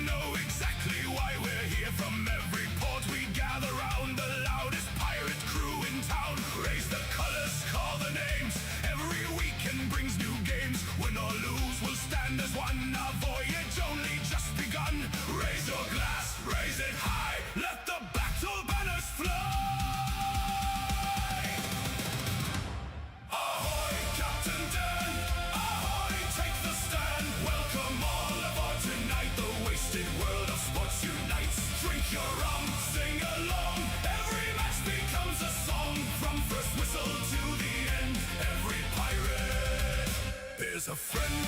know exactly why we're here. From every port we gather round, the loudest pirate crew in town. Raise the colors, call the names. Every weekend brings new games. Win or lose, we'll stand as one. Our voyage only just begun. Raise your glass, raise it high. Let the battle banners fly. Ahoy, Captain Dan. Ahoy, take the stand. Welcome all aboard tonight. The wasted world of sports unites. Drink your rum, sing along. Every match becomes a song. From first whistle to the end, every pirate is a friend.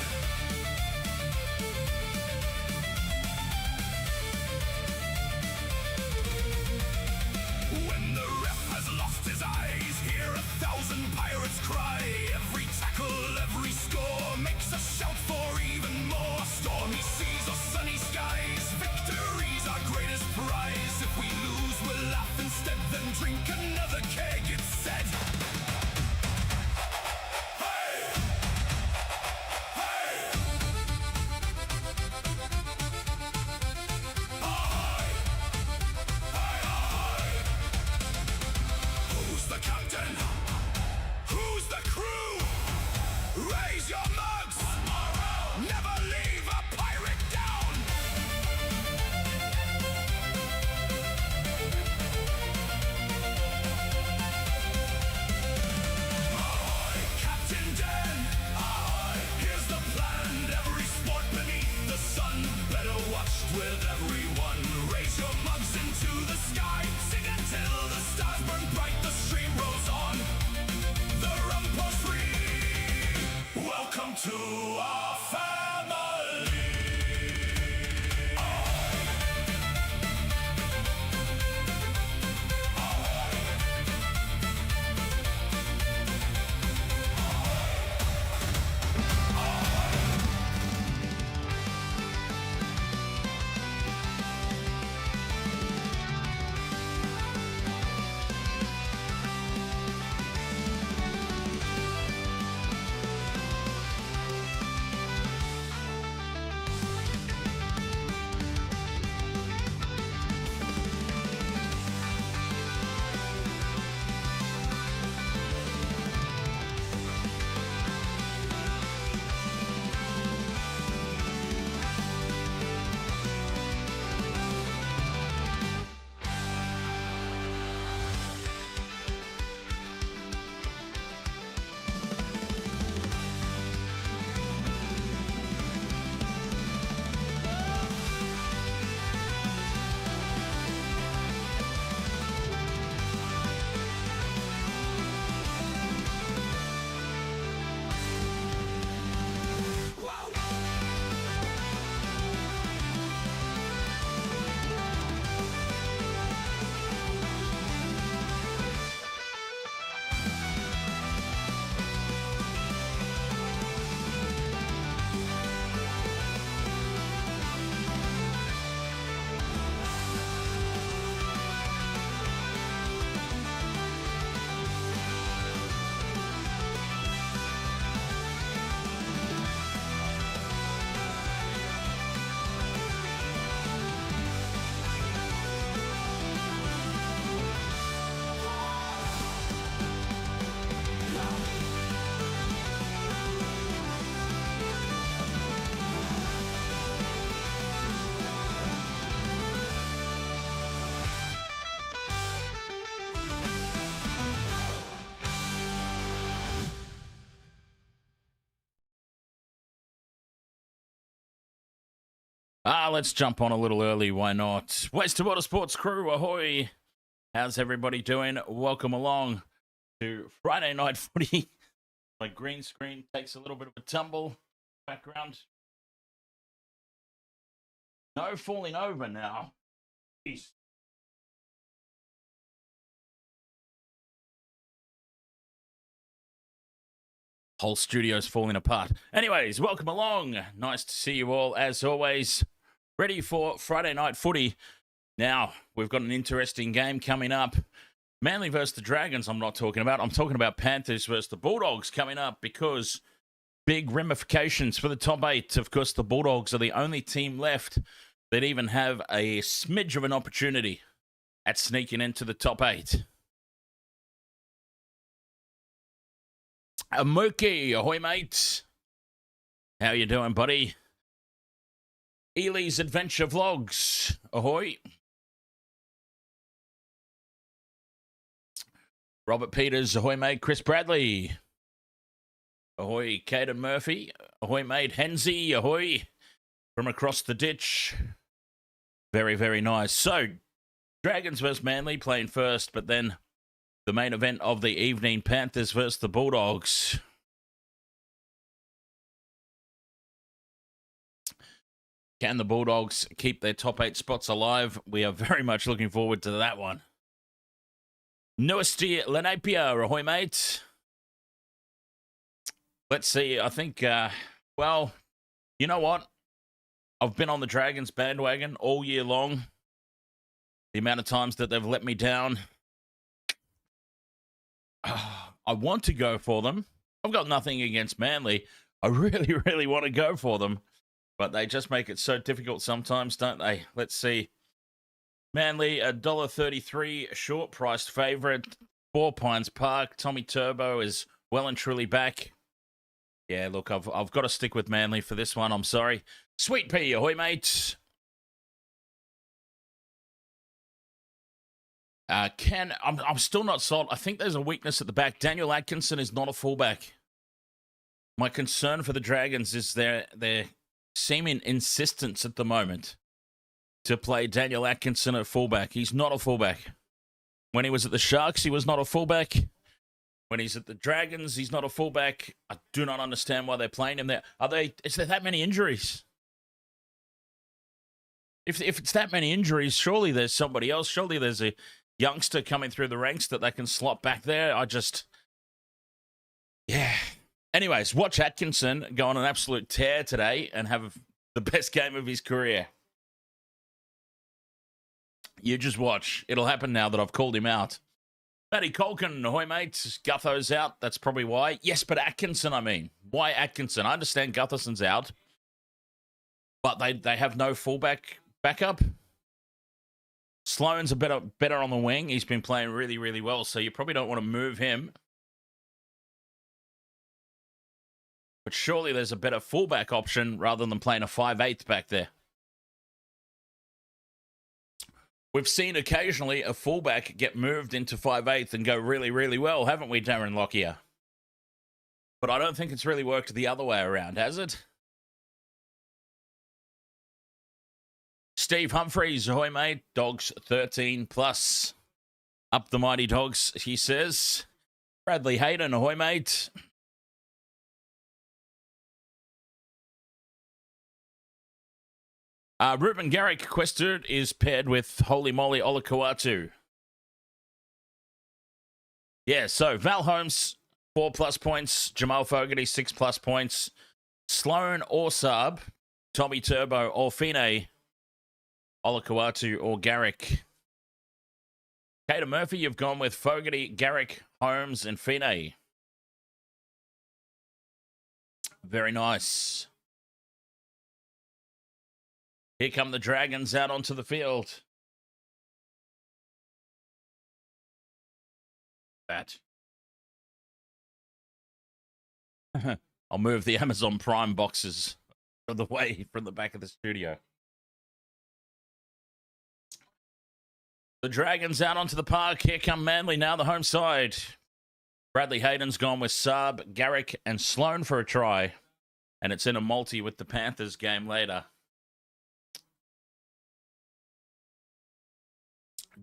When the ref has lost his eyes, hear 1,000 pirates cry. Every tackle, every score makes a shout for even more. Stormy seas or sunny skies, victory's our greatest prize. If we lose, we'll laugh instead, then drink another keg, it's said. Hey! Hey! Ahoy! Hey, ahoy! Who's the captain? Who's the crew? Raise your mugs! One more round! Never leave a pirate down! Ahoy, Captain Dan! Ahoy! Here's the plan. Every sport beneath the sun, better watched with everyone. Raise your mugs into the sky. Sing until the stars burn bright. The stream rolls on. The rum pours free. Welcome to our family. Let's jump on a little early. Why not? Wasted Water Sports crew, ahoy! How's everybody doing? Welcome along to Friday Night Footy. My green screen takes a little bit of a tumble. Background. No falling over now. Jeez. Whole studio's falling apart. Anyways, welcome along. Nice to see you all, as always. Ready for Friday Night Footy. Now, we've got an interesting game coming up. Manly versus the Dragons, I'm not talking about. I'm talking about Panthers versus the Bulldogs coming up because big ramifications for the top 8. Of course, the Bulldogs are the only team left that even have a smidge of an opportunity at sneaking into the top 8. Mookie, ahoy, mate. How you doing, buddy? Ely's Adventure Vlogs, ahoy. Robert Peters, ahoy, mate. Chris Bradley, ahoy. Caden Murphy, ahoy, mate. Henzy, ahoy. From across the ditch. Very, very nice. So, Dragons versus Manly playing first, but then the main event of the evening, Panthers versus the Bulldogs. Can the Bulldogs keep their top 8 spots alive? We are very much looking forward to that one. Noesty Lenapier, ahoy, mate. Let's see. I think, well, you know what? I've been on the Dragons bandwagon all year long. The amount of times that they've let me down. I want to go for them. I've got nothing against Manly. I really, really want to go for them. But they just make it so difficult sometimes, don't they? Let's see. Manly, $1.33 short-priced favourite. 4 Pines Park. Tommy Turbo is well and truly back. Yeah, look, I've got to stick with Manly for this one. I'm sorry. Sweet Pea, ahoy, mate. I'm still not sold. I think there's a weakness at the back. Daniel Atkinson is not a fullback. My concern for the Dragons is their seeming insistence at the moment to play Daniel Atkinson at fullback. He's not a fullback. When he was at the Sharks, he was not a fullback. When he's at the Dragons, he's not a fullback. I do not understand why they're playing him there. Is there that many injuries? If it's that many injuries, surely there's somebody else. Surely there's a youngster coming through the ranks that they can slot back there. Yeah. Anyways, watch Atkinson go on an absolute tear today and have the best game of his career. You just watch. It'll happen now that I've called him out. Matty Colkin, ahoy, mate. Gutho's out. That's probably why. Yes, but Atkinson, I mean. Why Atkinson? I understand Gutherson's out. But they have no fullback backup. Sloan's better on the wing. He's been playing really, really well, so you probably don't want to move him. But surely there's a better fullback option rather than playing a 5'8" back there. We've seen occasionally a fullback get moved into 5'8" and go really, really well, haven't we, Darren Lockyer? But I don't think it's really worked the other way around, has it? Steve Humphreys, ahoy, mate. Dogs 13 plus. Up the mighty Dogs, he says. Bradley Hayden, ahoy, mate. Ruben Garrick Quested is paired with Holy Moly Olakau'atu. Yeah, so Val Holmes, 4+ points. Jamal Fogarty, 6+ points. Sloan or Saab. Tommy Turbo or Fine. Olakau'atu or Garrick. Caden Murphy, you've gone with Fogarty, Garrick, Holmes, and Fine. Very nice. Here come the Dragons out onto the field. That. I'll move the Amazon Prime boxes from the way from the back of the studio. The Dragons out onto the park. Here come Manly now, the home side. Bradley Hayden's gone with Saab, Garrick, and Sloan for a try. And it's in a multi with the Panthers game later.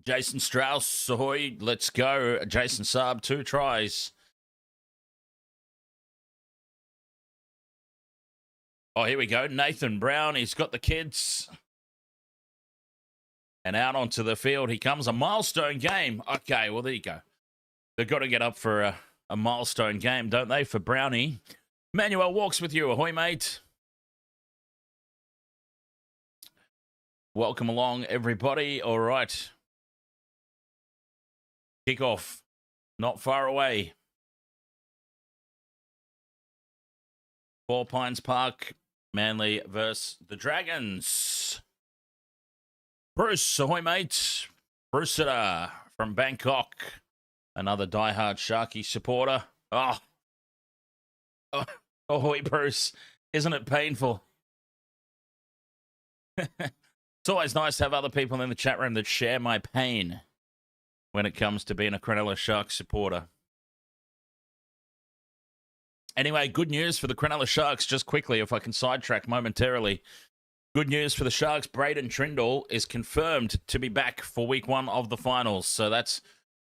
Jason Strauss, ahoy, let's go. Jason Saab, 2 tries. Oh, here we go. Nathan Brown, he's got the kids. And out onto the field he comes. A milestone game. Okay, well, there you go. They've got to get up for a milestone game, don't they, for Brownie? Manuel walks with you. Ahoy, mate. Welcome along, everybody. All right. Kickoff. Not far away. 4 Pines Park. Manly versus the Dragons. Bruce, ahoy, mate. Bruce from Bangkok. Another diehard Sharky supporter. Oh, ahoy, Bruce. Isn't it painful? It's always nice to have other people in the chat room that share my pain when it comes to being a Cronulla Sharks supporter. Anyway, good news for the Cronulla Sharks, just quickly, if I can sidetrack momentarily. Good news for the Sharks. Braden Trindle is confirmed to be back for week 1 of the finals. So that's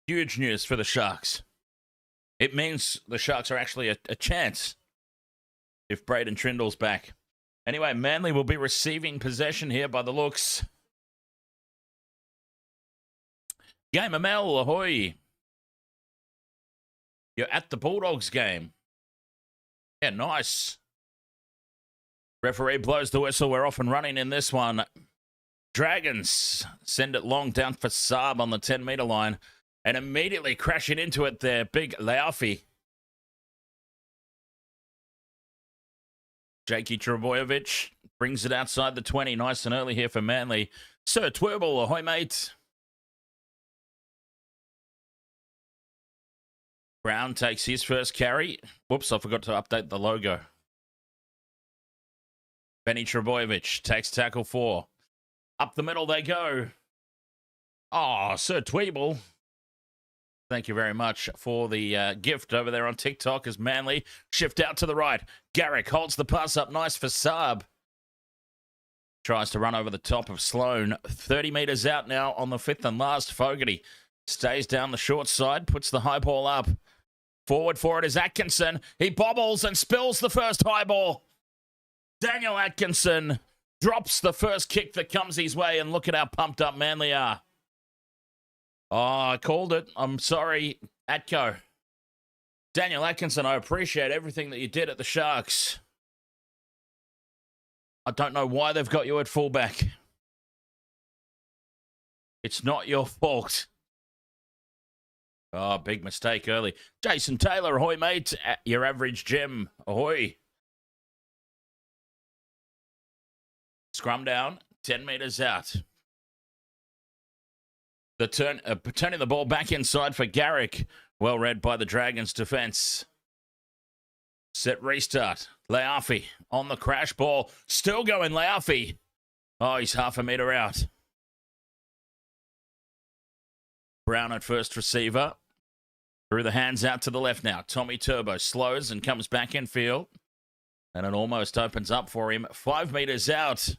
huge news for the Sharks. It means the Sharks are actually a chance if Braden Trindle's back. Anyway, Manly will be receiving possession here by the looks. Gamer Mel, ahoy. You're at the Bulldogs game. Yeah, nice. Referee blows the whistle. We're off and running in this one. Dragons send it long down for Saab on the 10-meter line. And immediately crashing into it there, big Leafi. Jakey Trebojevic brings it outside the 20. Nice and early here for Manly. Sir Twerble, ahoy, mate. Brown takes his first carry. Whoops, I forgot to update the logo. Benny Trebojevic takes tackle 4. Up the middle they go. Oh, Sir Tweeble. Thank you very much for the gift over there on TikTok as Manly shift out to the right. Garrick holds the pass up nice for Saab. Tries to run over the top of Sloan. 30 metres out now on the 5th and last. Fogarty stays down the short side, puts the high ball up. Forward for it is Atkinson. He bobbles and spills the first high ball. Daniel Atkinson drops the first kick that comes his way, and look at how pumped up Manly are. Oh, I called it. I'm sorry, Atco. Daniel Atkinson, I appreciate everything that you did at the Sharks. I don't know why they've got you at fullback. It's not your fault. Oh, big mistake early. Jason Taylor, ahoy, mate. At your average Jim, ahoy. Scrum down, 10 metres out. Turning the ball back inside for Garrick. Well read by the Dragons defence. Set restart. Leafi on the crash ball. Still going Leafi. Oh, he's half a metre out. Brown at first receiver. Through the hands out to the left now. Tommy Turbo slows and comes back in field. And it almost opens up for him. 5 metres out.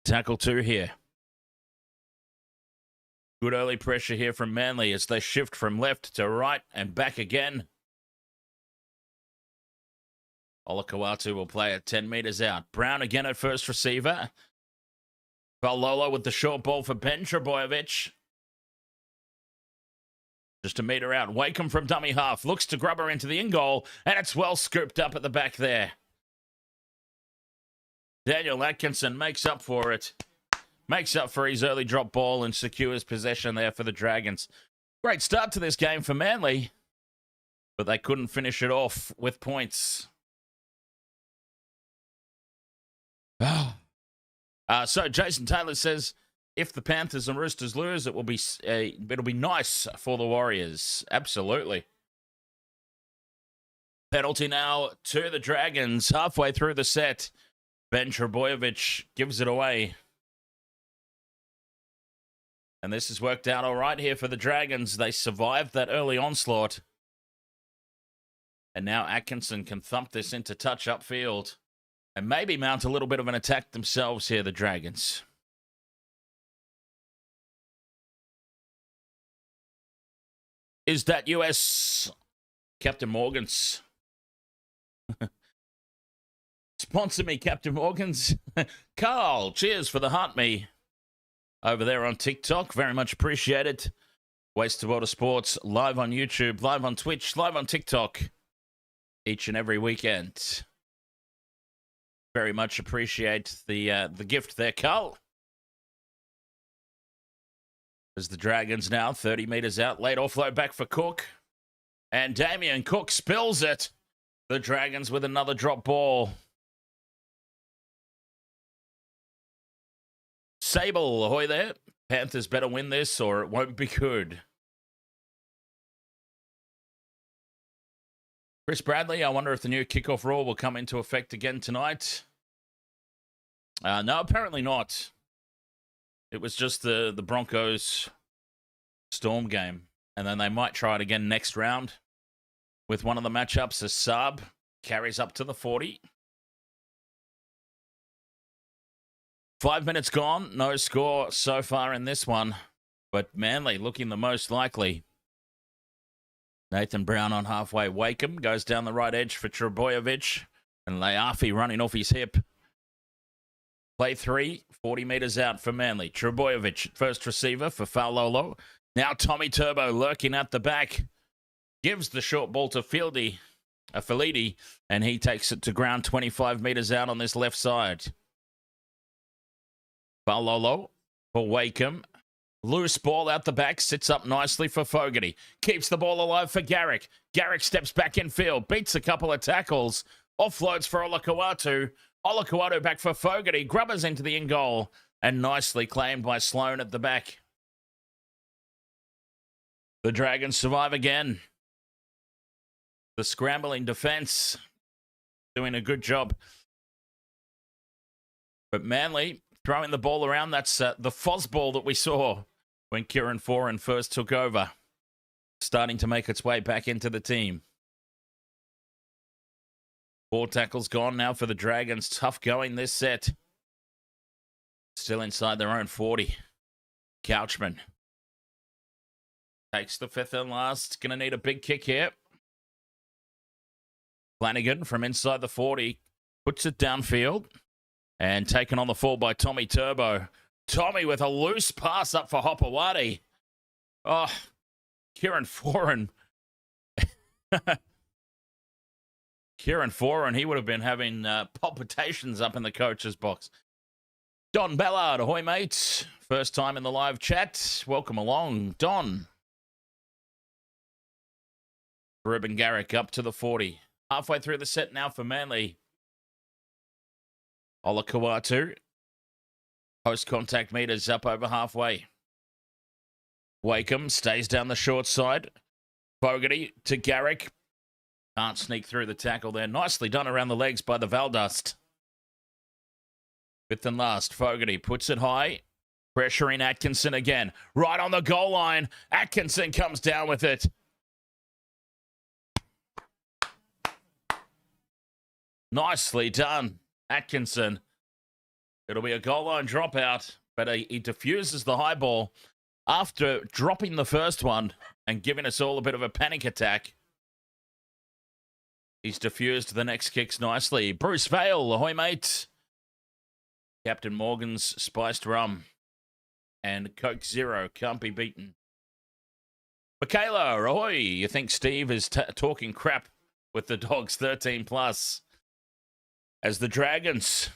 Tackle 2 here. Good early pressure here from Manly as they shift from left to right and back again. Olakawatu will play at 10 metres out. Brown again at first receiver. Valolo with the short ball for Ben Trebojevic. Just a metre out. Wakeham from dummy half. Looks to grub her into the in-goal. And it's well scooped up at the back there. Daniel Atkinson makes up for it. Makes up for his early drop ball and secures possession there for the Dragons. Great start to this game for Manly. But they couldn't finish it off with points. So Jason Taylor says, if the Panthers and Roosters lose, it'll be nice for the Warriors. Absolutely. Penalty now to the Dragons halfway through the set. Ben Trebojevic gives it away. And this has worked out all right here for the Dragons. They survived that early onslaught. And now Atkinson can thump this into touch upfield. And maybe mount a little bit of an attack themselves here, the Dragons. Is that US Captain Morgan's? Sponsor me, Captain Morgan's. Carl, cheers for the hunt me. Over there on TikTok. Very much appreciated. Waste of Water Sports, live on YouTube, live on Twitch, live on TikTok. Each and every weekend. Very much appreciate the gift there, Carl. As the Dragons now 30 metres out. Late offload back for Cook. And Damien Cook spills it. The Dragons with another drop ball. Sable, ahoy there. Panthers better win this or it won't be good. Chris Bradley, I wonder if the new kickoff rule will come into effect again tonight. No, apparently not. It was just the Broncos Storm game. And then they might try it again next round with one of the matchups as Saab carries up to the 40. 5 minutes gone. No score so far in this one. But Manly looking the most likely. Nathan Brown on halfway. Wakeham goes down the right edge for Trebojevic. And Leafi running off his hip. Play 3, 40 metres out for Manly. Trebojevic, first receiver for Faulolo. Now Tommy Turbo lurking at the back. Gives the short ball to Filidi, and he takes it to ground 25 metres out on this left side. Faulolo for Wakeham. Loose ball out the back, sits up nicely for Fogarty. Keeps the ball alive for Garrick. Garrick steps back in field, beats a couple of tackles. Offloads for Olakau'atu. Olakau'atu back for Fogarty. Grubbers into the in-goal. And nicely claimed by Sloan at the back. The Dragons survive again. The scrambling defence doing a good job. But Manly throwing the ball around. That's the Fosball that we saw when Kieran Foran first took over. Starting to make its way back into the team. 4 tackles gone now for the Dragons. Tough going this set. Still inside their own 40. Couchman takes the 5th and last. Going to need a big kick here. Flanagan from inside the 40 puts it downfield and taken on the fall by Tommy Turbo. Tommy with a loose pass up for Hopewadi. Oh, Kieran Foran. Kieran Foran, he would have been having palpitations up in the coach's box. Don Ballard, ahoy mate. First time in the live chat. Welcome along, Don. Ruben Garrick up to the 40. Halfway through the set now for Manly. Olakau'atu. Post-contact meters up over halfway. Wakeham stays down the short side. Fogarty to Garrick. Can't sneak through the tackle there. Nicely done around the legs by the Valdust. 5th and last. Fogarty puts it high. Pressuring Atkinson again. Right on the goal line. Atkinson comes down with it. Nicely done, Atkinson. It'll be a goal line dropout, but he diffuses the high ball after dropping the first one and giving us all a bit of a panic attack. He's diffused the next kicks nicely. Bruce Vale, ahoy mate. Captain Morgan's spiced rum and Coke Zero can't be beaten. Michaela, ahoy. You think Steve is talking crap with the Dogs 13 plus. As the Dragons,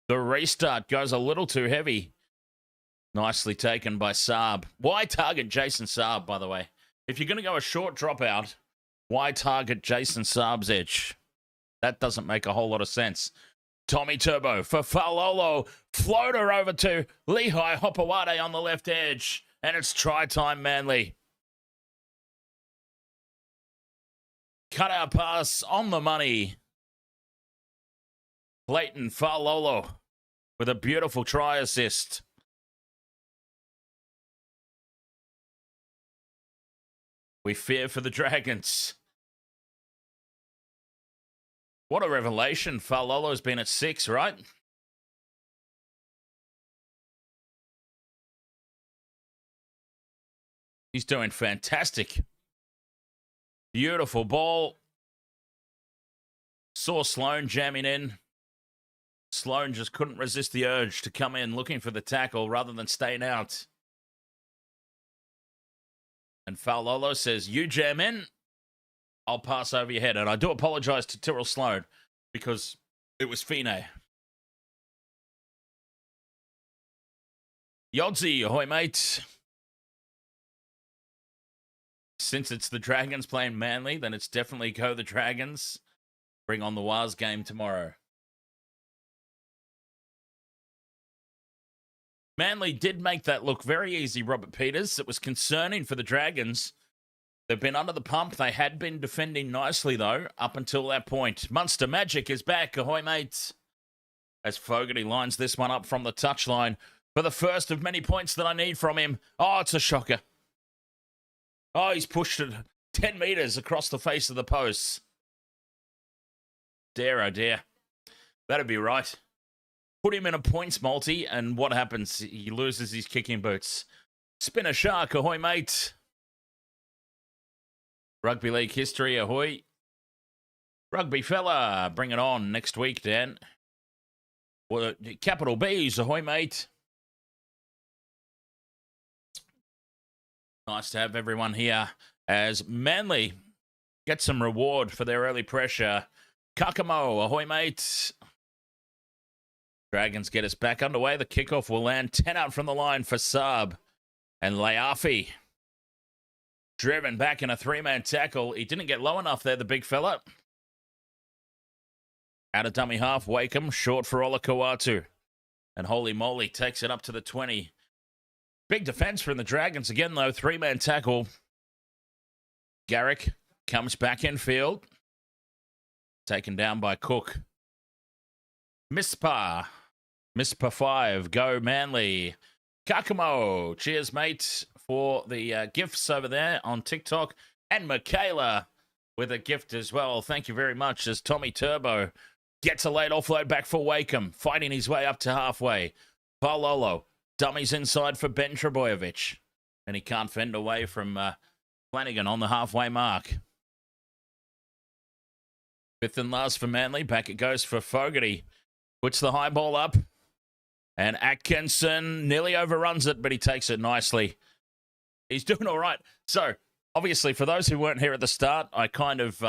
the restart goes a little too heavy. Nicely taken by Saab. Why target Jason Saab, by the way? If you're going to go a short dropout, why target Jason Saab's edge? That doesn't make a whole lot of sense. Tommy Turbo for Faulolo. Floater over to Lehigh Hopewadi on the left edge. And it's try time, Manly. Cut out pass on the money. Clayton Faulolo with a beautiful try assist. We fear for the Dragons. What a revelation. Faulolo's been at 6, right? He's doing fantastic. Beautiful ball. Saw Sloan jamming in. Sloan just couldn't resist the urge to come in looking for the tackle rather than staying out. And Faulolo says, you jam in, I'll pass over your head. And I do apologise to Tyrrell Sloan because it was Fine. Yodsy, ahoy mate. Since it's the Dragons playing Manly, then it's definitely go the Dragons. Bring on the Waz game tomorrow. Manly did make that look very easy, Robert Peters. It was concerning for the Dragons. They've been under the pump. They had been defending nicely, though, up until that point. Munster Magic is back. Ahoy, mates. As Fogarty lines this one up from the touchline for the first of many points that I need from him. Oh, it's a shocker. Oh, he's pushed it 10 metres across the face of the posts. Dear, oh dear. That'd be right. Put him in a points multi, and what happens? He loses his kicking boots. Spin a shark, ahoy, mate. Rugby league history, ahoy. Rugby fella, bring it on next week, Dan. Well, capital B's, ahoy, mate. Nice to have everyone here as Manly get some reward for their early pressure. Kakamo, ahoy, mate. Dragons get us back underway. The kickoff will land 10 out from the line for Saab. And Leafi driven back in a three-man tackle. He didn't get low enough there, the big fella. Out of dummy half, Wakeham, short for Olakau'atu. And holy moly, takes it up to the 20. Big defense from the Dragons again, though. Three-man tackle. Garrick comes back in field. Taken down by Cook. Mispa 5, go Manly. Kakamo, cheers, mate, for the gifts over there on TikTok. And Michaela with a gift as well. Thank you very much as Tommy Turbo gets a late offload back for Wakeham, fighting his way up to halfway. Paololo, dummies inside for Ben Trebojevic. And he can't fend away from Flanagan on the halfway mark. Fifth and last for Manly. Back it goes for Fogarty. Puts the high ball up. And Atkinson nearly overruns it, but he takes it nicely. He's doing all right. So, obviously, for those who weren't here at the start, I kind of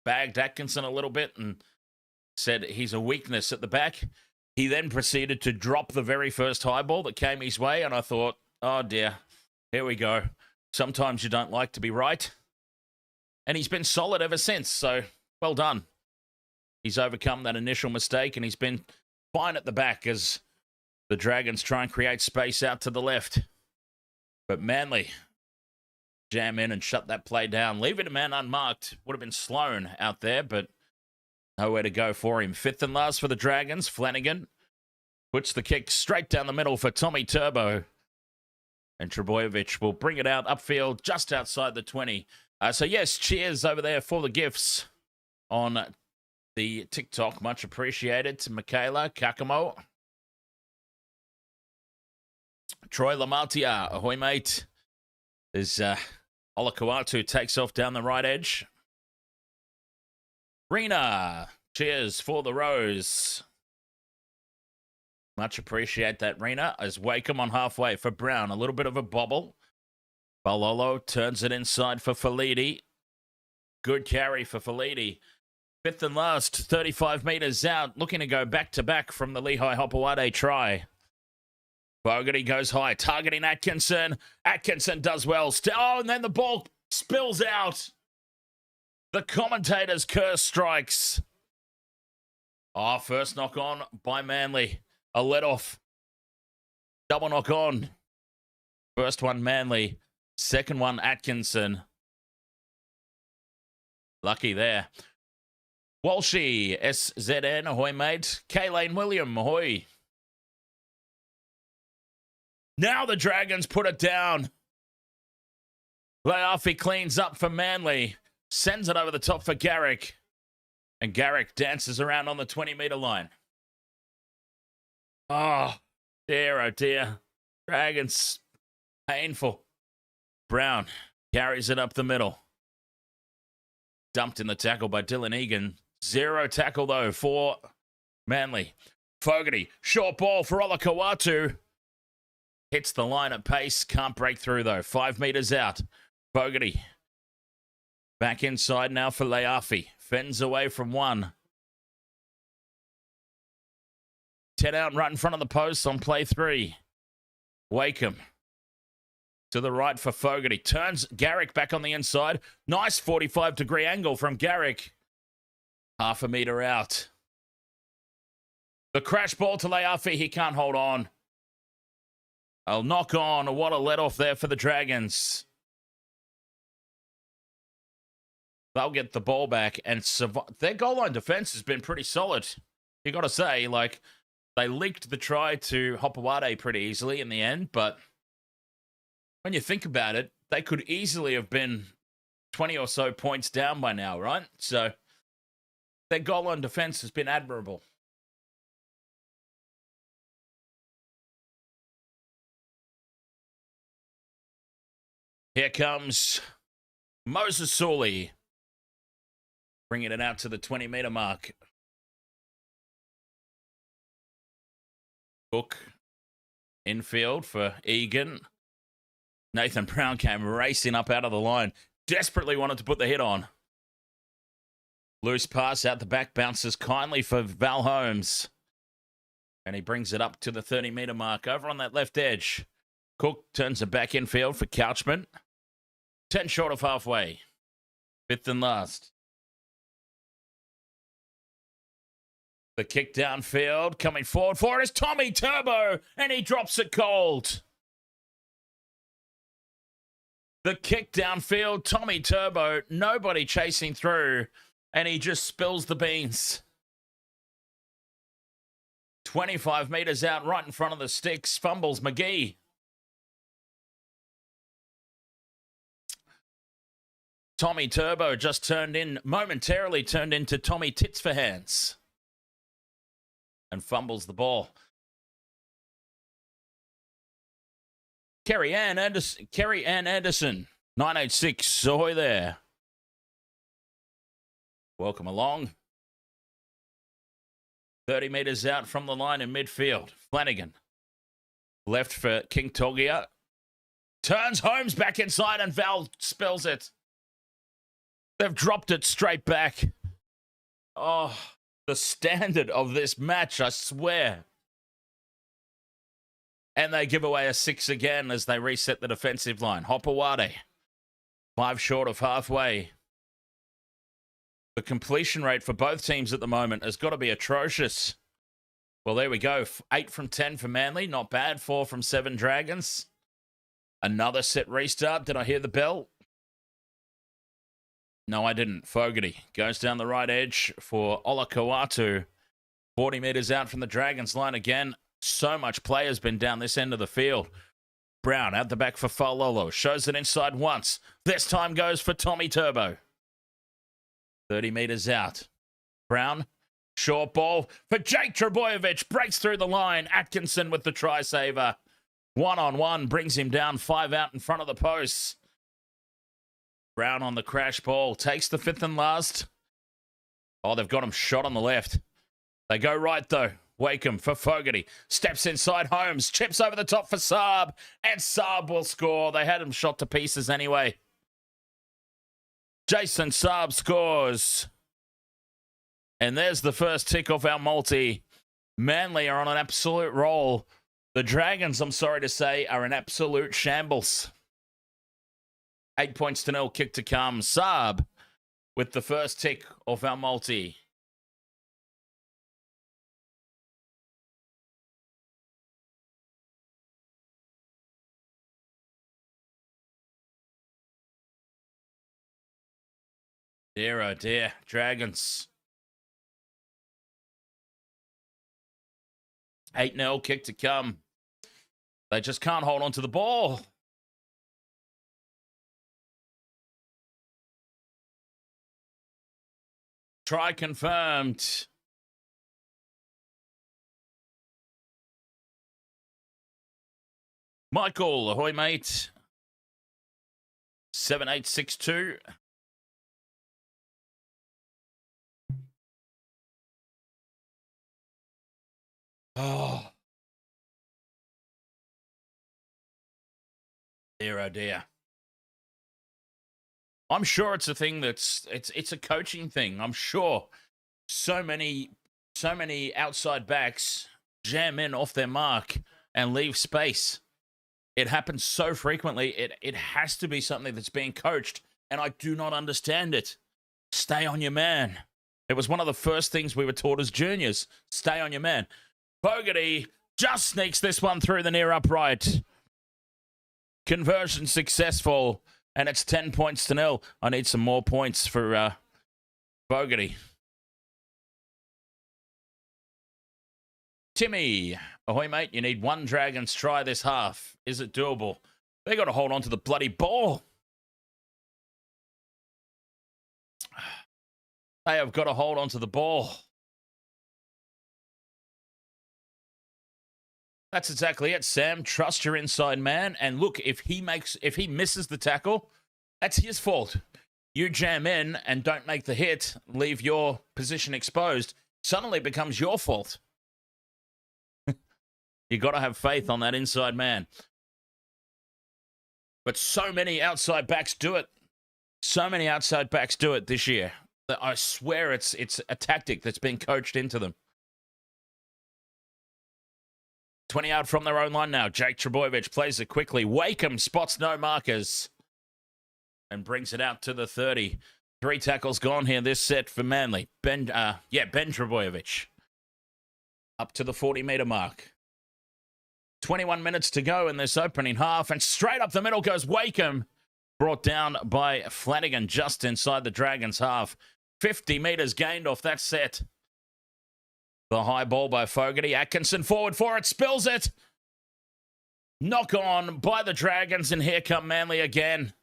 bagged Atkinson a little bit and said he's a weakness at the back. He then proceeded to drop the very first high ball that came his way, and I thought, oh dear, here we go. Sometimes you don't like to be right. And he's been solid ever since, so well done. He's overcome that initial mistake, and he's been fine at the back as the Dragons try and create space out to the left. But Manly jam in and shut that play down. Leaving a man unmarked. Would have been Sloan out there, but nowhere to go for him. Fifth and last for the Dragons. Flanagan puts the kick straight down the middle for Tommy Turbo. And Trebojevic will bring it out upfield just outside the 20. So yes, cheers over there for the gifts on the TikTok. Much appreciated to Michaela Kakamo. Troy Lamatia, ahoy, mate. As Olakau'atu takes off down the right edge. Rena, cheers for the rose. Much appreciate that, Rena. As Wakeham on halfway for Brown. A little bit of a bobble. Balolo turns it inside for Falidi. Good carry for Falidi. Fifth and last, 35 metres out. Looking to go back-to-back from the Lehigh Hopewade try. Fogarty goes high, targeting Atkinson. Atkinson does well. Oh, and then the ball spills out. The commentator's curse strikes. Oh, first knock on by Manly. A let off. Double knock on. First one Manly. Second one Atkinson. Lucky there. Walshy, SZN, ahoy, mate. Kaylane William, ahoy. Now the Dragons put it down. Leafi cleans up for Manly. Sends it over the top for Garrick. And Garrick dances around on the 20-metre line. Oh dear. Dragons, painful. Brown carries it up the middle. Dumped in the tackle by Dylan Egan. Zero tackle, though, for Manly. Fogarty, short ball for Olakau'atu. Hits the line at pace. Can't break through, though. 5 metres out. Fogarty. Back inside now for Leafi. Fends away from one. 10 out and right in front of the post on play 3. Wakeham. To the right for Fogarty. Turns Garrick back on the inside. Nice 45-degree angle from Garrick. Half a metre out. The crash ball to Leafi. He can't hold on. I'll knock on. What a let off there for the Dragons. They'll get the ball back and survive. Their goal line defense has been pretty solid. You got to say, like, they leaked the try to Hopewade pretty easily in the end, but when you think about it, they could easily have been 20 or so points down by now, right? So their goal line defense has been admirable. Here comes Moses Sully, bringing it out to the 20-meter mark. Cook infield for Egan. Nathan Brown came racing up out of the line. Desperately wanted to put the hit on. Loose pass out the back, bounces kindly for Val Holmes. And he brings it up to the 30-meter mark over on that left edge. Cook turns it back infield for Couchman. 10 short of halfway. Fifth and last. The kick downfield, coming forward for it is Tommy Turbo, and he drops it cold. The kick downfield, Tommy Turbo, nobody chasing through, and he just spills the beans. 25 meters out, right in front of the sticks, fumbles McGee. Tommy Turbo just momentarily turned into Tommy Tits for Hands. And fumbles the ball. Kerry Ann Anderson, 986, ahoy there. Welcome along. 30 meters out from the line in midfield. Flanagan. Left for King Togia. Turns Holmes back inside and Val spills it. They've dropped it straight back. Oh, the standard of this match, I swear. And they give away a 6 again as they reset the defensive line. Hopewade, 5 short of halfway. The completion rate for both teams at the moment has got to be atrocious. Well, there we go. 8 from 10 for Manly. Not bad. 4 from 7 Dragons. Another set restart. Did I hear the bell? No, I didn't. Fogarty goes down the right edge for Olakau'atu. 40 meters out from the Dragons line again. So much play has been down this end of the field. Brown out the back for Faololo. Shows it inside once. This time goes for Tommy Turbo. 30 meters out. Brown, short ball for Jake Trebojevic. Breaks through the line. Atkinson with the try saver. 1-on-1 brings him down 5 out in front of the posts. Brown on the crash ball. Takes the 5th and last. Oh, they've got him shot on the left. They go right, though. Wakeham for Fogarty. Steps inside Holmes. Chips over the top for Saab. And Saab will score. They had him shot to pieces anyway. Jason Saab scores. And there's the first tick off our multi. Manly are on an absolute roll. The Dragons, I'm sorry to say, are an absolute shambles. 8 points to 0, kick to come. Saab with the first tick off our multi. Dear, oh dear. Dragons. 8-0, kick to come. They just can't hold on to the ball. Try confirmed. Michael, ahoy, mate. 7862. Oh. Dear, oh dear. I'm sure it's a thing it's a coaching thing. I'm sure so many outside backs jam in off their mark and leave space. It happens so frequently. It has to be something that's being coached, and I do not understand it. Stay on your man. It was one of the first things we were taught as juniors. Stay on your man. Fogarty just sneaks this one through the near upright. Conversion successful, and it's 10 points to 0. I need some more points for Fogarty. Timmy, ahoy, mate. You need 1 Dragons try this half. Is it doable? They got to hold on to the bloody ball. They have got to hold on to the ball. That's exactly it, Sam. Trust your inside man. And look, if he misses the tackle, that's his fault. You jam in and don't make the hit, leave your position exposed, suddenly it becomes your fault. You got to have faith on that inside man. But so many outside backs do it. So many outside backs do it this year. I swear it's a tactic that's been coached into them. 20 out from their own line now. Jake Trebojevic plays it quickly. Wakeham spots no markers and brings it out to the 30. 3 tackles gone here this set for Manly. Ben Trebojevic up to the 40-metre mark. 21 minutes to go in this opening half, and straight up the middle goes Wakeham. Brought down by Flanagan just inside the Dragons' half. 50 metres gained off that set. The high ball by Fogarty. Atkinson forward for it, spills it. Knock on by the Dragons, and here come Manly again.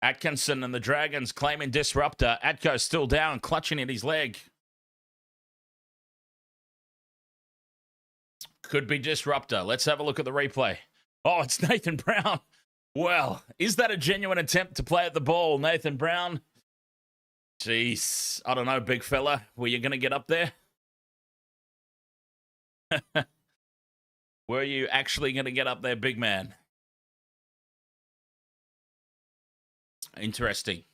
Atkinson and the Dragons claiming disruptor. Atko still down, clutching at his leg. Could be disruptor. Let's have a look at the replay. Oh, it's Nathan Brown. Well, is that a genuine attempt to play at the ball, Nathan Brown? Jeez, I don't know, big fella. Were you going to get up there? Were you actually going to get up there, big man? Interesting.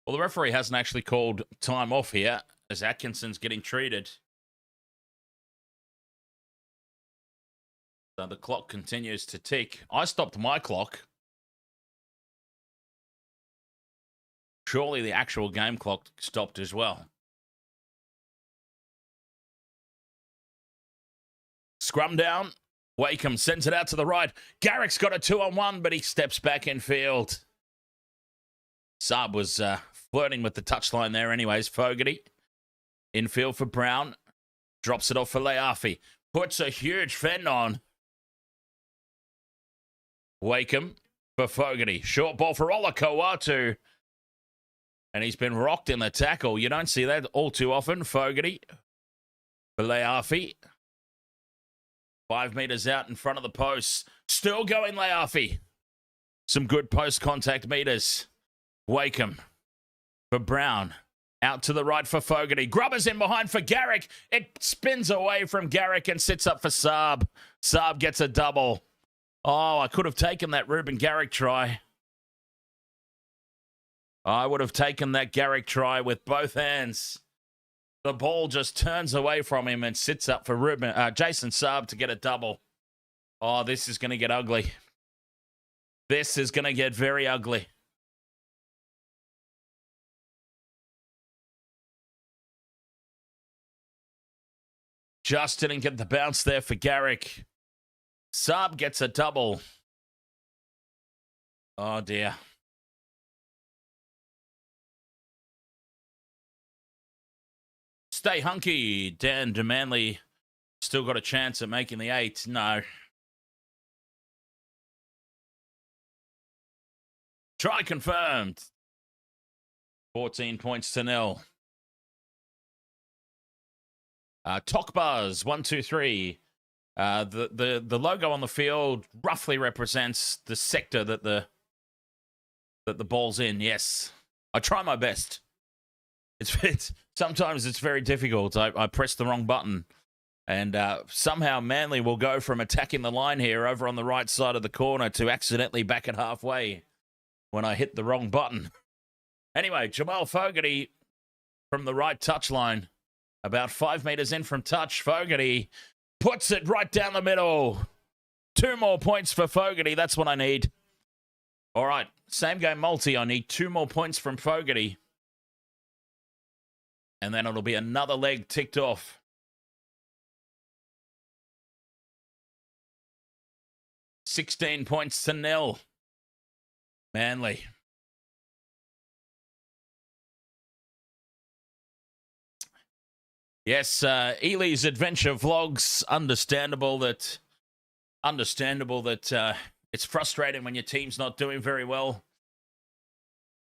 Well, the referee hasn't actually called time off here as Atkinson's getting treated. So the clock continues to tick. I stopped my clock. Surely the actual game clock stopped as well. Scrum down. Wakeham sends it out to the right. Garrick's got a 2-on-1, but he steps back in field. Saab was flirting with the touchline there anyways. Fogarty in field for Brown. Drops it off for Leafi. Puts a huge fend on. Wakeham for Fogarty. Short ball for Ola Kowatu. And he's been rocked in the tackle. You don't see that all too often. Fogarty for Leafi. 5 metres out in front of the post. Still going Leafi. Some good post-contact meters. Wakeham for Brown. Out to the right for Fogarty. Grubbers in behind for Garrick. It spins away from Garrick and sits up for Saab. Saab gets a double. Oh, I could have taken that Ruben Garrick try. I would have taken that Garrick try with both hands. The ball just turns away from him and sits up for Jason Saab to get a double. Oh, this is going to get ugly. This is going to get very ugly. Just didn't get the bounce there for Garrick. Saab gets a double. Oh, dear. Stay hunky. Dan DeManley still got a chance at making the 8. No. Try confirmed. 14 points to 0. Tokbuzz 1, 2, 3. The logo on the field roughly represents the sector that the ball's in. Yes, I try my best. It's sometimes it's very difficult. I press the wrong button, and somehow Manly will go from attacking the line here over on the right side of the corner to accidentally back it halfway when I hit the wrong button. Anyway, Jamal Fogarty from the right touchline, about 5 metres in from touch. Fogarty puts it right down the middle. 2 more points for Fogarty. That's what I need. All right, same game multi. I need 2 more points from Fogarty. And then it'll be another leg ticked off. 16 points to nil. Manly. Yes, Ely's adventure vlogs. Understandable that it's frustrating when your team's not doing very well.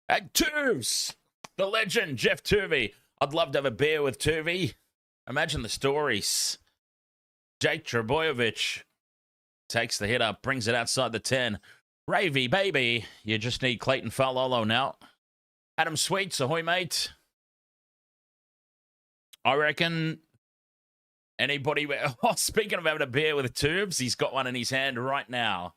And Tuvs, the legend, Jeff Tuvey. I'd love to have a beer with Tuvey. Imagine the stories. Jake Trebojevic takes the hit up, brings it outside the 10. Ravy, baby. You just need Clayton Falolo now. Adam Sweets, ahoy, mate. I reckon anybody... Oh, speaking of having a beer with Tubes, he's got one in his hand right now.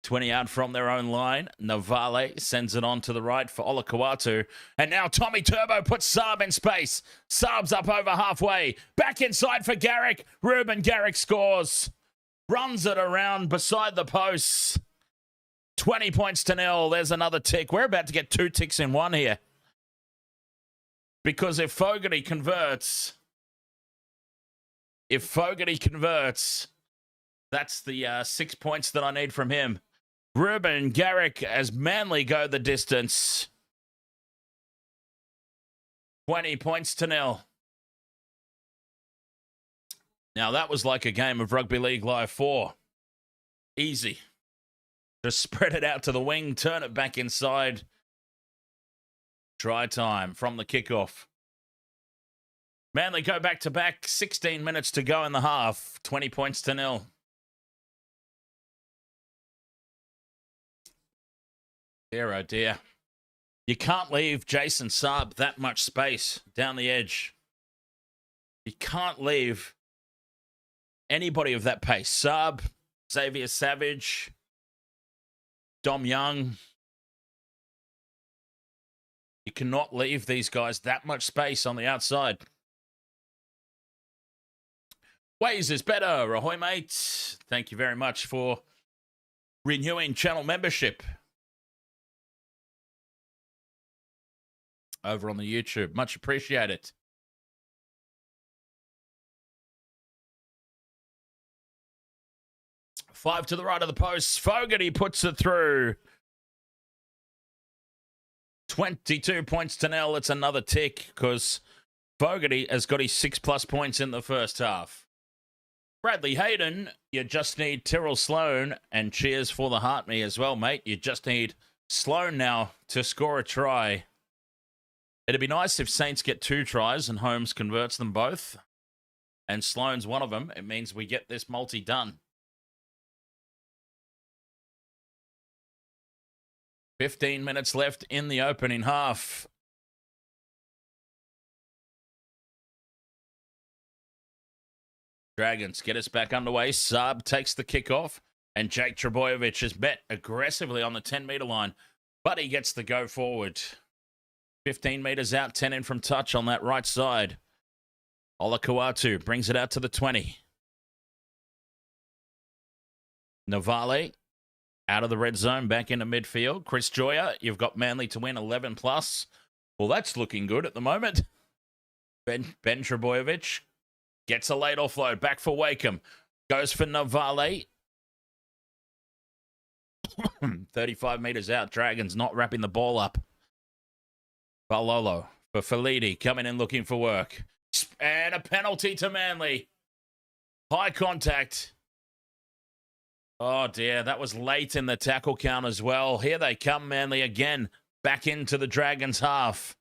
20 out from their own line. Navale sends it on to the right for Olakawatu. And now Tommy Turbo puts Saab in space. Saab's up over halfway. Back inside for Garrick. Ruben Garrick scores. Runs it around beside the posts. 20 points to nil. There's another tick. We're about to get 2 ticks in one here. Because if Fogarty converts, that's the 6 points that I need from him. Ruben Garrick as Manly go the distance. 20 points to nil. Now that was like a game of Rugby League Live 4. Easy. Just spread it out to the wing, turn it back inside. Try time from the kickoff. Manly go back to back. 16 minutes to go in the half. 20 points to nil. Dear, oh dear. You can't leave Jason Saab that much space down the edge. You can't leave anybody of that pace. Saab, Xavier Savage, Dom Young. You cannot leave these guys that much space on the outside. Ways is better. Ahoy, mate. Thank you very much for renewing channel membership over on the YouTube. Much appreciated. Five to the right of the post. Fogarty puts it through. 22 points to nil. It's another tick because Fogarty has got his 6+ points in the first half. Bradley Hayden, you just need Tyrrell Sloan, and cheers for the heart me as well, mate. You just need Sloan now to score a try. It'd be nice if Saints get 2 tries and Holmes converts them both, and Sloan's one of them. It means we get this multi done. 15 minutes left in the opening half. Dragons get us back underway. Saab takes the kickoff, and Jake Trebojevic is met aggressively on the 10-meter line, but he gets the go forward. 15 meters out, 10 in from touch on that right side. Olakawatu brings it out to the 20. Navale out of the red zone, back into midfield. Chris Joya, you've got Manly to win 11+. Well, that's looking good at the moment. Ben Trebojevic gets a late offload. Back for Wakeham. Goes for Navale. 35 meters out. Dragons not wrapping the ball up. Balolo for Falidi coming in looking for work. And a penalty to Manly. High contact. Oh dear, that was late in the tackle count as well. Here they come, Manly again. Back into the Dragons half.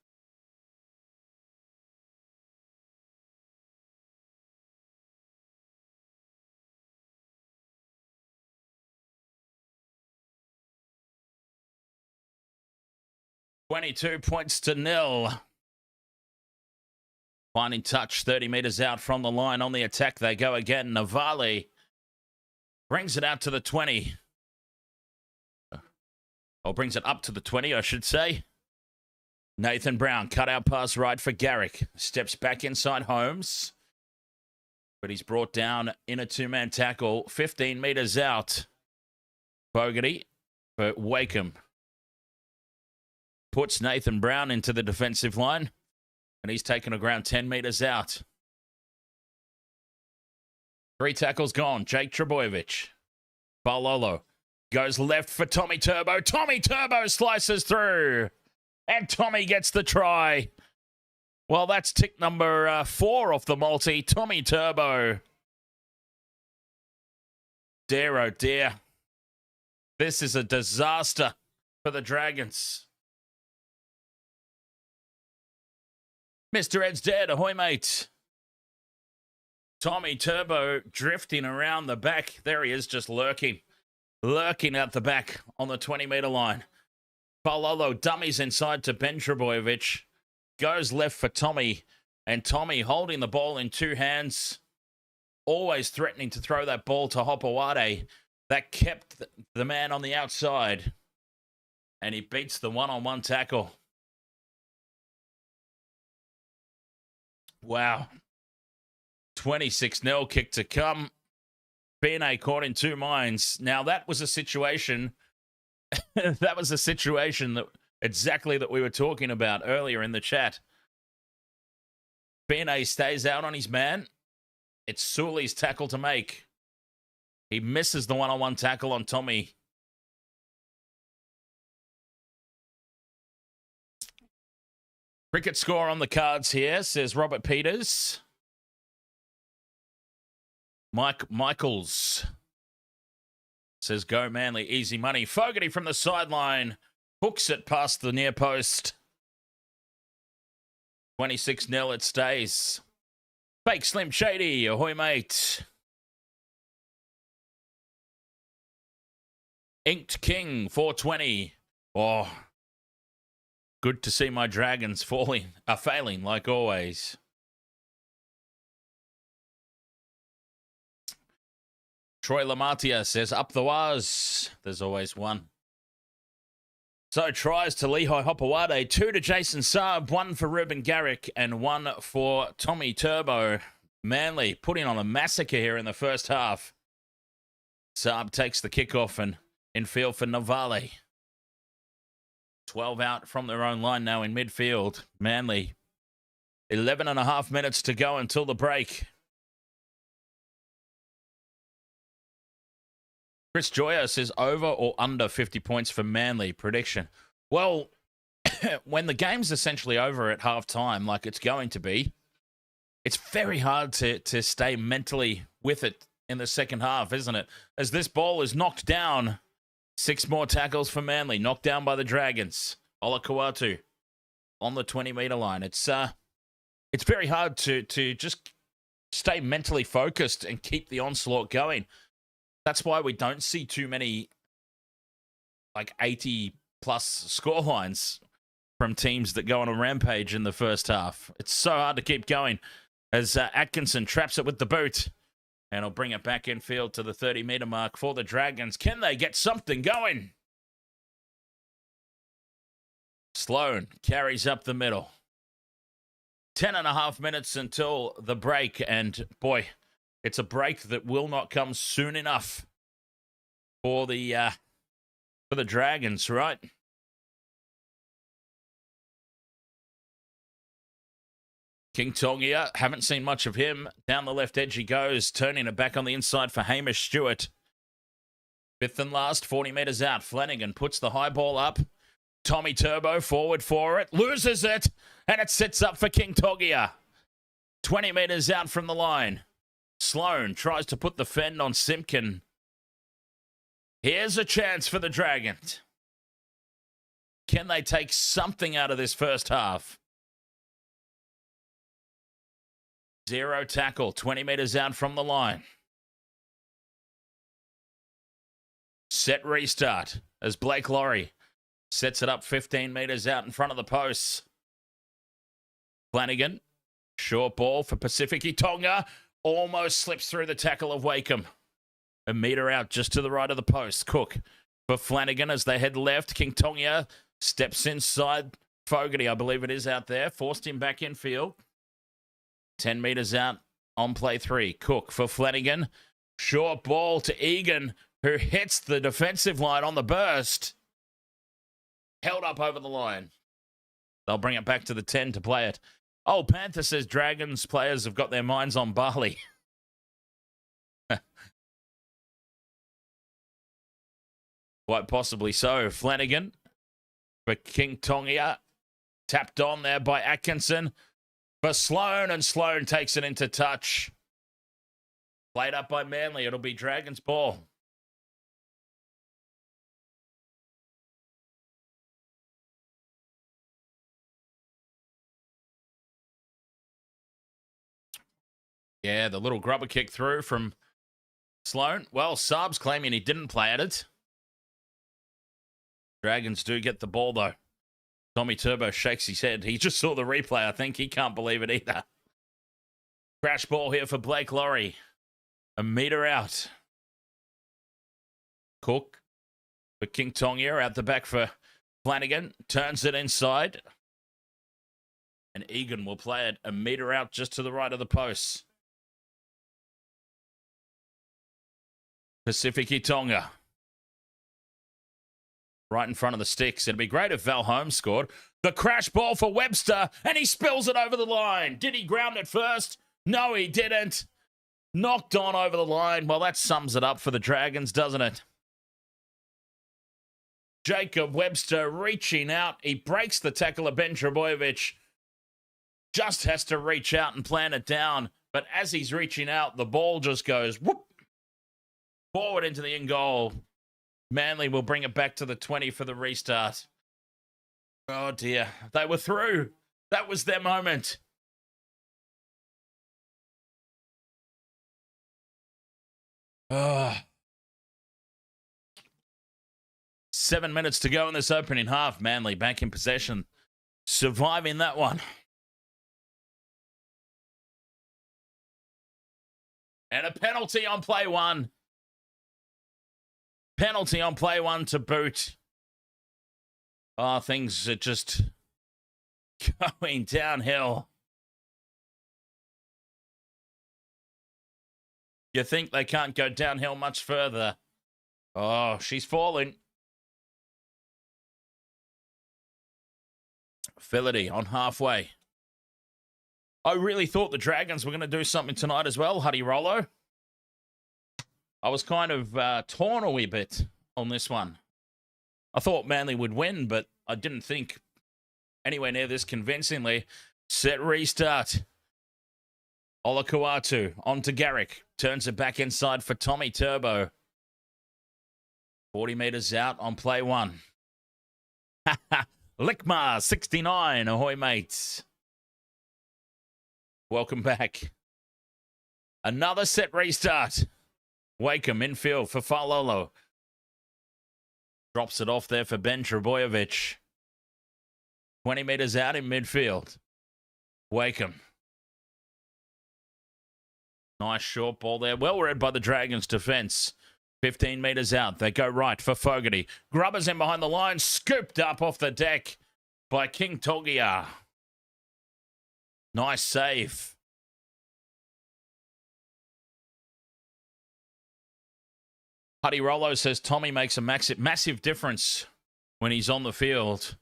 $22 points to nil. Finding touch 30 meters out from the line. On the attack they go again. Navale brings it out to the 20. Or brings it up to the 20, I should say. Nathan Brown, cut out pass right for Garrick. Steps back inside Holmes. But he's brought down in a 2-man tackle. 15 meters out. Fogarty for Wakeham. Puts Nathan Brown into the defensive line. And he's taken a ground 10 meters out. 3 tackles gone. Jake Trebojevic. Balolo goes left for Tommy Turbo. Tommy Turbo slices through. And Tommy gets the try. Well, that's tick number 4 off the multi. Tommy Turbo. Dear, oh dear. This is a disaster for the Dragons. Mr. Ed's dead. Ahoy, mate. Tommy Turbo drifting around the back. There he is, just lurking. Lurking at the back on the 20-metre line. Balolo dummies inside to Ben Trebojevic. Goes left for Tommy. And Tommy holding the ball in 2 hands. Always threatening to throw that ball to Hopewade. That kept the man on the outside. And he beats the one-on-one tackle. Wow. 26-0 kick to come. BNA caught in 2 minds. Now, that was a situation... that was a situation that exactly that we were talking about earlier in the chat. BNA stays out on his man. It's Sully's tackle to make. He misses the one-on-one tackle on Tommy. Cricket score on the cards here, says Robert Peters. Mike Michaels says, go Manly, easy money. Fogarty from the sideline hooks it past the near post. 26-0 it stays. Fake Slim Shady, ahoy mate. Inked King, 420. Oh, good to see my Dragons failing like always. Troy Lamatia says, up the waz. There's always one. So tries to Lehigh Hopewade, 2 to Jason Saab, 1 for Ruben Garrick, and 1 for Tommy Turbo. Manly putting on a massacre here in the first half. Saab takes the kickoff and in field for Navale. 12 out from their own line now in midfield. Manly, 11 and a half minutes to go until the break. Chris Joyer says over or under 50 points for Manly. Prediction. Well, when the game's essentially over at halftime, like it's going to be, it's very hard to stay mentally with it in the second half, isn't it? As this ball is knocked down, 6 more tackles for Manly, knocked down by the Dragons. Ola Kawatu on the 20-metre line. It's very hard to just stay mentally focused and keep the onslaught going. That's why we don't see too many like 80-plus scorelines from teams that go on a rampage in the first half. It's so hard to keep going as Atkinson traps it with the boot. And he'll bring it back in field to the 30-metre mark for the Dragons. Can they get something going? Sloan carries up the middle. 10 and a half minutes until the break. And boy, it's a break that will not come soon enough for the Dragons, right? King Tongia, haven't seen much of him. Down the left edge he goes, turning it back on the inside for Hamish Stewart. 5th and last, 40 metres out. Flanagan puts the high ball up. Tommy Turbo forward for it, loses it, and it sits up for King Tongia. 20 metres out from the line. Sloan tries to put the fend on Simpkin. Here's a chance for the Dragons. Can they take something out of this first half? 0 tackle, 20 metres out from the line. Set restart as Blake Laurie sets it up 15 metres out in front of the posts. Flanagan, short ball for Pacific Tonga, almost slips through the tackle of Wakeham. A metre out just to the right of the post. Cook for Flanagan as they head left. King Tonga steps inside. Fogarty, I believe it is out there, forced him back in field. 10 metres out on play 3. Cook for Flanagan. Short ball to Egan, who hits the defensive line on the burst. Held up over the line. They'll bring it back to the 10 to play it. Oh, Panther says Dragons players have got their minds on Bali. Quite possibly so. Flanagan for King Tongia. Tapped on there by Atkinson for Sloan, and Sloan takes it into touch. Played up by Manly. It'll be Dragons ball. Yeah, the little grubber kick through from Sloan. Well, Saab's claiming he didn't play at it. Dragons do get the ball, though. Tommy Turbo shakes his head. He just saw the replay, I think. He can't believe it either. Crash ball here for Blake Laurie. A metre out. Cook for King Tongia. Out the back for Flanagan. Turns it inside. And Egan will play it a metre out just to the right of the posts. Pacific Tonga. Right in front of the sticks. It'd be great if Val Holmes scored. The crash ball for Webster, and he spills it over the line. Did he ground it first? No, he didn't. Knocked on over the line. Well, that sums it up for the Dragons, doesn't it? Jacob Webster reaching out. He breaks the tackle of Ben Trebojevic. Just has to reach out and plant it down. But as he's reaching out, the ball just goes whoop, forward into the in goal. Manly will bring it back to the 20 for the restart. Oh, dear. They were through. That was their moment. Oh. 7 minutes to go in this opening half. Manly back in possession. Surviving that one. And a penalty on play one. Penalty on play one to boot. Oh, things are just going downhill. You think they can't go downhill much further. Oh, she's falling. Filaty on halfway. I really thought the Dragons were going to do something tonight as well, Huddy Rollo. I was kind of torn a wee bit on this one. I thought Manly would win, but I didn't think anywhere near this convincingly. Set restart. Olakuatu on to Garrick. Turns it back inside for Tommy Turbo. 40 metres out on play one. Lickmar, 69. Ahoy, mates. Welcome back. Another set restart. Wakeham infield for Falolo. Drops it off there for Ben Trebojevic. 20 metres out in midfield. Wakeham. Nice short ball there. Well read by the Dragons defence. 15 metres out. They go right for Fogarty. Grubbers in behind the line. Scooped up off the deck by King Togia. Nice save. Huddy Rollo says Tommy makes a massive difference when he's on the field.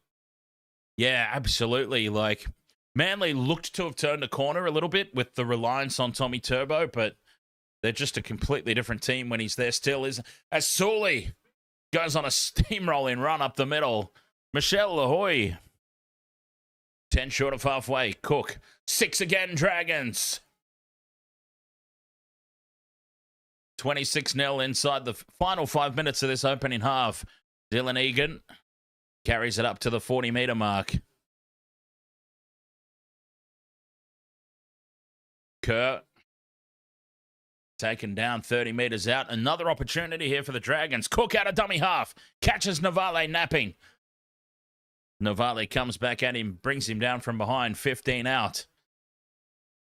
Yeah, absolutely. Like, Manly looked to have turned a corner a little bit with the reliance on Tommy Turbo, but they're just a completely different team when he's there still. As Sully goes on a steamrolling run up the middle. Michelle Lahoy. 10 short of halfway. Cook. 6 again, Dragons. 26-0 inside the final 5 minutes of this opening half. Dylan Egan carries it up to the 40-metre mark. Kerr taken down 30 metres out. Another opportunity here for the Dragons. Cook out of dummy half. Catches Navale napping. Navale comes back at him, brings him down from behind. 15 out.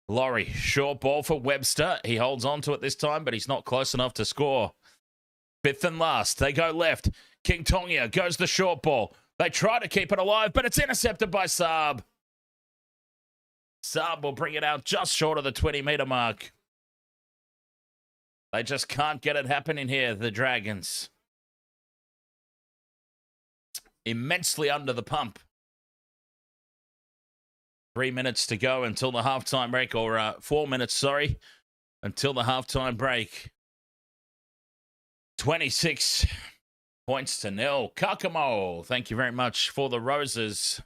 Laurie, short ball for Webster. He holds on to it this time, but he's not close enough to score. 5th and last. They go left. King Tongia goes the short ball. They try to keep it alive, but it's intercepted by Saab. Saab will bring it out just short of the 20-metre mark. They just can't get it happening here, the Dragons. Immensely under the pump. 3 minutes to go until the halftime break, or 4 minutes, sorry, until the halftime break. 26 Points to nil. Kakamo, thank you very much for the roses.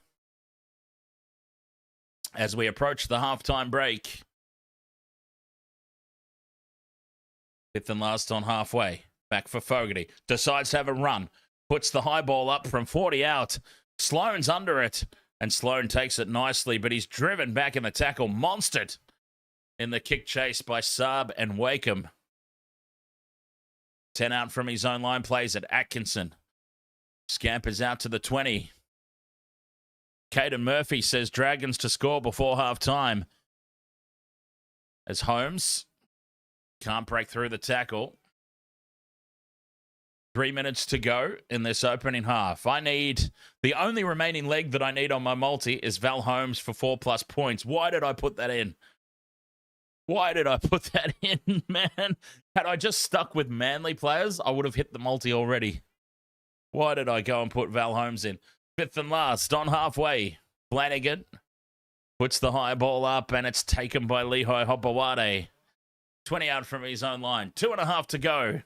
As we approach the halftime break. Fifth and last on halfway. Back for Fogarty. Decides to have a run. Puts the high ball up from 40 out. Sloane's under it. And Sloane takes it nicely, but he's driven back in the tackle. Monstered in the kick chase by Saab and Wakeham. 10 out from his own line, plays at Atkinson. Scampers out to the 20. Caden Murphy says Dragons to score before half-time. As Holmes can't break through the tackle. 3 minutes to go in this opening half. The only remaining leg that I need on my multi is Val Holmes for 4+ points. Why did I put that in? Why did I put that in, man? Had I just stuck with Manly players, I would have hit the multi already. Why did I go and put Val Holmes in? Fifth and last on halfway. Flanagan puts the high ball up and it's taken by Lehigh Hopawade. 20 out from his own line. 2.5 to go.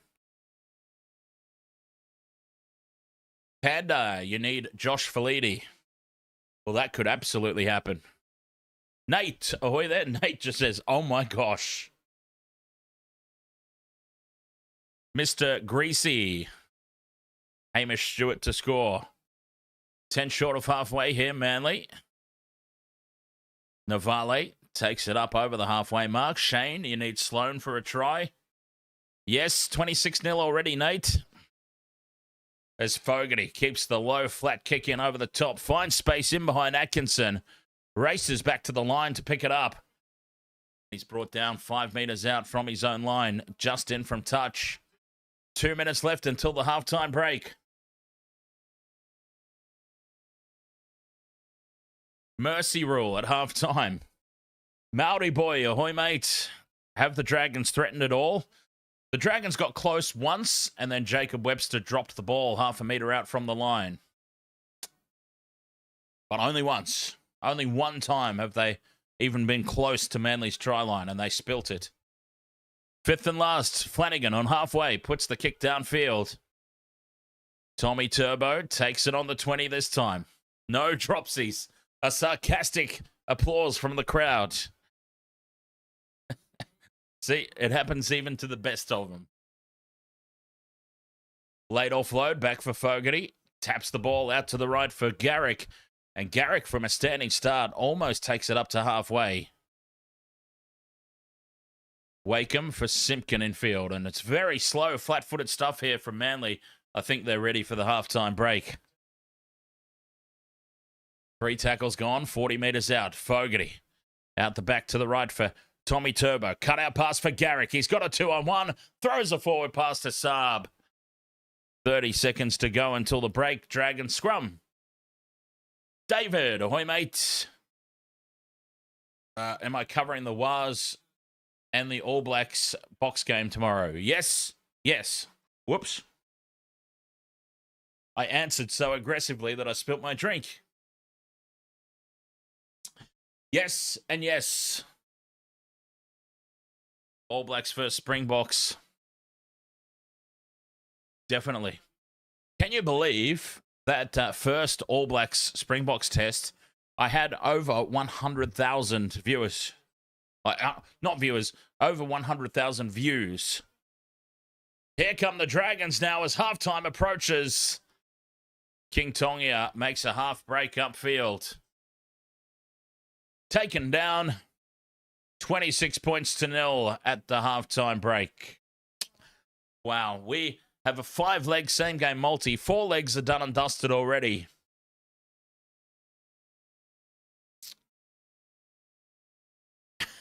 Panda, you need Josh Felitti. Well, that could absolutely happen. Nate, ahoy there. Nate just says, oh my gosh. Mr. Greasy. Hamish Stewart to score. 10 short of halfway here, Manly. Navale takes it up over the halfway mark. Shane, you need Sloane for a try. Yes, 26-0 already, Nate. As Fogarty keeps the low flat kick in over the top. Finds space in behind Atkinson. Races back to the line to pick it up. He's brought down 5 meters out from his own line. Just in from touch. 2 minutes left until the halftime break. Mercy rule at halftime. Maori boy, ahoy mate. Have the Dragons threatened at all? The Dragons got close once, and then Jacob Webster dropped the ball 0.5 meter out from the line. But only once. Only one time have they even been close to Manly's try line, and they spilt it. Fifth and last, Flanagan on halfway, puts the kick downfield. Tommy Turbo takes it on the 20 this time. No dropsies. A sarcastic applause from the crowd. See, it happens even to the best of them. Late offload, back for Fogarty. Taps the ball out to the right for Garrick. And Garrick, from a standing start, almost takes it up to halfway. Wakeham for Simpkin in field. And it's very slow, flat-footed stuff here from Manly. I think they're ready for the halftime break. 3 tackles gone, 40 metres out. Fogarty out the back to the right for Tommy Turbo. Cut out pass for Garrick. He's got a 2-on-1. Throws a forward pass to Saab. 30 seconds to go until the break. Dragon scrum. David, ahoy mate. Am I covering the Wars and the All Blacks box game tomorrow? Yes. Yes. Whoops. I answered so aggressively that I spilt my drink. Yes and yes. All Blacks versus Springboks. Definitely. Can you believe that first All Blacks Springboks test, I had over 100,000 viewers. Not viewers, over 100,000 views. Here come the Dragons now as halftime approaches. King Tongia makes a half break upfield. Taken down 26 points to 0 at the halftime break. Wow, we have a 5-leg same-game multi. 4 legs are done and dusted already.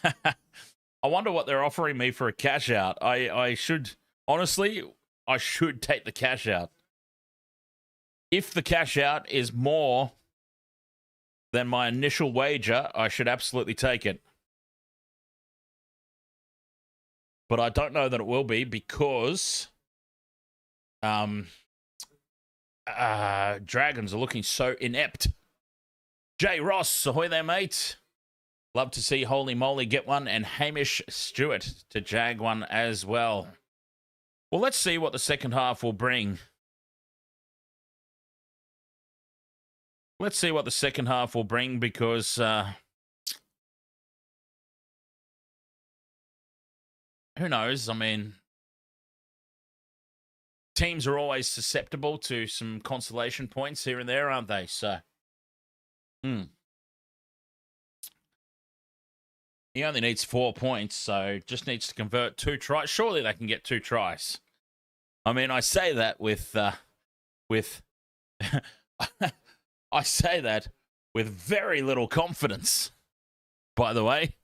I wonder what they're offering me for a cash out. I should, honestly, I should take the cash out. If the cash out is more than my initial wager, I should absolutely take it. But I don't know that it will be because Dragons are looking so inept. Jay Ross, ahoy there, mate. Love to see Holy Moly get one, and Hamish Stewart to jag one as well. Well, let's see what the second half will bring. let's see what the second half will bring because who knows? I mean, teams are always susceptible to some consolation points here and there, aren't they? So, he only needs 4 points, so just needs to convert 2 tries. Surely they can get 2 tries. I mean, I say that with I say that with very little confidence, by the way.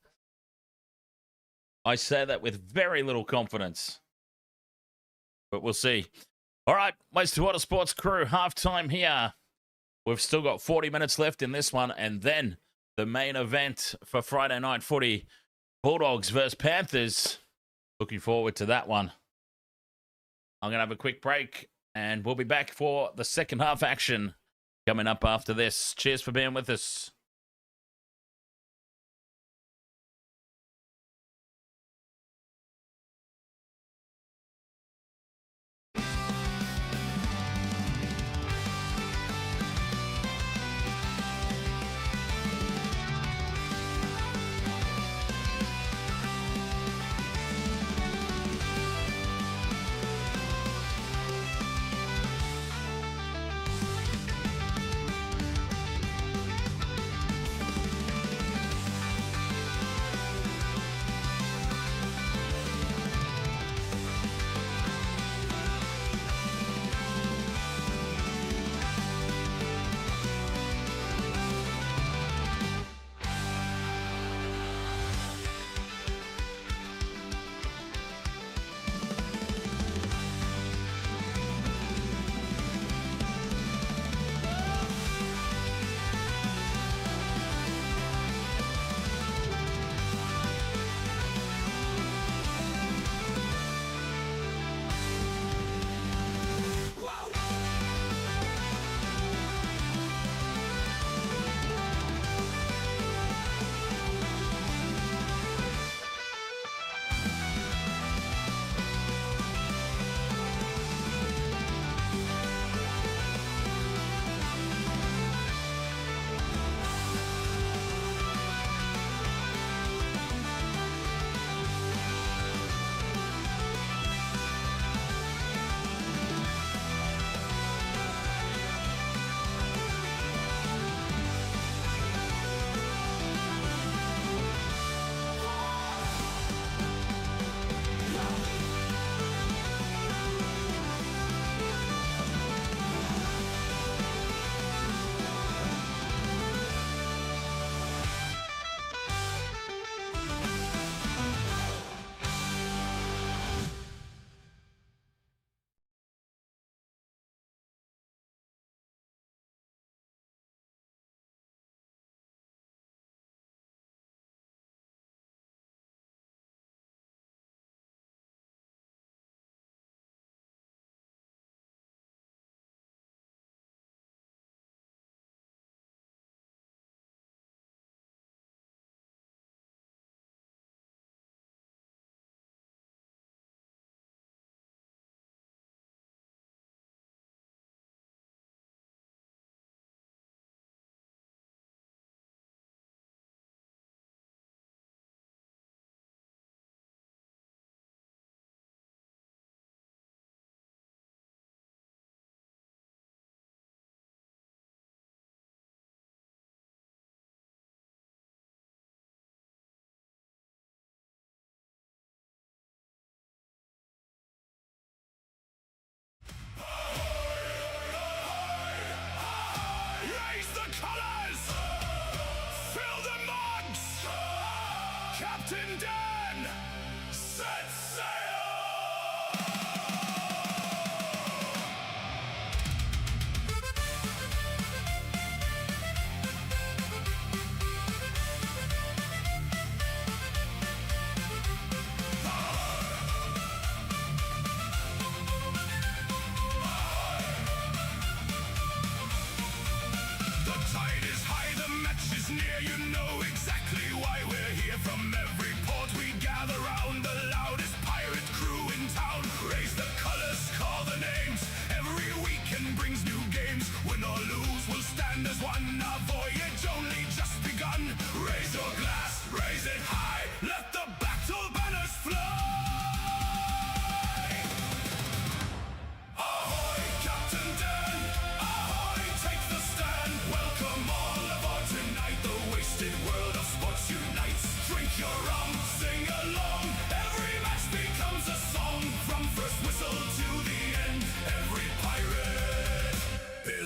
I say that with very little confidence. But we'll see. All right, Waste to Water Sports crew, halftime here. We've still got 40 minutes left in this one, and then the main event for Friday night footy, Bulldogs versus Panthers. Looking forward to that one. I'm going to have a quick break, and we'll be back for the second half action coming up after this. Cheers for being with us.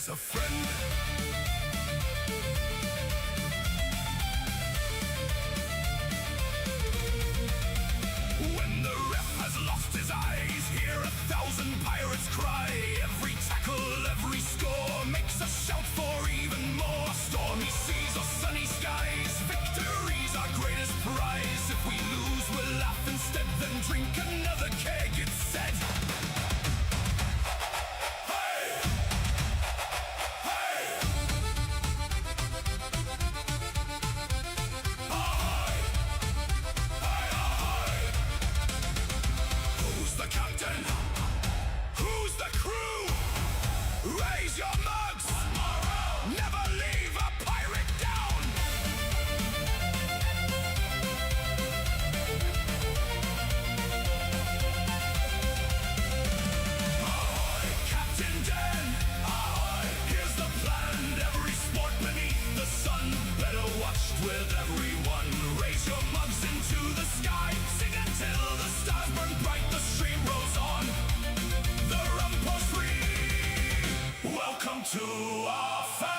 a friend. When the ref has lost his eyes, hear 1,000 pirates cry. Every tackle, every score makes us shout for even more. Stormy seas or sunny skies, victory's our greatest prize. If we lose, we'll laugh instead, then drink another keg, it's said. Who's the captain? Who's the crew? Raise your mugs! Never leave a pirate down! Ahoy, Captain Dan! Ahoy, here's the plan. Every sport beneath the sun, better watched with everyone. Raise your mugs into the sky, sing until the stars burn bright, the stream rolls on. The rum pours free. Welcome to our family.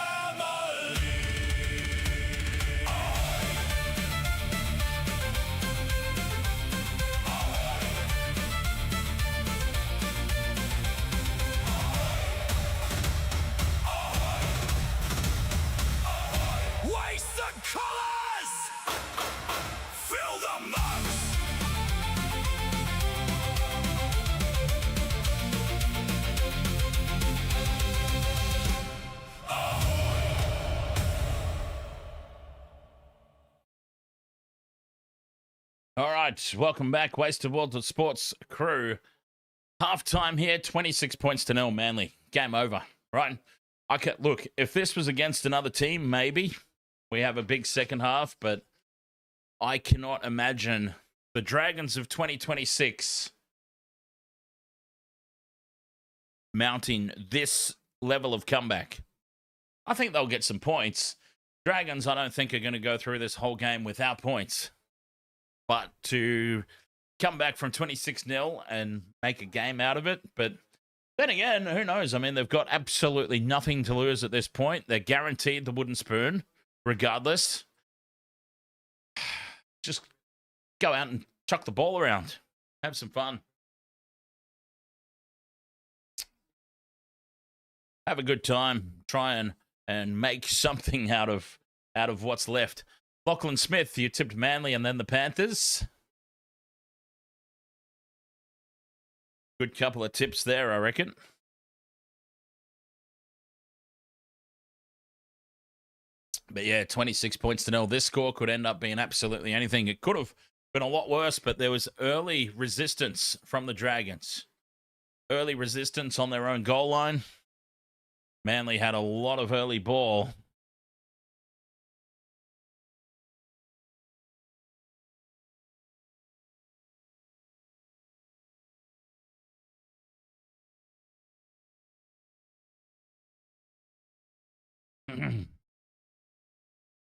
Waste the colors! Fill the mugs! All right, welcome back, Wasted World of Sports crew. Halftime here, 26 points to 0, Manly. Game over, right? Okay, look, if this was against another team, maybe we have a big second half, but I cannot imagine the Dragons of 2026 mounting this level of comeback. I think they'll get some points. Dragons, I don't think, are going to go through this whole game without points. But to come back from 26-0 and make a game out of it. But then again, who knows? I mean, they've got absolutely nothing to lose at this point. They're guaranteed the wooden spoon, regardless. Just go out and chuck the ball around. Have some fun. Have a good time. Try and make something out of what's left. Lachlan Smith, you tipped Manly and then the Panthers. Good couple of tips there, I reckon. But yeah, 26 points to 0. This score could end up being absolutely anything. It could have been a lot worse, but there was early resistance from the Dragons. Early resistance on their own goal line. Manly had a lot of early ball.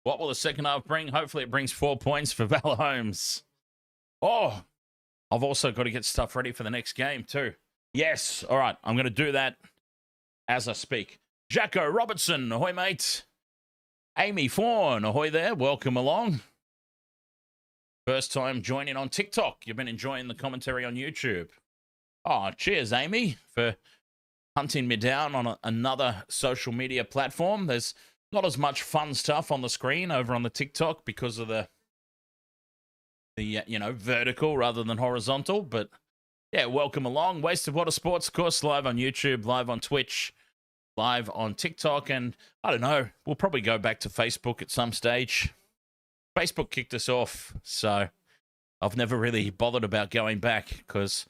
What will the second half bring? Hopefully it brings 4 points for Val Holmes. Oh, I've also got to get stuff ready for the next game too. Yes, all right, I'm going to do that as I speak. Jacko Robertson, ahoy mate. Amy Fawn, ahoy there, welcome along. First time joining on TikTok. You've been enjoying the commentary on YouTube. Oh, cheers, Amy, for hunting me down on another social media platform. There's not as much fun stuff on the screen over on the TikTok because of the vertical rather than horizontal. But yeah, welcome along. Wasted Water Sports, of course, live on YouTube, live on Twitch, live on TikTok, and I don't know, we'll probably go back to Facebook at some stage. Facebook kicked us off, so I've never really bothered about going back because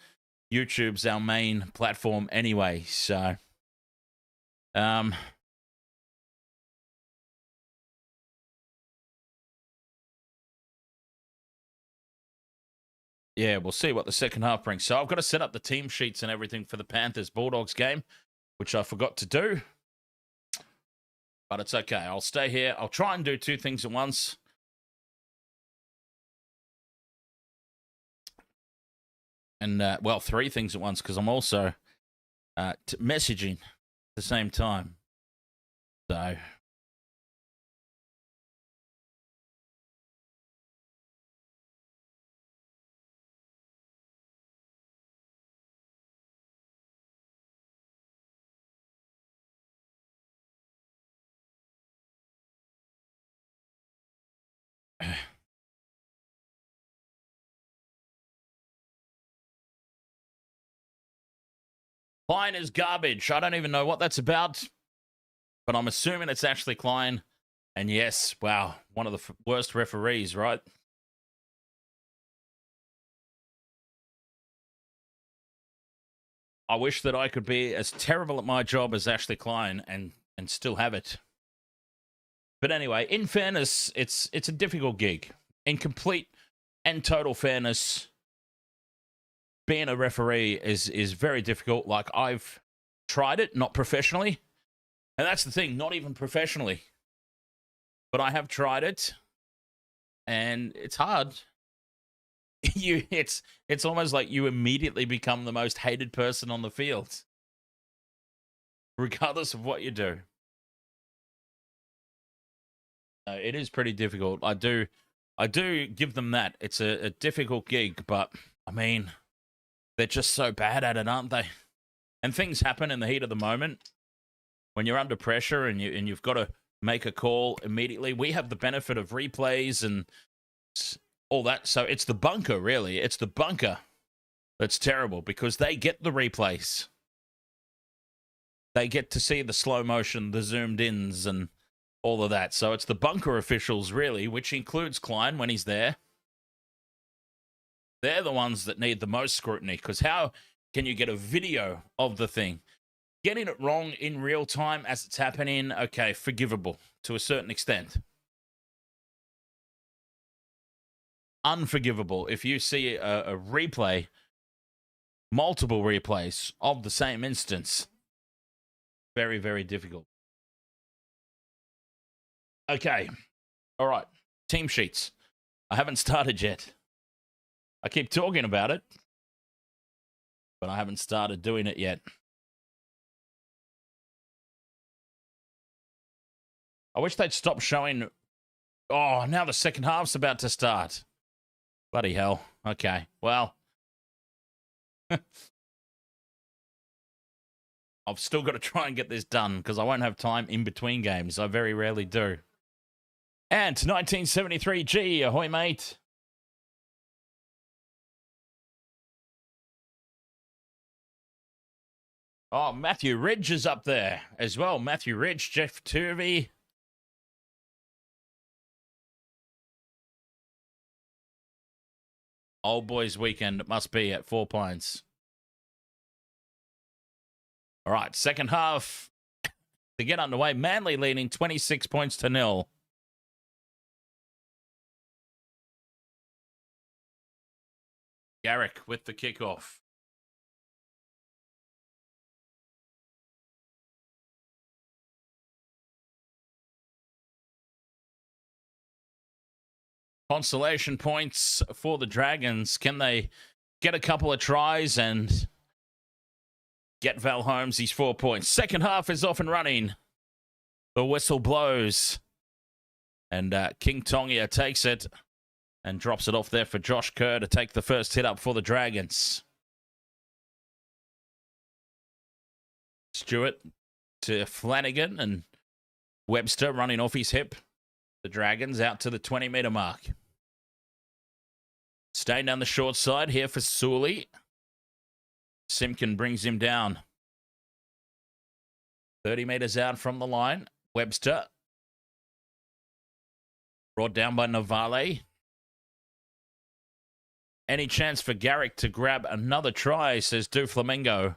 YouTube's our main platform anyway, so yeah, we'll see what the second half brings. So I've got to set up the team sheets and everything for the Panthers Bulldogs game, which I forgot to do. But it's okay. I'll stay here. I'll try and do two things at once. And, well, three things at once because I'm also messaging at the same time. So Klein is garbage. I don't even know what that's about, but I'm assuming it's Ashley Klein. And yes, wow, one of the worst referees, right? I wish that I could be as terrible at my job as Ashley Klein and still have it. But anyway, in fairness, it's a difficult gig. In complete and total fairness, being a referee is very difficult. Like, I've tried it, not professionally. And that's the thing, not even professionally. But I have tried it, and it's hard. It's almost like you immediately become the most hated person on the field, regardless of what you do. It is pretty difficult. I do give them that. It's a difficult gig, but I mean, they're just so bad at it, aren't they? And things happen in the heat of the moment when you're under pressure and you've got to make a call immediately. We have the benefit of replays and all that. So it's the bunker, really. It's the bunker that's terrible because they get the replays. They get to see the slow motion, the zoomed ins and all of that. So it's the bunker officials, really, which includes Klein when he's there. They're the ones that need the most scrutiny, because how can you get a video of the thing? Getting it wrong in real time as it's happening, okay, forgivable to a certain extent. Unforgivable if you see a replay, multiple replays of the same instance. Very, very difficult. Okay. All right. Team sheets. I haven't started yet. I keep talking about it, but I haven't started doing it yet. I wish they'd stop showing... Oh, now the second half's about to start. Bloody hell. Okay, well. I've still got to try and get this done because I won't have time in between games. I very rarely do. And 1973G, ahoy, mate. Oh, Matthew Ridge is up there as well. Matthew Ridge, Jeff Turvey. Old Boys Weekend must be at 4 Pines. All right, second half to get underway. Manly leading 26 points to 0. Garrick with the kickoff. Consolation points for the Dragons. Can they get a couple of tries and get Val Holmes these 4 points? Second half is off and running. The whistle blows. And King Tongia takes it and drops it off there for Josh Kerr to take the first hit up for the Dragons. Stewart to Flanagan and Webster running off his hip. The Dragons out to the 20-metre mark. Staying down the short side here for Sully. Simpkin brings him down. 30 metres out from the line. Webster. Brought down by Navale. Any chance for Garrick to grab another try, says Duflamingo.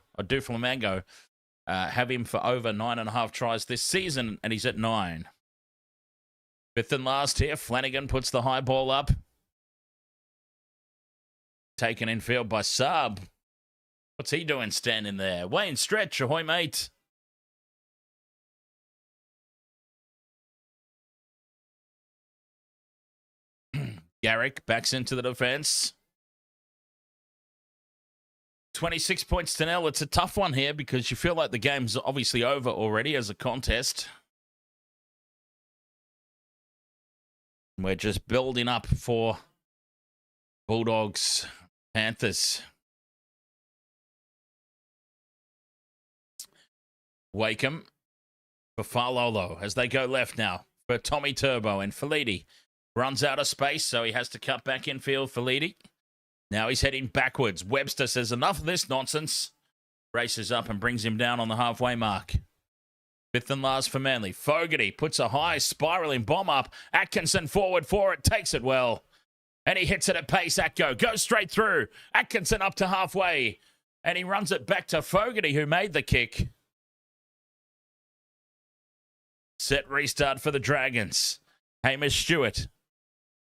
Have him for over 9.5 tries this season, and he's at 9. Fifth and last here. Flanagan puts the high ball up. Taken in field by Saab. What's he doing standing there? Wayne Stretch, ahoy, mate. Garrick backs into the defense. 26 points to 0. It's a tough one here because you feel like the game's obviously over already as a contest. We're just building up for Bulldogs, Panthers. Wakeham for Falolo as they go left now for Tommy Turbo, and Felidi runs out of space, so he has to cut back infield. Felidi. Now he's heading backwards. Webster says enough of this nonsense. Races up and brings him down on the halfway mark. Fifth and last for Manly. Fogarty puts a high spiraling bomb up. Atkinson forward for it. Takes it well. And he hits it at pace. Atco goes straight through. Atkinson up to halfway. And he runs it back to Fogarty, who made the kick. Set restart for the Dragons. Hamish Stewart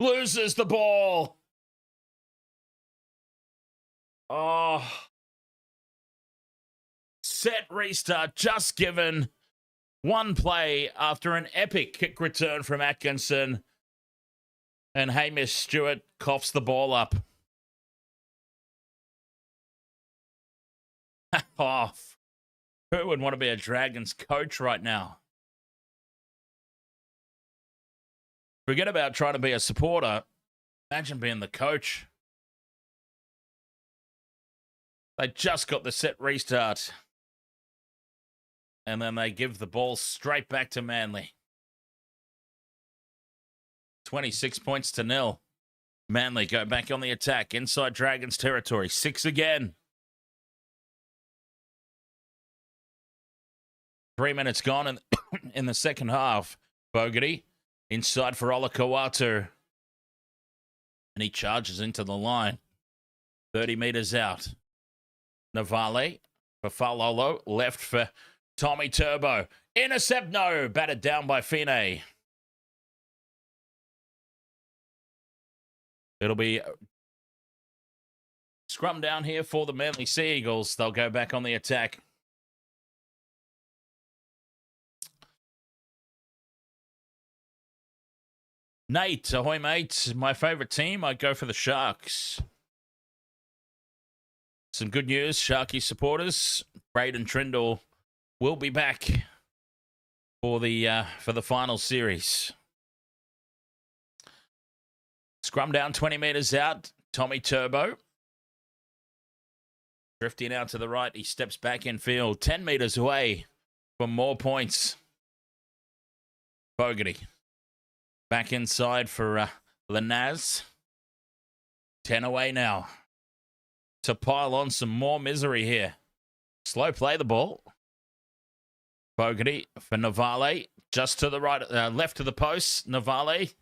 loses the ball. Oh. Set restart just given. One play after an epic kick return from Atkinson. And Hamish Stewart coughs the ball up. Oh, who would want to be a Dragons coach right now? Forget about trying to be a supporter. Imagine being the coach. They just got the set restart. And then they give the ball straight back to Manly. 26 points to 0. Manly go back on the attack inside Dragons territory. 6 again. 3 minutes gone in the second half. Fogarty inside for Olakawatu. And he charges into the line. 30 metres out. Navale for Falolo. Left for Tommy Turbo. Intercept, no. Batted down by Fine. It'll be scrum down here for the Manly Sea Eagles. They'll go back on the attack. Nate, ahoy mate. My favourite team, I'd go for the Sharks. Some good news, Sharky supporters. Braden Trindle will be back for the final series. Scrum down 20 metres out. Tommy Turbo. Drifting out to the right. He steps back in field. 10 metres away for more points. Fogarty. Back inside for Lanaz. 10 away now. To pile on some more misery here. Slow play the ball. Fogarty for Navale. Just to the right, left of the post. Navale.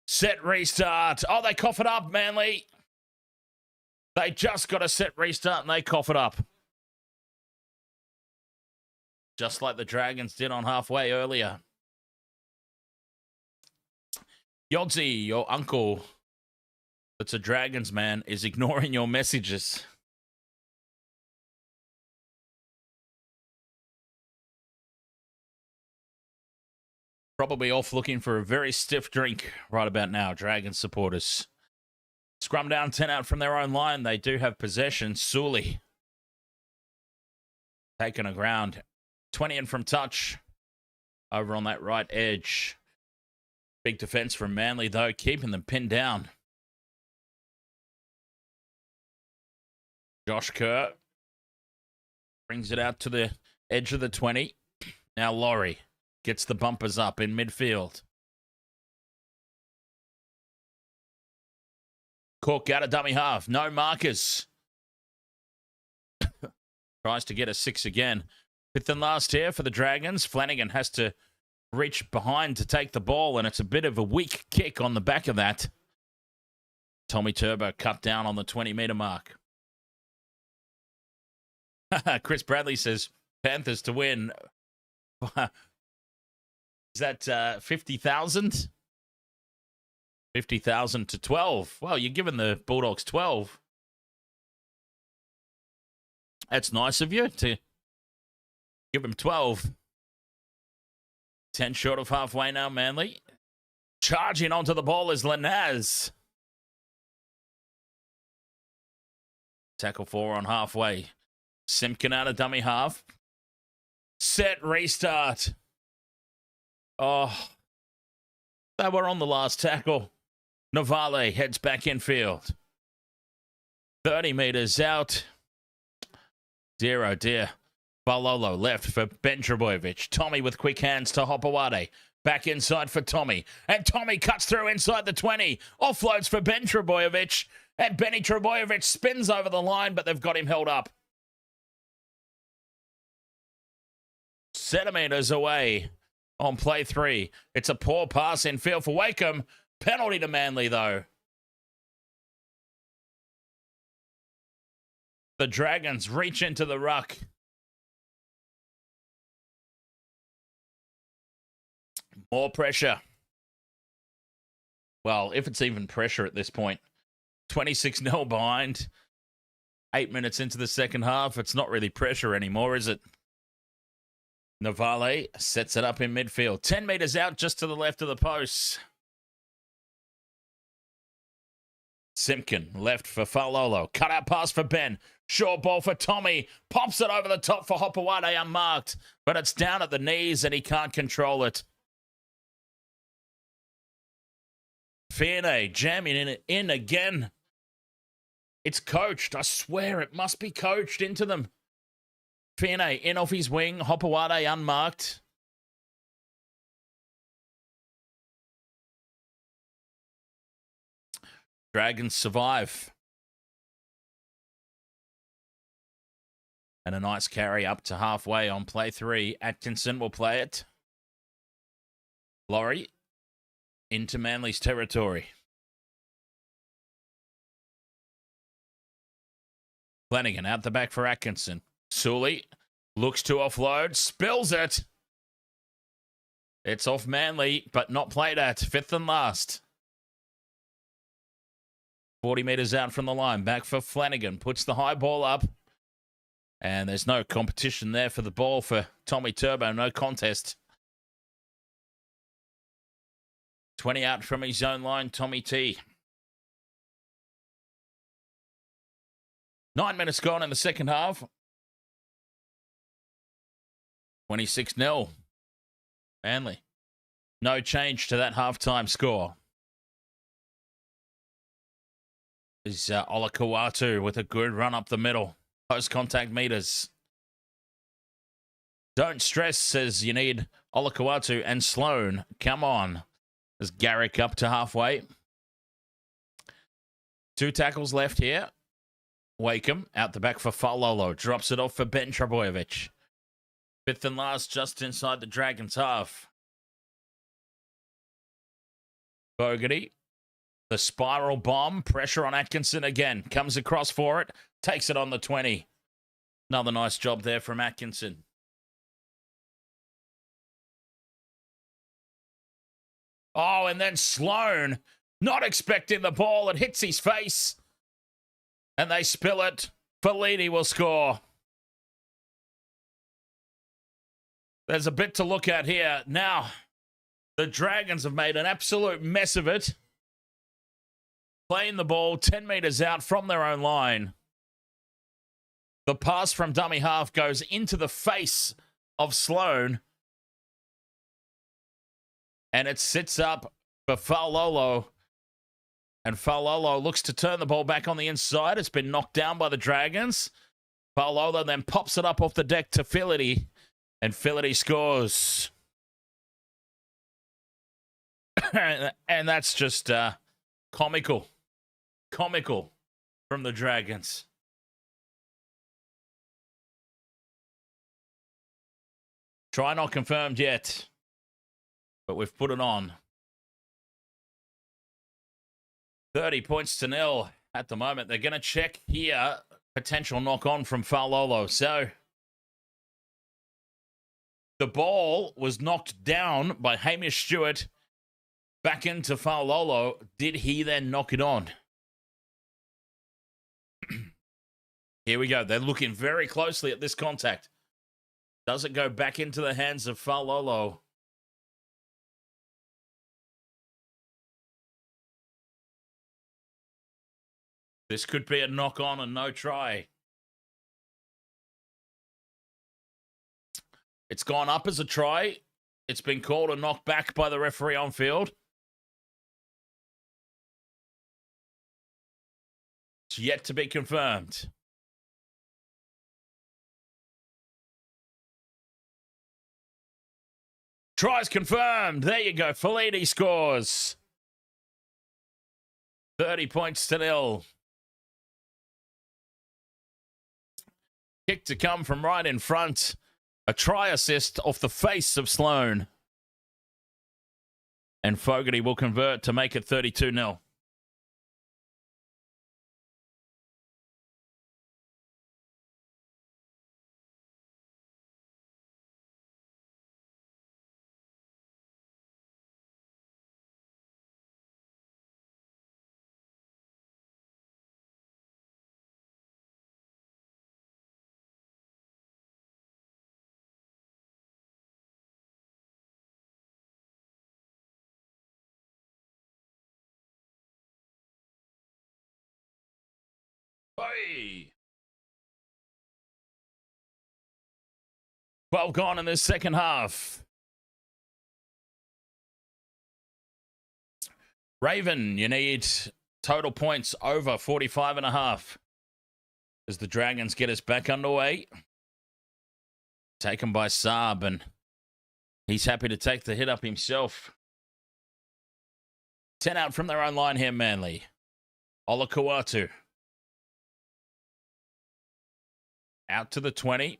Set restart. Oh, they cough it up, Manly. They just got a set restart and they cough it up. Just like the Dragons did on halfway earlier. Yodsy, your uncle, that's a Dragons man, is ignoring your messages. Probably off looking for a very stiff drink right about now, Dragons supporters. Scrum down 10 out from their own line. They do have possession. Sully taking a ground. 20 in from touch over on that right edge. Big defense from Manly, though, keeping them pinned down. Josh Kerr brings it out to the edge of the 20. Now Laurie gets the bumpers up in midfield. Cork out of dummy half. No markers. Tries to get a 6 again. Fifth and last here for the Dragons. Flanagan has to reach behind to take the ball, and it's a bit of a weak kick on the back of that. Tommy Turbo cut down on the 20-metre mark. Chris Bradley says, Panthers to win. Is that 50,000? 50,000 to 12. Well, you're giving the Bulldogs 12. That's nice of you to give them 12. 10 short of halfway now, Manly. Charging onto the ball is Lanaz. Tackle 4 on halfway. Simpkin out of dummy half. Set restart. Oh. They were on the last tackle. Navale heads back infield. 30 metres out. Dear, oh dear. Balolo left for Ben Trebojevic. Tommy with quick hands to Hopewade. Back inside for Tommy. And Tommy cuts through inside the 20. Offloads for Ben Trebojevic. And Benny Trebojevic spins over the line, but they've got him held up. Centimetres away on play 3. It's a poor pass in field for Wakeham. Penalty to Manly, though. The Dragons reach into the ruck. More pressure. Well, if it's even pressure at this point. 26-0 behind. 8 minutes into the second half. It's not really pressure anymore, is it? Navale sets it up in midfield. 10 metres out just to the left of the posts. Simpkin left for Falolo. Cut out pass for Ben. Short ball for Tommy. Pops it over the top for Hopewade unmarked. But it's down at the knees and he can't control it. Fierne jamming in again. It's coached. I swear it must be coached into them. Fierne in off his wing. Hopewade unmarked. Dragons survive. And a nice carry up to halfway on play 3. Atkinson will play it. Laurie into Manly's territory. Flanagan out the back for Atkinson. Sully looks to offload, spills it. It's off Manly, but not played at. 5th and last. 40 metres out from the line. Back for Flanagan. Puts the high ball up. And there's no competition there for the ball for Tommy Turbo. No contest. 20 out from his own line, Tommy T. 9 minutes gone in the second half. 26-0. Manly. No change to that halftime score. Is Olakau'atu with a good run up the middle. Post-contact meters. Don't stress, says you need Olakau'atu and Sloan. Come on. There's Garrick up to halfway. 2 tackles left here. Wakeham out the back for Falolo. Drops it off for Ben Trebojevic. 5th and last just inside the Dragons' half. Bogarty. The spiral bomb. Pressure on Atkinson again. Comes across for it. Takes it on the 20. Another nice job there from Atkinson. Oh, and then Sloan, not expecting the ball. It hits his face. And they spill it. Fellini will score. There's a bit to look at here. Now, the Dragons have made an absolute mess of it. Playing the ball 10 metres out from their own line. The pass from dummy half goes into the face of Sloan. And it sits up for Falolo. And Falolo looks to turn the ball back on the inside. It's been knocked down by the Dragons. Falolo then pops it up off the deck to Fillity. And Fillity scores. And that's just comical. Comical from the Dragons. Try not confirmed yet. But we've put it on. 30 points to 0 at the moment. They're going to check here. Potential knock on from Falolo. So the ball was knocked down by Hamish Stewart back into Falolo. Did he then knock it on? Here we go. They're looking very closely at this contact. Does it go back into the hands of Falolo? This could be a knock on and no try. It's gone up as a try. It's been called a knock back by the referee on field. It's yet to be confirmed. Tries confirmed. There you go. Fellini scores. 30 points to 0. Kick to come from right in front. A try assist off the face of Sloan. And Fogarty will convert to make it 32-0. Hey. 12 gone in this second half. Raven, you need total points over 45.5 as the Dragons get us back underway. Taken by Saab, and he's happy to take the hit up himself. 10 out from their own line here, Manly. Olakau'atu. Out to the 20.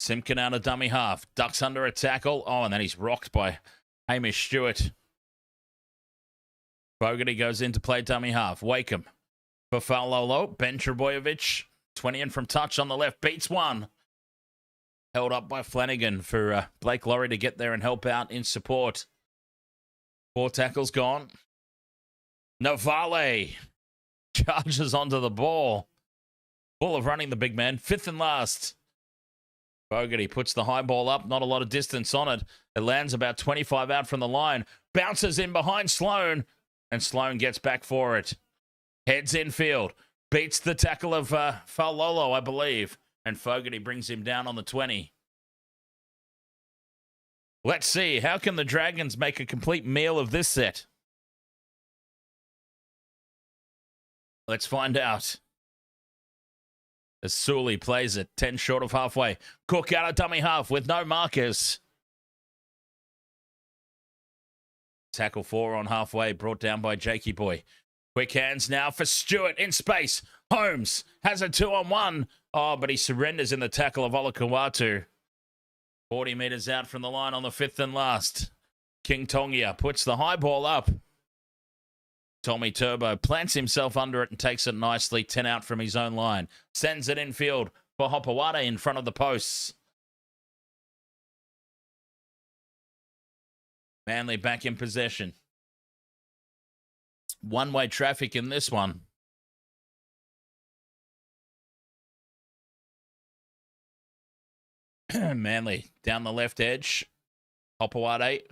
Simpkin out of dummy half. Ducks under a tackle. Oh, and then he's rocked by Hamish Stewart. Fogarty goes in to play dummy half. Wakeham for Faulolo. Ben Trebojevic, 20 in from touch on the left. Beats one. Held up by Flanagan for Blake Laurie to get there and help out in support. 4 tackles gone. Novale charges onto the ball. Full of running, the big man. 5th and last. Fogarty puts the high ball up. Not a lot of distance on it. It lands about 25 out from the line. Bounces in behind Sloan. And Sloan gets back for it. Heads infield. Beats the tackle of Faulolo, I believe. And Fogarty brings him down on the 20. Let's see. How can the Dragons make a complete meal of this set? Let's find out. As Sully plays it, 10 short of halfway. Cook out of dummy half with no markers. Tackle 4 on halfway, brought down by Jakey Boy. Quick hands now for Stewart in space. Holmes has a 2-on-1. Oh, but he surrenders in the tackle of Olakau'atu. 40 metres out from the line on the 5th and last. King Tongia puts the high ball up. Tommy Turbo plants himself under it and takes it nicely. 10 out from his own line. Sends it infield for Hopewada in front of the posts. Manly back in possession. One-way traffic in this one. Manly down the left edge. Hopewada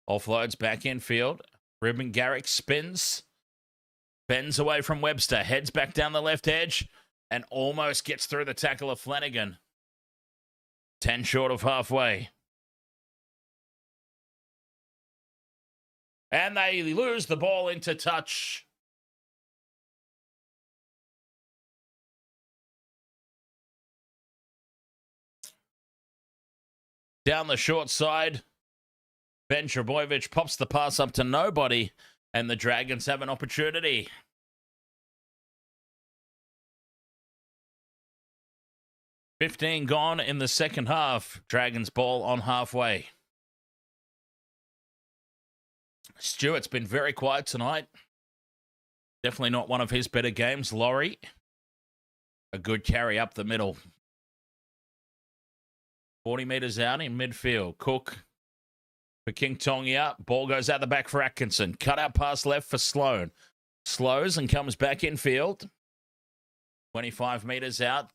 offloads back infield. Ruben Garrick spins. Bends away from Webster. Heads back down the left edge. And almost gets through the tackle of Flanagan. 10 short of halfway. And they lose the ball into touch. Down the short side, Ben Trebojevic pops the pass up to nobody, and the Dragons have an opportunity. $15 gone in the second half. Dragons ball on halfway. Stewart's been very quiet tonight. Definitely not one of his better games. Laurie, a good carry up the middle. 40 metres out in midfield. Cook for King Tongia. Ball goes out the back for Atkinson. Cut out pass left for Sloan. Slows and comes back infield. 25 metres out.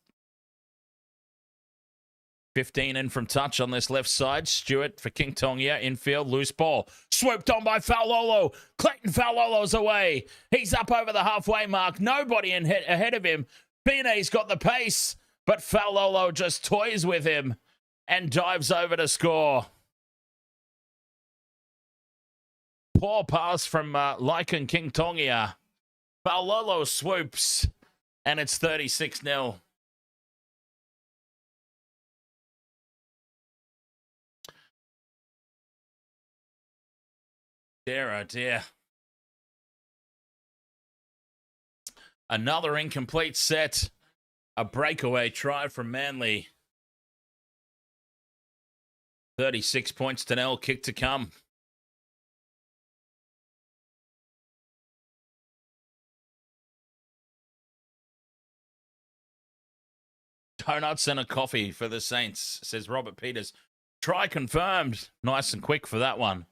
15 in from touch on this left side. Stewart for King Tongia. Infield, loose ball. Swooped on by Faulolo. Clayton Faulolo's away. He's up over the halfway mark. Nobody ahead of him. Bine's got the pace, but Faulolo just toys with him and dives over to score. Poor pass from Lycan King Tongia. Paololo swoops, and it's 36-0. Dear, oh dear. Another incomplete set. A breakaway try from Manly. 36 points to 0. Kick to come. Donuts and a coffee for the Saints, says Robert Peters. Try confirmed. Nice and quick for that one.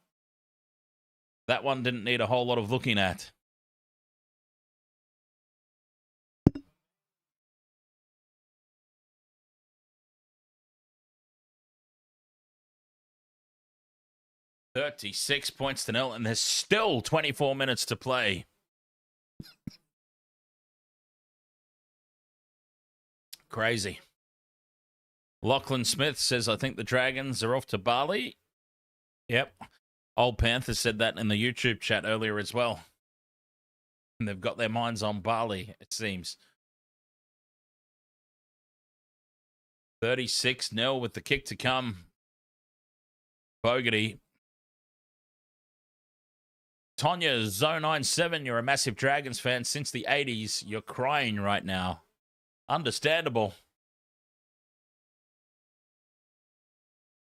That one didn't need a whole lot of looking at. $36 points to 0, and there's still 24 minutes to play. Crazy. Lachlan Smith says, I think the Dragons are off to Bali. Yep. Old Panthers said that in the YouTube chat earlier as well. And they've got their minds on Bali, it seems. 36-0 with the kick to come. Fogarty. Tonya, Zone97, you're a massive Dragons fan since the 80s. You're crying right now. Understandable.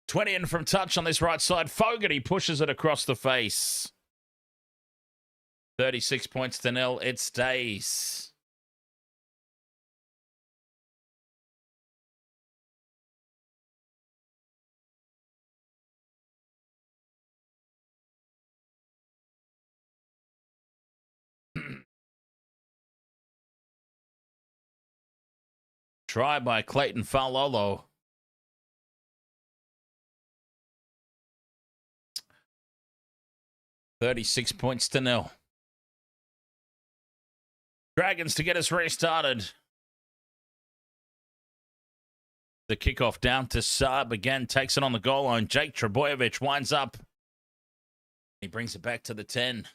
20 in from touch on this right side. Fogarty pushes it across the face. 36 points to 0. It stays. Try by Clayton Falolo. $36 points to 0. Dragons to get us restarted. The kickoff down to Saab again, takes it on the goal line. Jake Trebojevic winds up. He brings it back to the 10.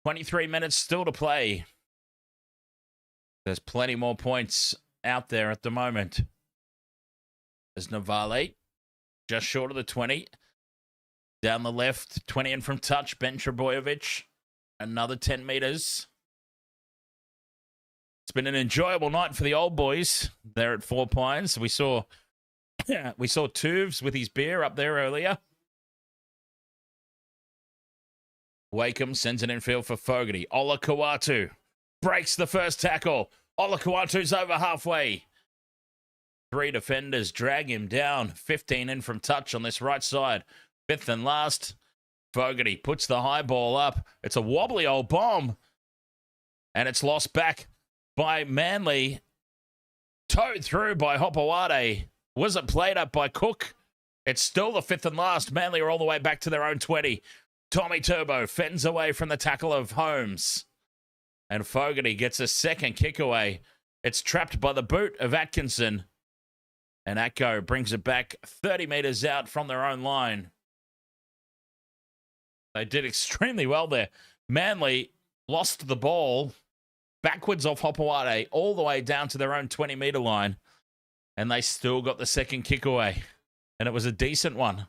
23 minutes still to play. There's plenty more points out there at the moment. There's Navale, just short of the 20. Down the left, 20 in from touch, Ben Trebojevic. Another 10 meters. It's been an enjoyable night for the old boys there at Four Pines. We saw Tubes with his beer up there earlier. Wakeham sends it infield for Fogarty. Ola Kawatu breaks the first tackle. Ola Kawatu's over halfway. 3 defenders drag him down. 15 in from touch on this right side. Fifth and last. Fogarty puts the high ball up. It's a wobbly old bomb. And it's lost back by Manly. Towed through by Hopewade. Was it played up by Cook? It's still the fifth and last. Manly are all the way back to their own 20. Tommy Turbo fends away from the tackle of Holmes. And Fogarty gets a second kick away. It's trapped by the boot of Atkinson. And Atco brings it back 30 meters out from their own line. They did extremely well there. Manly lost the ball backwards off Hopewade all the way down to their own 20-meter line. And they still got the second kick away. And it was a decent one.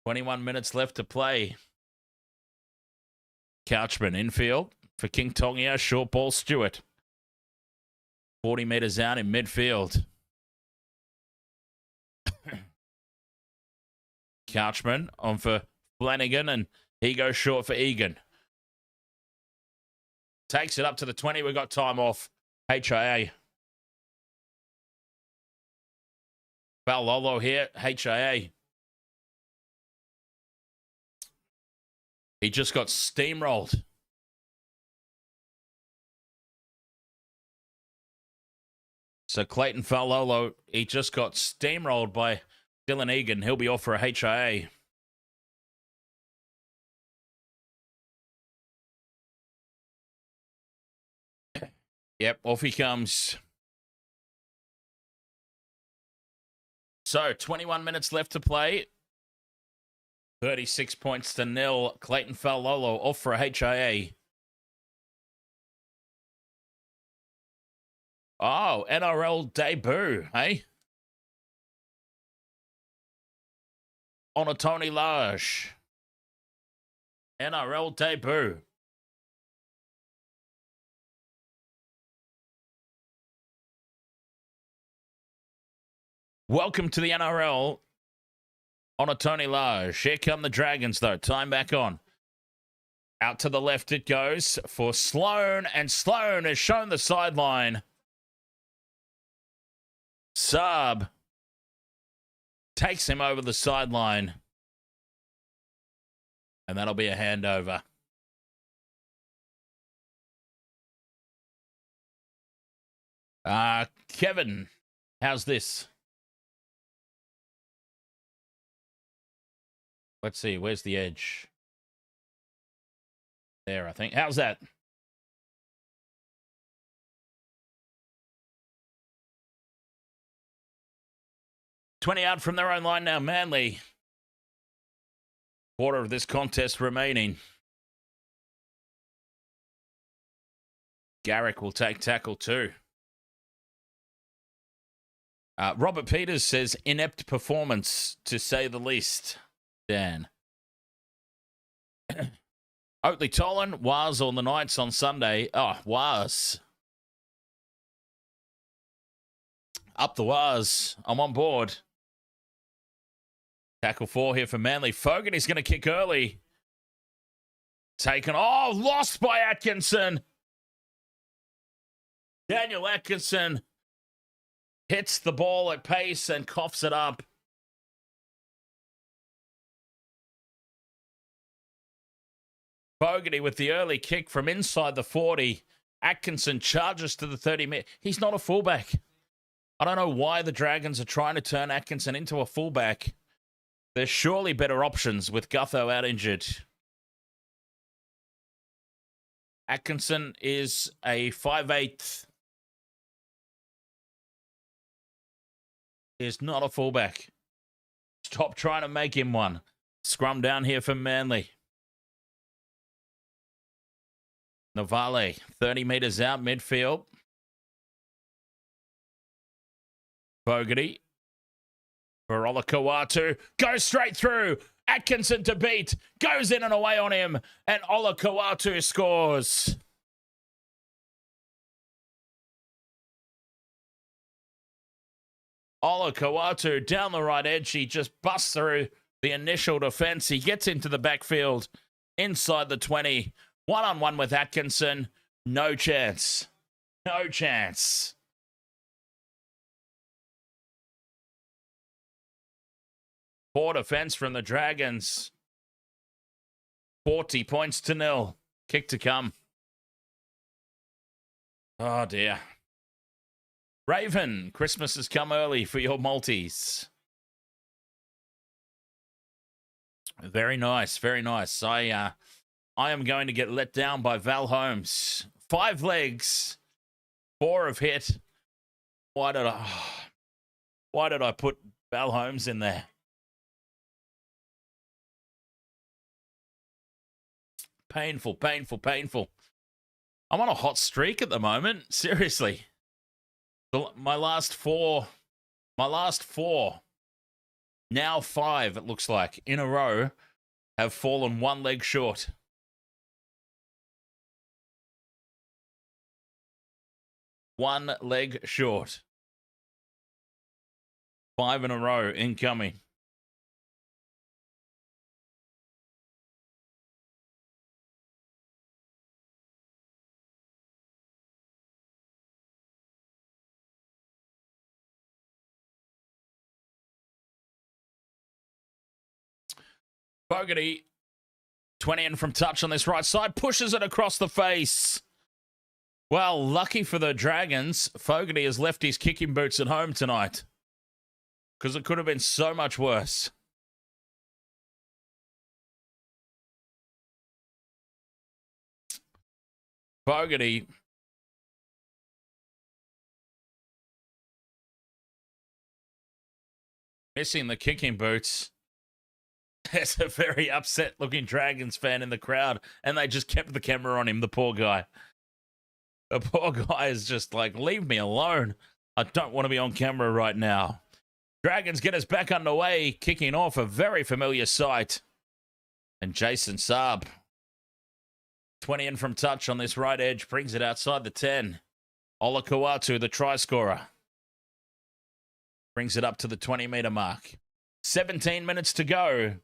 21 minutes left to play. Couchman infield for King Tongia. Short ball, Stewart. 40 meters out in midfield. Couchman on for Flanagan, and he goes short for Egan. Takes it up to the 20. We've got time off. HIA. Balolo here. HIA. He just got steamrolled. So Clayton Falolo, he just got steamrolled by Dylan Egan. He'll be off for a HIA. Yep, off he comes. So 21 minutes left to play. 36 points to nil. Clayton Falolo off for a HIA. Oh, NRL debut, hey? On a Tony Large. NRL debut. Welcome to the NRL on a Tony Large. Here come the Dragons, though. Time back on. Out to the left it goes for Sloan, and Sloan has shown the sideline. Saab takes him over the sideline. And that'll be a handover. Kevin, how's this? Let's see, where's the edge? There, I think. How's that? $20 out from their own line now, Manly. Quarter of this contest remaining. Garrick will take tackle too. Robert Peters says, inept performance, to say the least. Dan. Oatley Tolan was on the Knights on Sunday. Oh, was. Up the was. I'm on board. Tackle 4 here for Manly. Fogarty's going to kick early. Taken. Oh, lost by Atkinson. Daniel Atkinson hits the ball at pace and coughs it up. Fogarty with the early kick from inside the 40. Atkinson charges to the 30-meter. He's not a fullback. I don't know why the Dragons are trying to turn Atkinson into a fullback. There's surely better options with Gutho out injured. Atkinson is a 5'8". Is not a fullback. Stop trying to make him one. Scrum down here for Manly. Navale, 30 metres out midfield. Fogarty. For Olakau'atu. Goes straight through. Atkinson to beat. Goes in and away on him. And Olakau'atu scores. Olakau'atu down the right edge. He just busts through the initial defence. He gets into the backfield. Inside the 20. One-on-one with Atkinson. No chance. No chance. Poor defense from the Dragons. 40 points to nil. Kick to come. Oh, dear. Raven, Christmas has come early for your multis. Very nice, very nice. I am going to get let down by Val Holmes. 5 legs, 4 have hit. Why did I put Val Holmes in there? Painful, painful, painful. I'm on a hot streak at the moment. Seriously. My last four, now 5, it looks like, in a row, have fallen 1 leg short. One leg short. 5 in a row incoming. Fogarty, 20 in from touch on this right side, pushes it across the face. Well, lucky for the Dragons, Fogarty has left his kicking boots at home tonight. Because it could have been so much worse. Fogarty. Missing the kicking boots. There's a very upset looking Dragons fan in the crowd, and they just kept the camera on him, the poor guy. The poor guy is just like, leave me alone. I don't want to be on camera right now. Dragons get us back underway, kicking off a very familiar sight. And Jason Saab, 20 in from touch on this right edge, brings it outside the 10. Ola Kawatu, the try scorer, brings it up to the 20-meter mark. 17 minutes to go.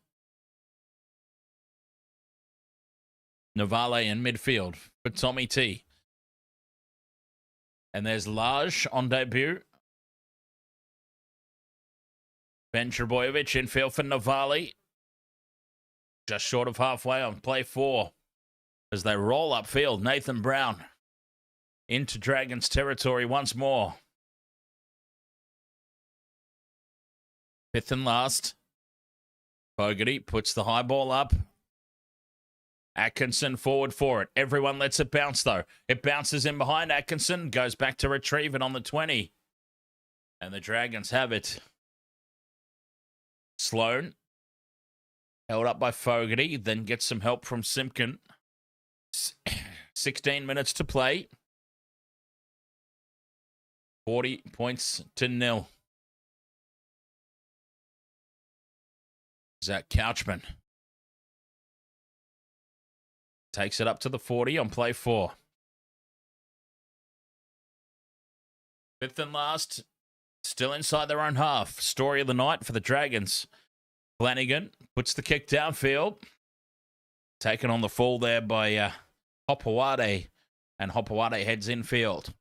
Navale in midfield for Tommy T. And there's Laj on debut. Ben Trebojevic infield for Navale. Just short of halfway on play 4. As they roll upfield, Nathan Brown into Dragons territory once more. 5th and last. Fogarty puts the high ball up. Atkinson forward for it. Everyone lets it bounce, though. It bounces in behind Atkinson. Goes back to retrieve it on the 20. And the Dragons have it. Sloan. Held up by Fogarty. Then gets some help from Simpkin. 16 minutes to play. 40 points to 0. Zach Couchman takes it up to the 40 on play 4. 5th and last, still inside their own half. Story of the night for the Dragons. Flanagan puts the kick downfield. Taken on the fall there by Hopewade. And Hopewade heads infield.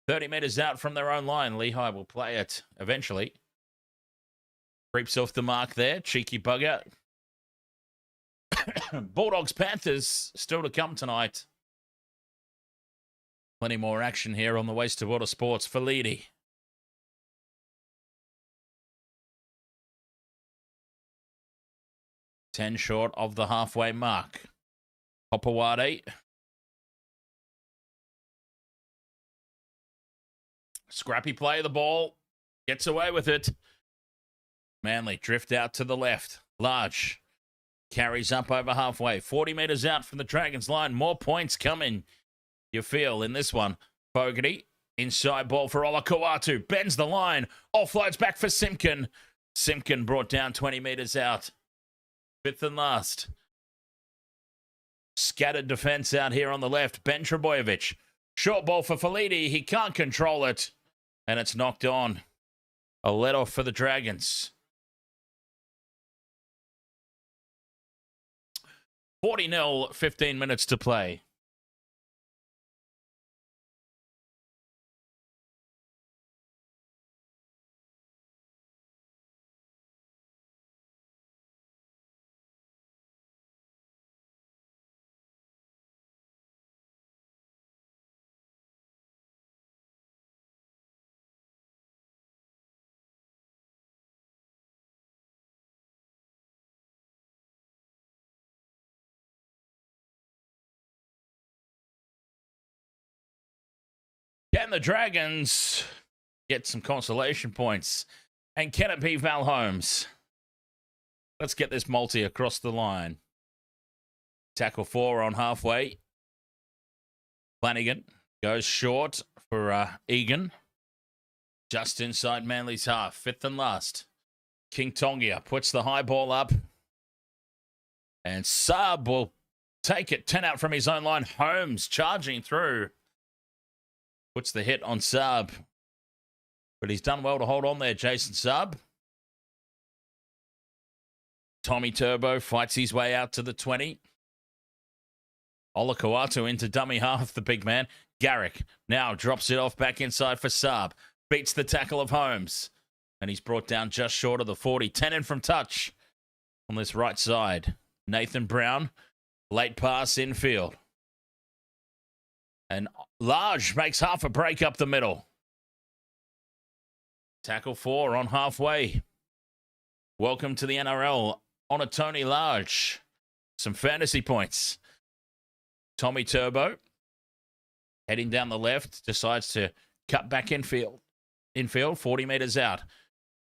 30 metres out from their own line. Lehigh will play it eventually. Creeps off the mark there. Cheeky bugger. Bulldogs, Panthers still to come tonight. Plenty more action here on the Waste of Water Sports for Leedy. Ten short of the halfway mark. Hopewade. Scrappy play of the ball. Gets away with it. Manly drift out to the left. Large. Carries up over halfway. 40 metres out from the Dragons line. More points coming, you feel, in this one. Fogarty. Inside ball for Ola Kawatu. Bends the line. Offloads back for Simpkin. Simpkin brought down 20 metres out. 5th and last. Scattered defence out here on the left. Ben Trebojevic. Short ball for Falidi. He can't control it. And it's knocked on. A let-off for the Dragons. 40-0, 15 minutes to play. Can the Dragons get some consolation points? And can it be Val Holmes? Let's get this multi across the line. Tackle 4 on halfway. Flanagan goes short for Egan. Just inside Manly's half. 5th and last. King Tongia puts the high ball up. And Saab will take it. 10 out from his own line. Holmes charging through. Puts the hit on Saab. But he's done well to hold on there, Jason Saab. Tommy Turbo fights his way out to the 20. Ola Kawatu into dummy half, the big man. Garrick now drops it off back inside for Saab. Beats the tackle of Holmes. And he's brought down just short of the 40. 10 in from touch on this right side. Nathan Brown, late pass infield. And Large makes half a break up the middle. Tackle 4 on halfway. Welcome to the NRL. On a Tony Large. Some fantasy points. Tommy Turbo, heading down the left, decides to cut back infield. 40 metres out.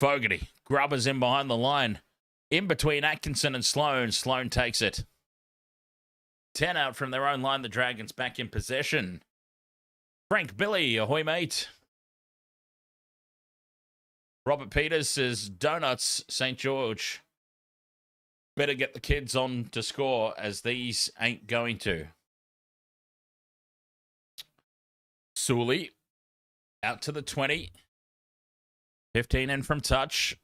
Fogarty, grubbers in behind the line. In between Atkinson and Sloan. Sloan takes it. 10 out from their own line. The Dragons back in possession. Frank Billy, ahoy, mate. Robert Peters says, Donuts, St. George. Better get the kids on to score, as these ain't going to. Sully out to the 20. 15 in from touch.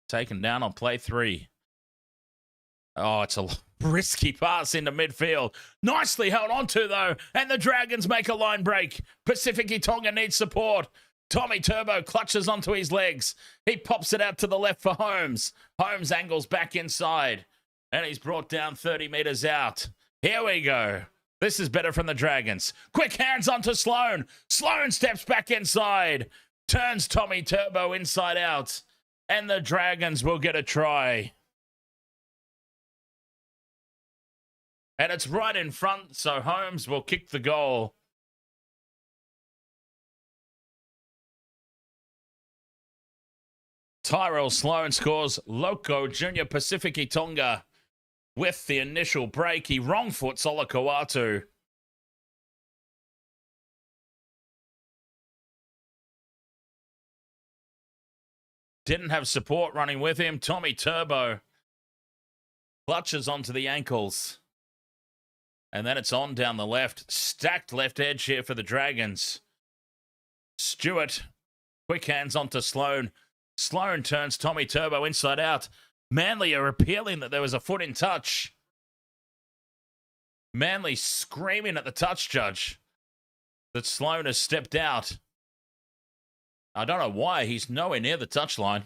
Taken down on play 3. Oh, it's a risky pass into midfield. Nicely held onto, though. And the Dragons make a line break. Pacific Tonga needs support. Tommy Turbo clutches onto his legs. He pops it out to the left for Holmes. Holmes angles back inside. And he's brought down 30 metres out. Here we go. This is better from the Dragons. Quick hands onto Sloan. Sloan steps back inside. Turns Tommy Turbo inside out. And the Dragons will get a try. And it's right in front, so Holmes will kick the goal. Tyrell Sloan scores. Loco Junior Pacific Tonga with the initial break. He wrong foots Olakawatu. Didn't have support running with him. Tommy Turbo clutches onto the ankles. And then it's on down the left. Stacked left edge here for the Dragons. Stewart, quick hands onto Sloan. Sloan turns Tommy Turbo inside out. Manly are appealing that there was a foot in touch. Manly screaming at the touch judge that Sloan has stepped out. I don't know why. He's nowhere near the touchline.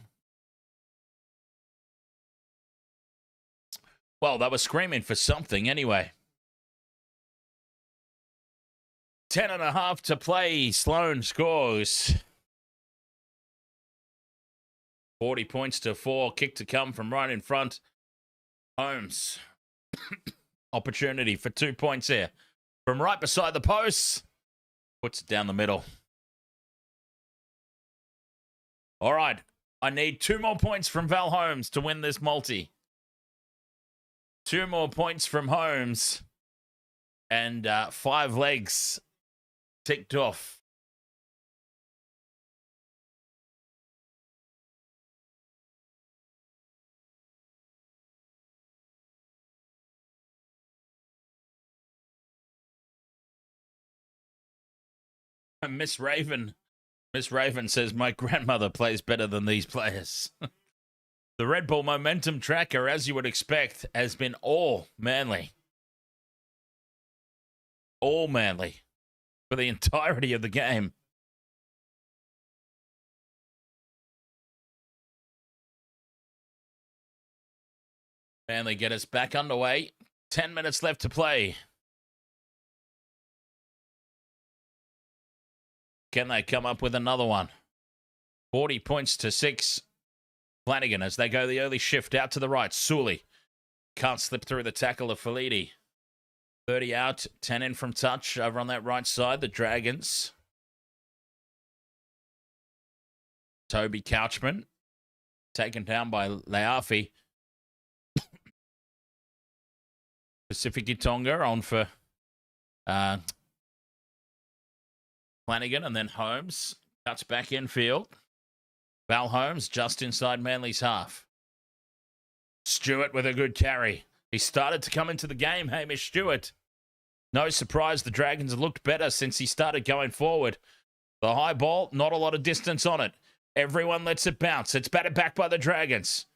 Well, they were screaming for something anyway. 10.5 to play. Sloan scores. 40 points to 4. Kick to come from right in front. Holmes. Opportunity for 2 points here. From right beside the posts. Puts it down the middle. All right. I need 2 more points from Val Holmes to win this multi. 2 more points from Holmes. And 5 legs ticked off. Miss Raven says, my grandmother plays better than these players. The Red Bull momentum tracker, as you would expect, has been all Manly. All Manly. For the entirety of the game. Manly get us back underway. 10 minutes left to play. Can they come up with another one? 40 points to 6. Flanagan as they go the early shift out to the right. Sully can't slip through the tackle of Felidi. 30 out, 10 in from touch over on that right side. The Dragons. Toby Couchman taken down by Leafi. Pacific Tonga on for Flanagan, and then Holmes cuts back infield. Val Holmes just inside Manly's half. Stewart with a good carry. He started to come into the game, Hamish Stewart. No surprise, the Dragons have looked better since he started going forward. The high ball, not a lot of distance on it. Everyone lets it bounce. It's batted back by the Dragons.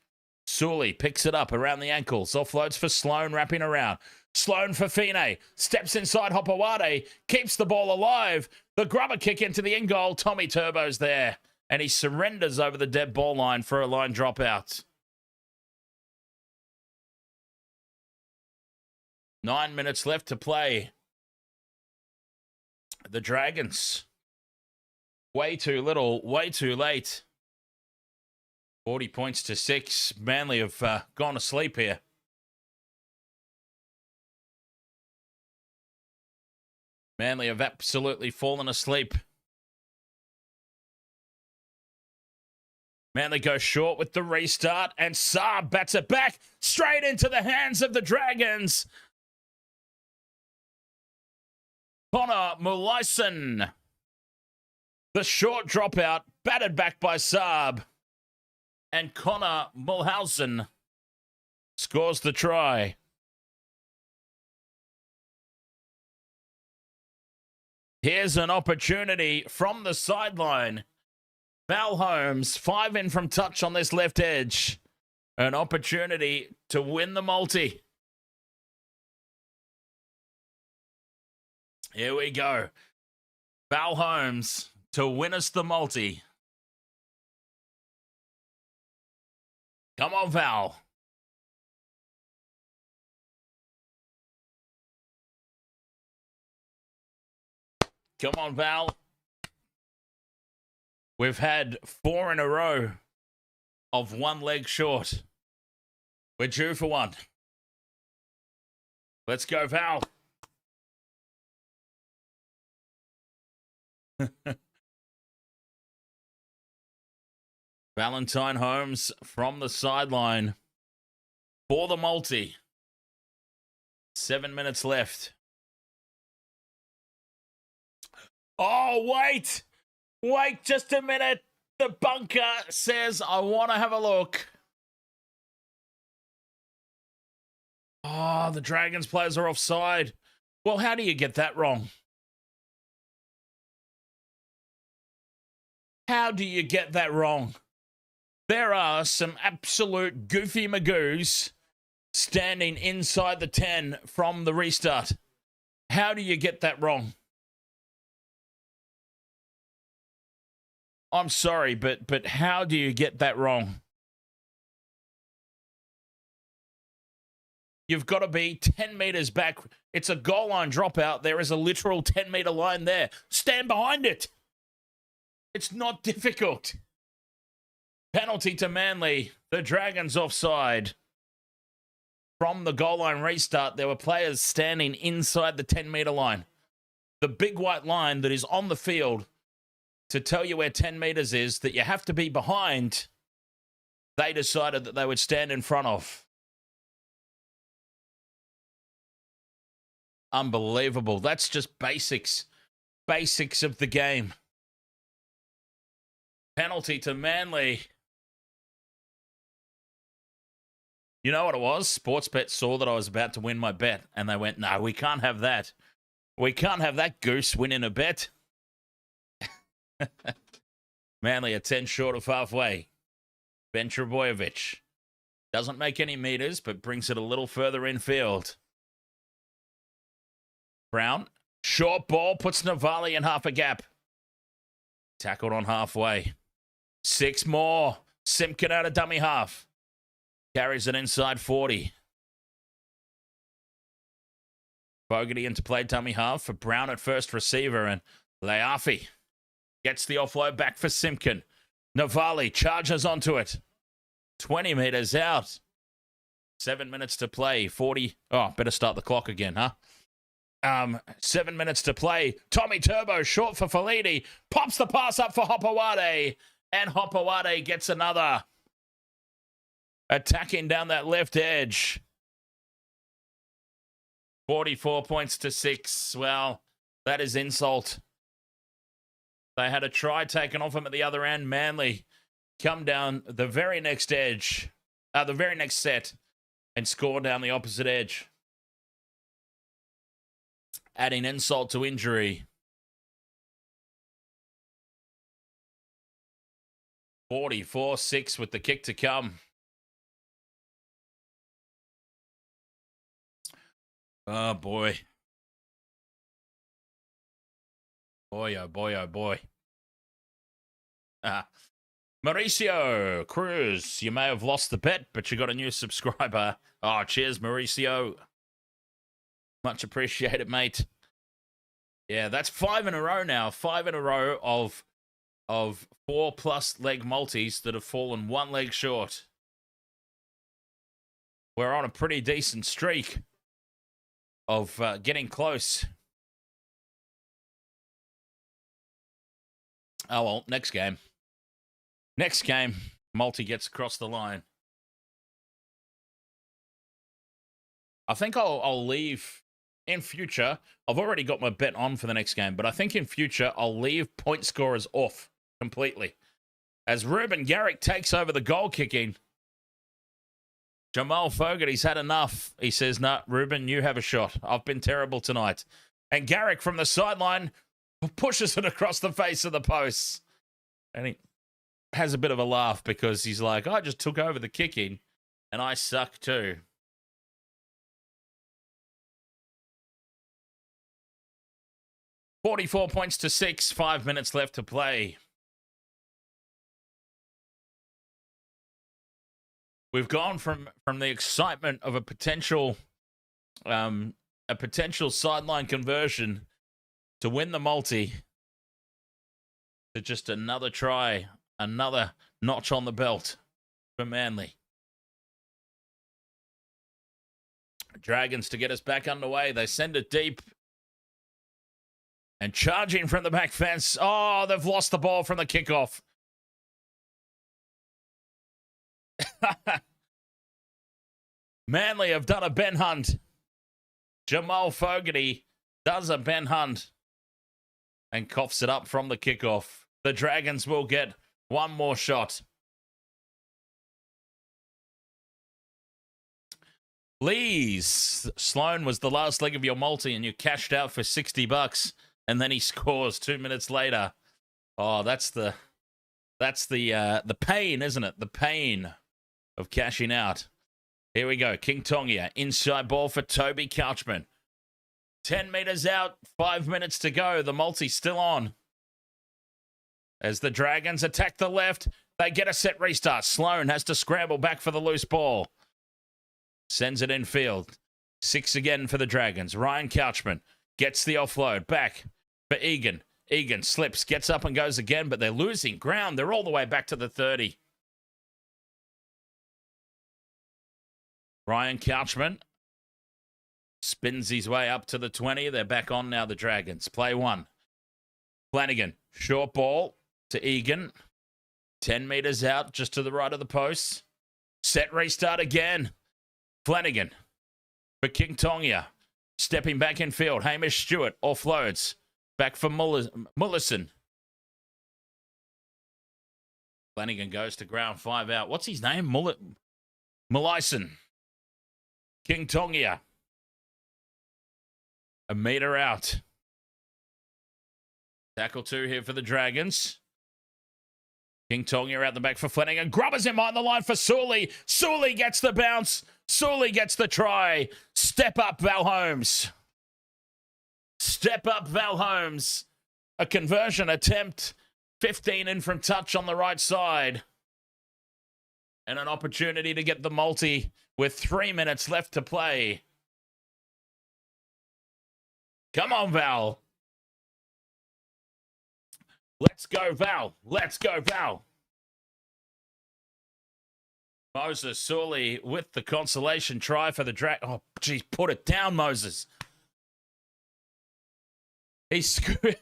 Sully picks it up around the ankles. Offloads for Sloan, wrapping around. Sloan for Fine. Steps inside Hopawade. Keeps the ball alive. The grubber kick into the end goal. Tommy Turbo's there. And he surrenders over the dead ball line for a line dropout. 9 minutes left to play. The Dragons. Way too little, way too late. 40 points to 6. Manly have gone to sleep here. Manly have absolutely fallen asleep. Manly goes short with the restart, and Saab bats it back straight into the hands of the Dragons. Connor Mullaisen. The short dropout, batted back by Saab. And Connor Mulhausen scores the try. Here's an opportunity from the sideline. Val Holmes, 5 in from touch on this left edge. An opportunity to win the multi. Here we go. Val Holmes to win us the multi. Come on, Val. Come on, Val. We've had 4 in a row of 1 leg short. We're due for one. Let's go, Val. Valentine Holmes from the sideline for the multi. 7 minutes left. Oh, wait. Wait just a minute. The bunker says, I want to have a look. Oh, the Dragons players are offside. Well, how do you get that wrong? How do you get that wrong? There are some absolute goofy magoos standing inside the 10 from the restart. How do you get that wrong? I'm sorry, but how do you get that wrong? You've got to be 10 metres back. It's a goal line dropout. There is a literal 10-metre line there. Stand behind it. It's not difficult. Penalty to Manly. The Dragons offside. From the goal line restart, there were players standing inside the 10-metre line. The big white line that is on the field to tell you where 10 metres is, that you have to be behind, they decided that they would stand in front of. Unbelievable. That's just basics. Basics of the game. Penalty to Manly. You know what it was? Sportsbet saw that I was about to win my bet, and they went, no, we can't have that. We can't have that goose winning a bet. Manly are 10 short of halfway. Ben Trebojevic doesn't make any meters, but brings it a little further infield. Brown, short ball, puts Navali in half a gap. Tackled on halfway. 6 more. Simpkin out of dummy half. Carries it inside 40. Fogarty into play dummy half for Brown at first receiver, and Leafi gets the offload back for Simpkin. Navali charges onto it. 20 metres out. 7 minutes to play. 40. Oh, better start the clock again, huh? 7 minutes to play. Tommy Turbo short for Fellini. Pops the pass up for Hopewade. And Hopewade gets another. Attacking down that left edge. 44 points to 6. Well, that is insult. They had a try taken off him at the other end. Manly come down the very next edge, the very next set, and score down the opposite edge. Adding insult to injury. 44-6 with the kick to come. Oh, boy. Boy, oh boy, oh boy. Mauricio Cruz, you may have lost the bet, but you got a new subscriber. Oh, cheers, Mauricio. Much appreciated, mate. Yeah, that's 5 in a row now. 5 in a row of 4+ leg multis that have fallen 1 leg short. We're on a pretty decent streak of getting close. Oh, well, next game. Next game. Multi gets across the line. I think I'll leave in future. I've already got my bet on for the next game, but I think in future I'll leave point scorers off completely. As Ruben Garrick takes over the goal kicking, Jamal Fogarty's had enough. He says, "No, Ruben, you have a shot. I've been terrible tonight." And Garrick from the sideline pushes it across the face of the posts. And he has a bit of a laugh because he's like, "I just took over the kicking and I suck too." "44 points to 6, 5 minutes left to play." We've gone from the excitement of a potential sideline conversion to win the multi to just another try, another notch on the belt for Manly. Dragons to get us back underway. They send it deep. And charging from the back fence. Oh, they've lost the ball from the kickoff. Manly have done a Ben Hunt. Jamal Fogarty does a Ben Hunt and coughs it up from the kickoff. The Dragons will get one more shot. Lees, Sloan was the last leg of your multi and you cashed out for $60 and then he scores 2 minutes later. Oh, that's the pain, isn't it? The pain of cashing out. Here we go. King Tongia, inside ball for Toby Couchman. 10 meters out, 5 minutes to go. The multi's still on. As the Dragons attack the left, they get a set restart. Sloan has to scramble back for the loose ball. Sends it infield. 6 again for the Dragons. Ryan Couchman gets the offload. Back for Egan. Egan slips, gets up and goes again, but they're losing ground. They're all the way back to the 30. Ryan Couchman spins his way up to the 20. They're back on now, the Dragons. Play one. Flanagan, short ball to Egan. 10 meters out, just to the right of the post. Set restart again. Flanagan for King Tongia. Stepping back in field. Hamish Stewart offloads. Back for Mullison. Flanagan goes to ground, 5 out. What's his name? Mullison. King Tongia. A meter out. Tackle 2 here for the Dragons. King Tongia out the back for Flanagan. Grubbers him on the line for Sully. Sully gets the bounce. Sully gets the try. Step up, Val Holmes. Step up, Val Holmes. A conversion attempt. 15 in from touch on the right side. And an opportunity to get the multi with 3 minutes left to play. Come on, Val. Let's go, Val. Let's go, Val. Moses Sully with the consolation try for the Oh, geez, put it down, Moses. He scooped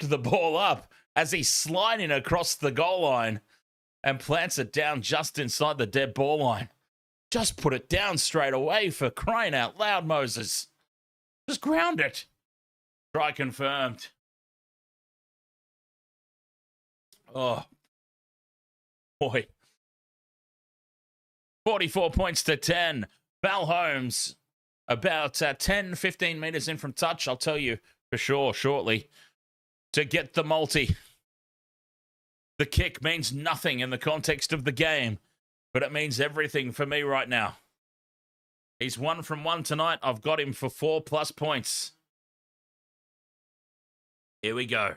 the ball up as he's sliding across the goal line and plants it down just inside the dead ball line. Just put it down straight away, for crying out loud, Moses. Just ground it. Try confirmed. Oh, boy. 44 points to 10. Val Holmes, about 10, 15 meters in from touch, I'll tell you for sure shortly, to get the multi. The kick means nothing in the context of the game, but it means everything for me right now. He's 1 from 1 tonight. I've got him for 4+ points. Here we go.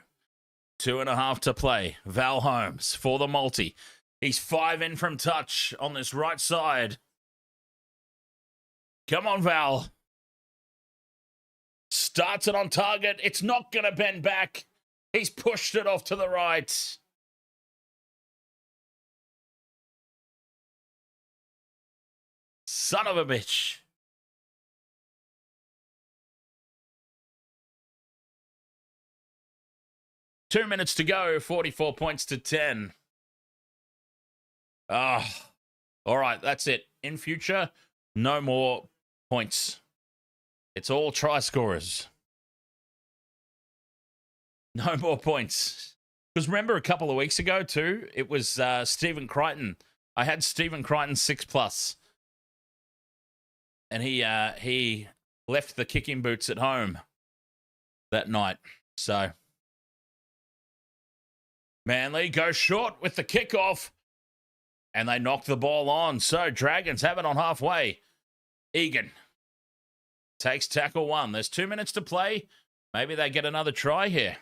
2.5 to play. Val Holmes for the multi. He's 5 in from touch on this right side. Come on, Val. Starts it on target. It's not going to bend back. He's pushed it off to the right. Son of a bitch. Two minutes to go, 44 points to 10. Ah, all right, that's it. In future, no more points. It's all try scorers. No more points. Because remember a couple of weeks ago too, it was Stephen Crichton. I had Stephen Crichton 6+. And he left the kicking boots at home that night. So Manly go short with the kickoff. And they knock the ball on. So Dragons have it on halfway. Egan takes tackle 1. There's 2 minutes to play. Maybe they get another try here.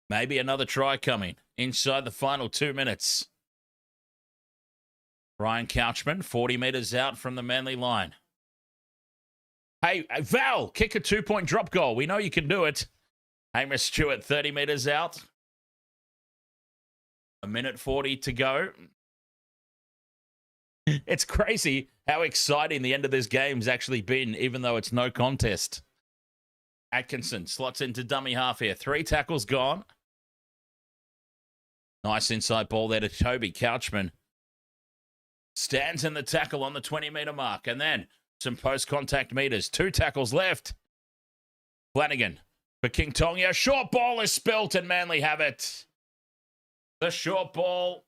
Maybe another try coming inside the final 2 minutes. Ryan Couchman, 40 metres out from the Manly line. Hey, Val, kick a 2-point drop goal. We know you can do it. Hamish Stewart, 30 metres out. 1:40 to go. It's crazy how exciting the end of this game's actually been, even though it's no contest. Atkinson slots into dummy half here. 3 tackles gone. Nice inside ball there to Toby Couchman. Stands in the tackle on the 20-metre mark. And then some post-contact meters. 2 tackles left. Flanagan for King Tonga. Short ball is spilt and Manly have it. The short ball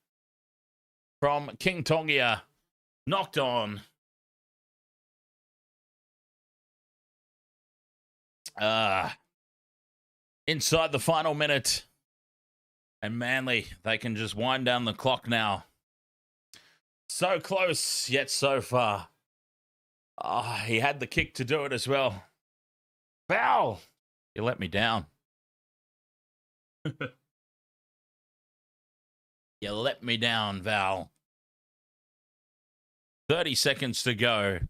from King Tonga. Knocked on. Inside the final minute. And Manly, they can just wind down the clock now. So close, yet so far. He had the kick to do it as well. Foul! You let me down. You let me down, Val. 30 seconds to go.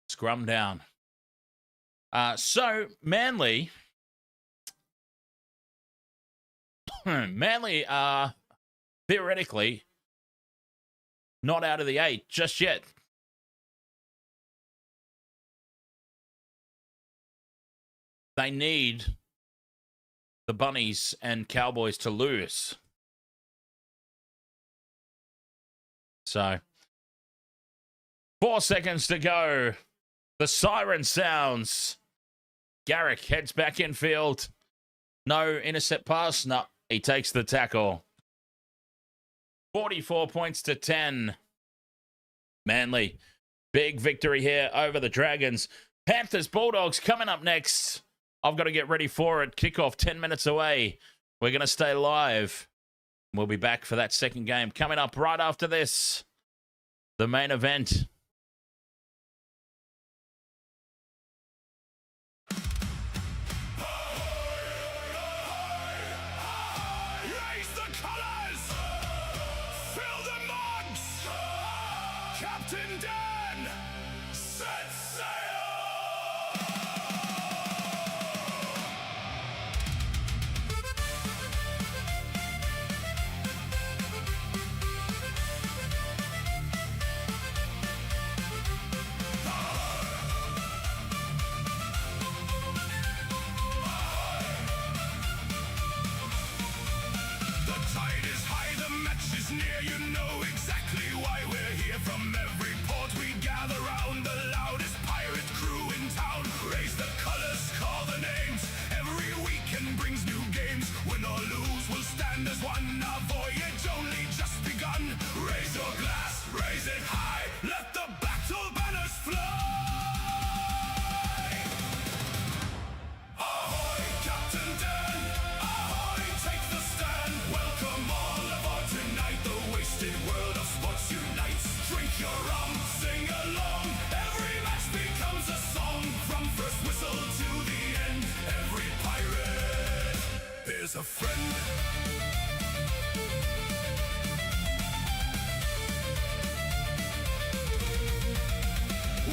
Scrum down. So, Manly are theoretically not out of the 8 just yet. They need the Bunnies and Cowboys to lose. So, 4 seconds to go. The siren sounds. Garrick heads back in field. No intercept pass. No, he takes the tackle. 44 points to 10. Manly, big victory here over the Dragons. Panthers, Bulldogs coming up next. I've got to get ready for it. Kickoff 10 minutes away. We're going to stay live. We'll be back for that second game coming up right after this. The main event. Raise the colours! Fill the mugs! Captain Dan! Set sail! The tide is high, the match is near. You know exactly why we're here. From every port we gather round, the loudest pirate crew in town. Raise the colours, call the names. Every weekend brings new games. Win or lose, we'll stand as one. Our voyage only just begun. Raise your glass, raise it high. Let the battle banners fly. Ahoy, Captain Dan! Ahoy, take the stand! Welcome all aboard tonight. The wasted world of sports unites. Drink your rum, sing along. Every match becomes a song. From first whistle to the end, every pirate is a friend.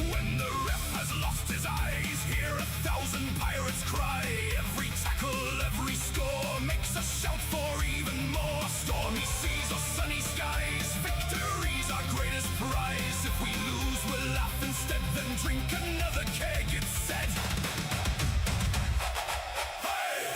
When the ref has lost his eyes, hear 1,000 pirates cry. Every tackle, every score makes a shout for even more. Stormy seas or sunny skies, victory's our greatest prize. If we lose, we'll laugh instead, then drink another keg, it's said. Hey!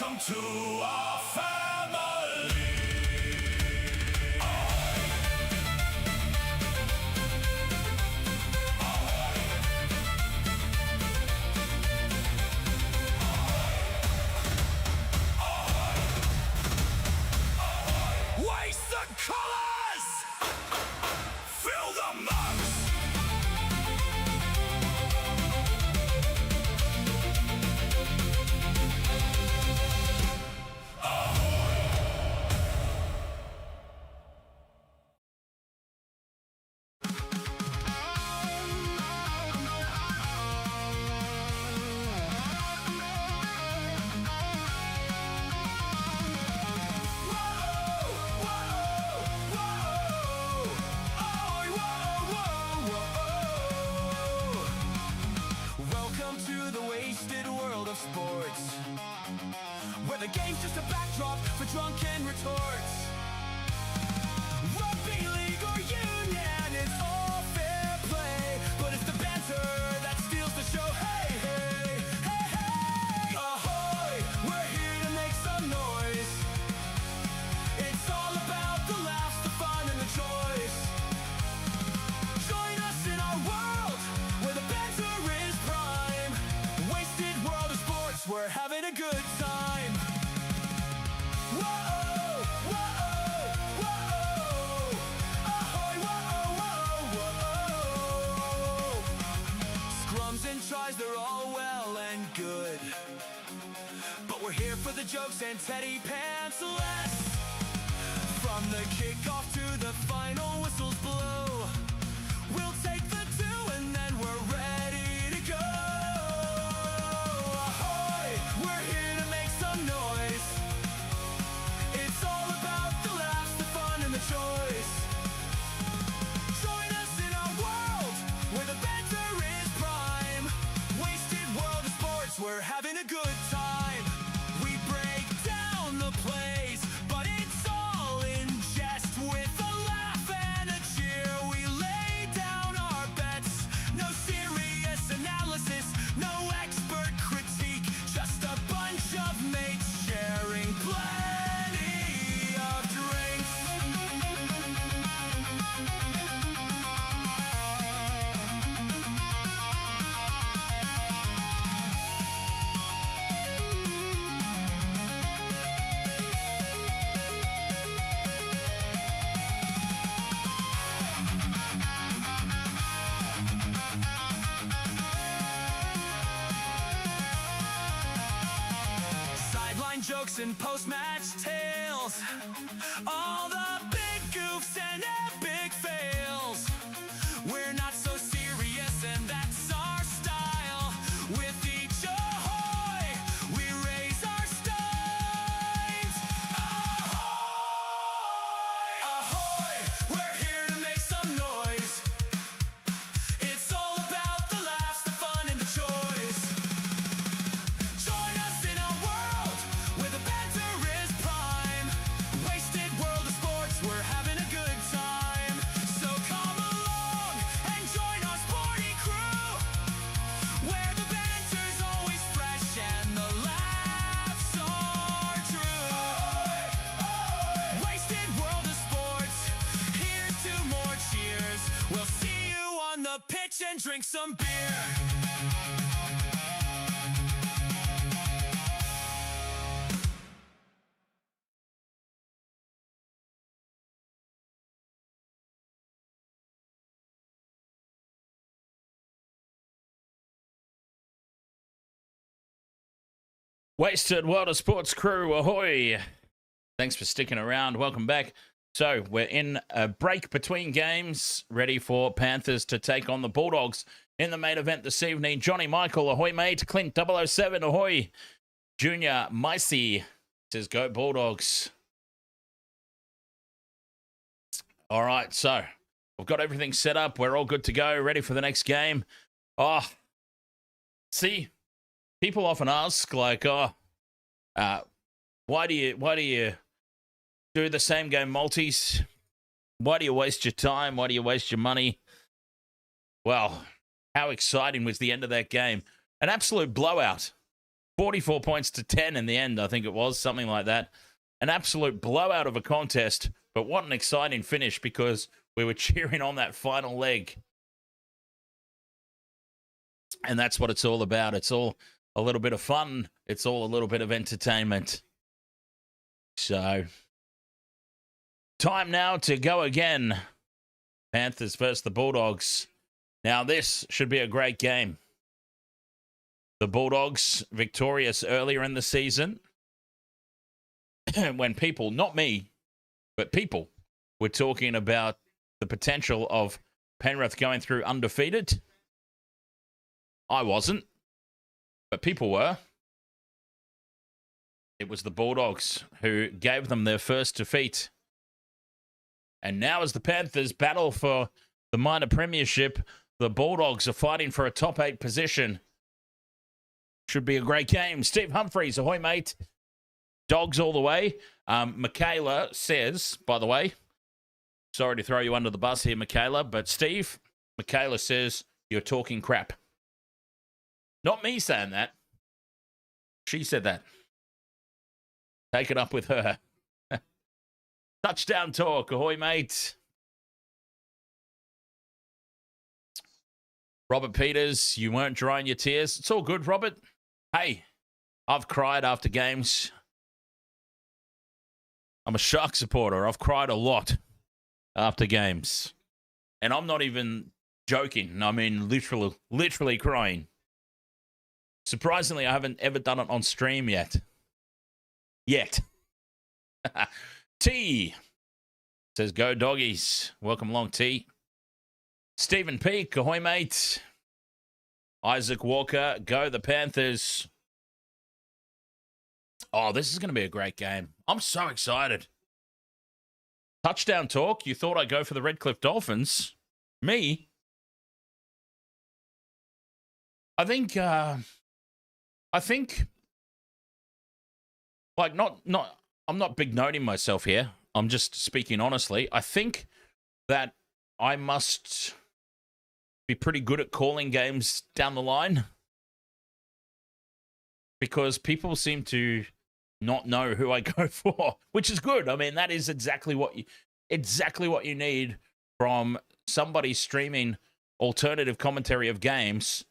Welcome to our family. Waste the colors! Fill the mugs! Welcome to the wasted world of sports, where the game's just a backdrop for drunken retorts. Rugby league or union, it's all fair play, but it's the banter that steals the show. Hey, hey, hey, hey! Ahoy! We're here to make some noise. It's all about the laughs, the fun, and the choice. Join us in our world, where the banter is prime. Wasted world of sports, we're having a good time. Whoa, whoa, whoa, ahoy, whoa, whoa, whoa. Scrums and tries, they're all well and good, but we're here for the jokes and teddy pants less. From the kickoff to the final whistles blow, we'll take the two and then we're ready to go. Ahoy! We're here to make some noise. It's all about the laughs, the fun, and the choice. Join us in our world, where the banter is prime. Wasted world of sports, we're having a good time. We break down the plays, but it's all in jest. With a laugh and a cheer, we lay down our bets. No serious analysis, no expert critique, just a bunch of mates sharing plenty of drinks. Sideline jokes and post-match tales, all the big goofs and epic fails. We're not so serious, and that's our style. With each ahoy, we raise our steins. Ahoy! Ahoy! We're here to make some noise. It's all about the laughs, the fun, and the choice. Join us in our world, where the banter is prime. Wasted world of sports, we're having a good time. So come along and join our sporty crew, where the banter's always fresh and the laughs are true. Wasted world of sports, here's to more cheers. We'll see you on the pitch and drink some beer. Wasted World of Sports crew, ahoy! Thanks for sticking around. Welcome back. So we're in a break between games, ready for Panthers to take on the Bulldogs in the main event this evening. Johnny Michael, ahoy mate. Clint 007, ahoy. Junior Micey says go Bulldogs. All right, so we've got everything set up. We're all good to go, ready for the next game. Oh, see, people often ask, like, why do you do the same game multis? Why do you waste your time? Why do you waste your money? Well, how exciting was the end of that game? An absolute blowout. 44 points to 10 in the end, I think it was, something like that. An absolute blowout of a contest, but what an exciting finish because we were cheering on that final leg. And that's what it's all about. It's all a little bit of fun. It's all a little bit of entertainment. So, time now to go again. Panthers versus the Bulldogs. Now, this should be a great game. The Bulldogs victorious earlier in the season when people, not me, but people were talking about the potential of Penrith going through undefeated. I wasn't, but people were. It was the Bulldogs who gave them their first defeat. And now as the Panthers battle for the minor premiership, the Bulldogs are fighting for a top 8 position. Should be a great game. Steve Humphreys, ahoy, mate. Dogs all the way. Michaela says, by the way, sorry to throw you under the bus here, Michaela, but Steve, Michaela says, you're talking crap. Not me saying that. She said that. Take it up with her. Touchdown talk. Ahoy, mate. Robert Peters, you weren't drying your tears. It's all good, Robert. Hey, I've cried after games. I'm a Shark supporter. I've cried a lot after games. And I'm not even joking. I mean, literally crying. Surprisingly, I haven't ever done it on stream yet. T says, go doggies. Welcome along, T. Stephen Peake, ahoy, mate. Isaac Walker, go the Panthers. Oh, this is going to be a great game. I'm so excited. Touchdown talk. You thought I'd go for the Redcliffe Dolphins? Me? I think, like, I'm not big noting myself here. I'm just speaking honestly. I think that I must be pretty good at calling games down the line because people seem to not know who I go for, which is good. I mean, that is exactly what you need from somebody streaming alternative commentary of games.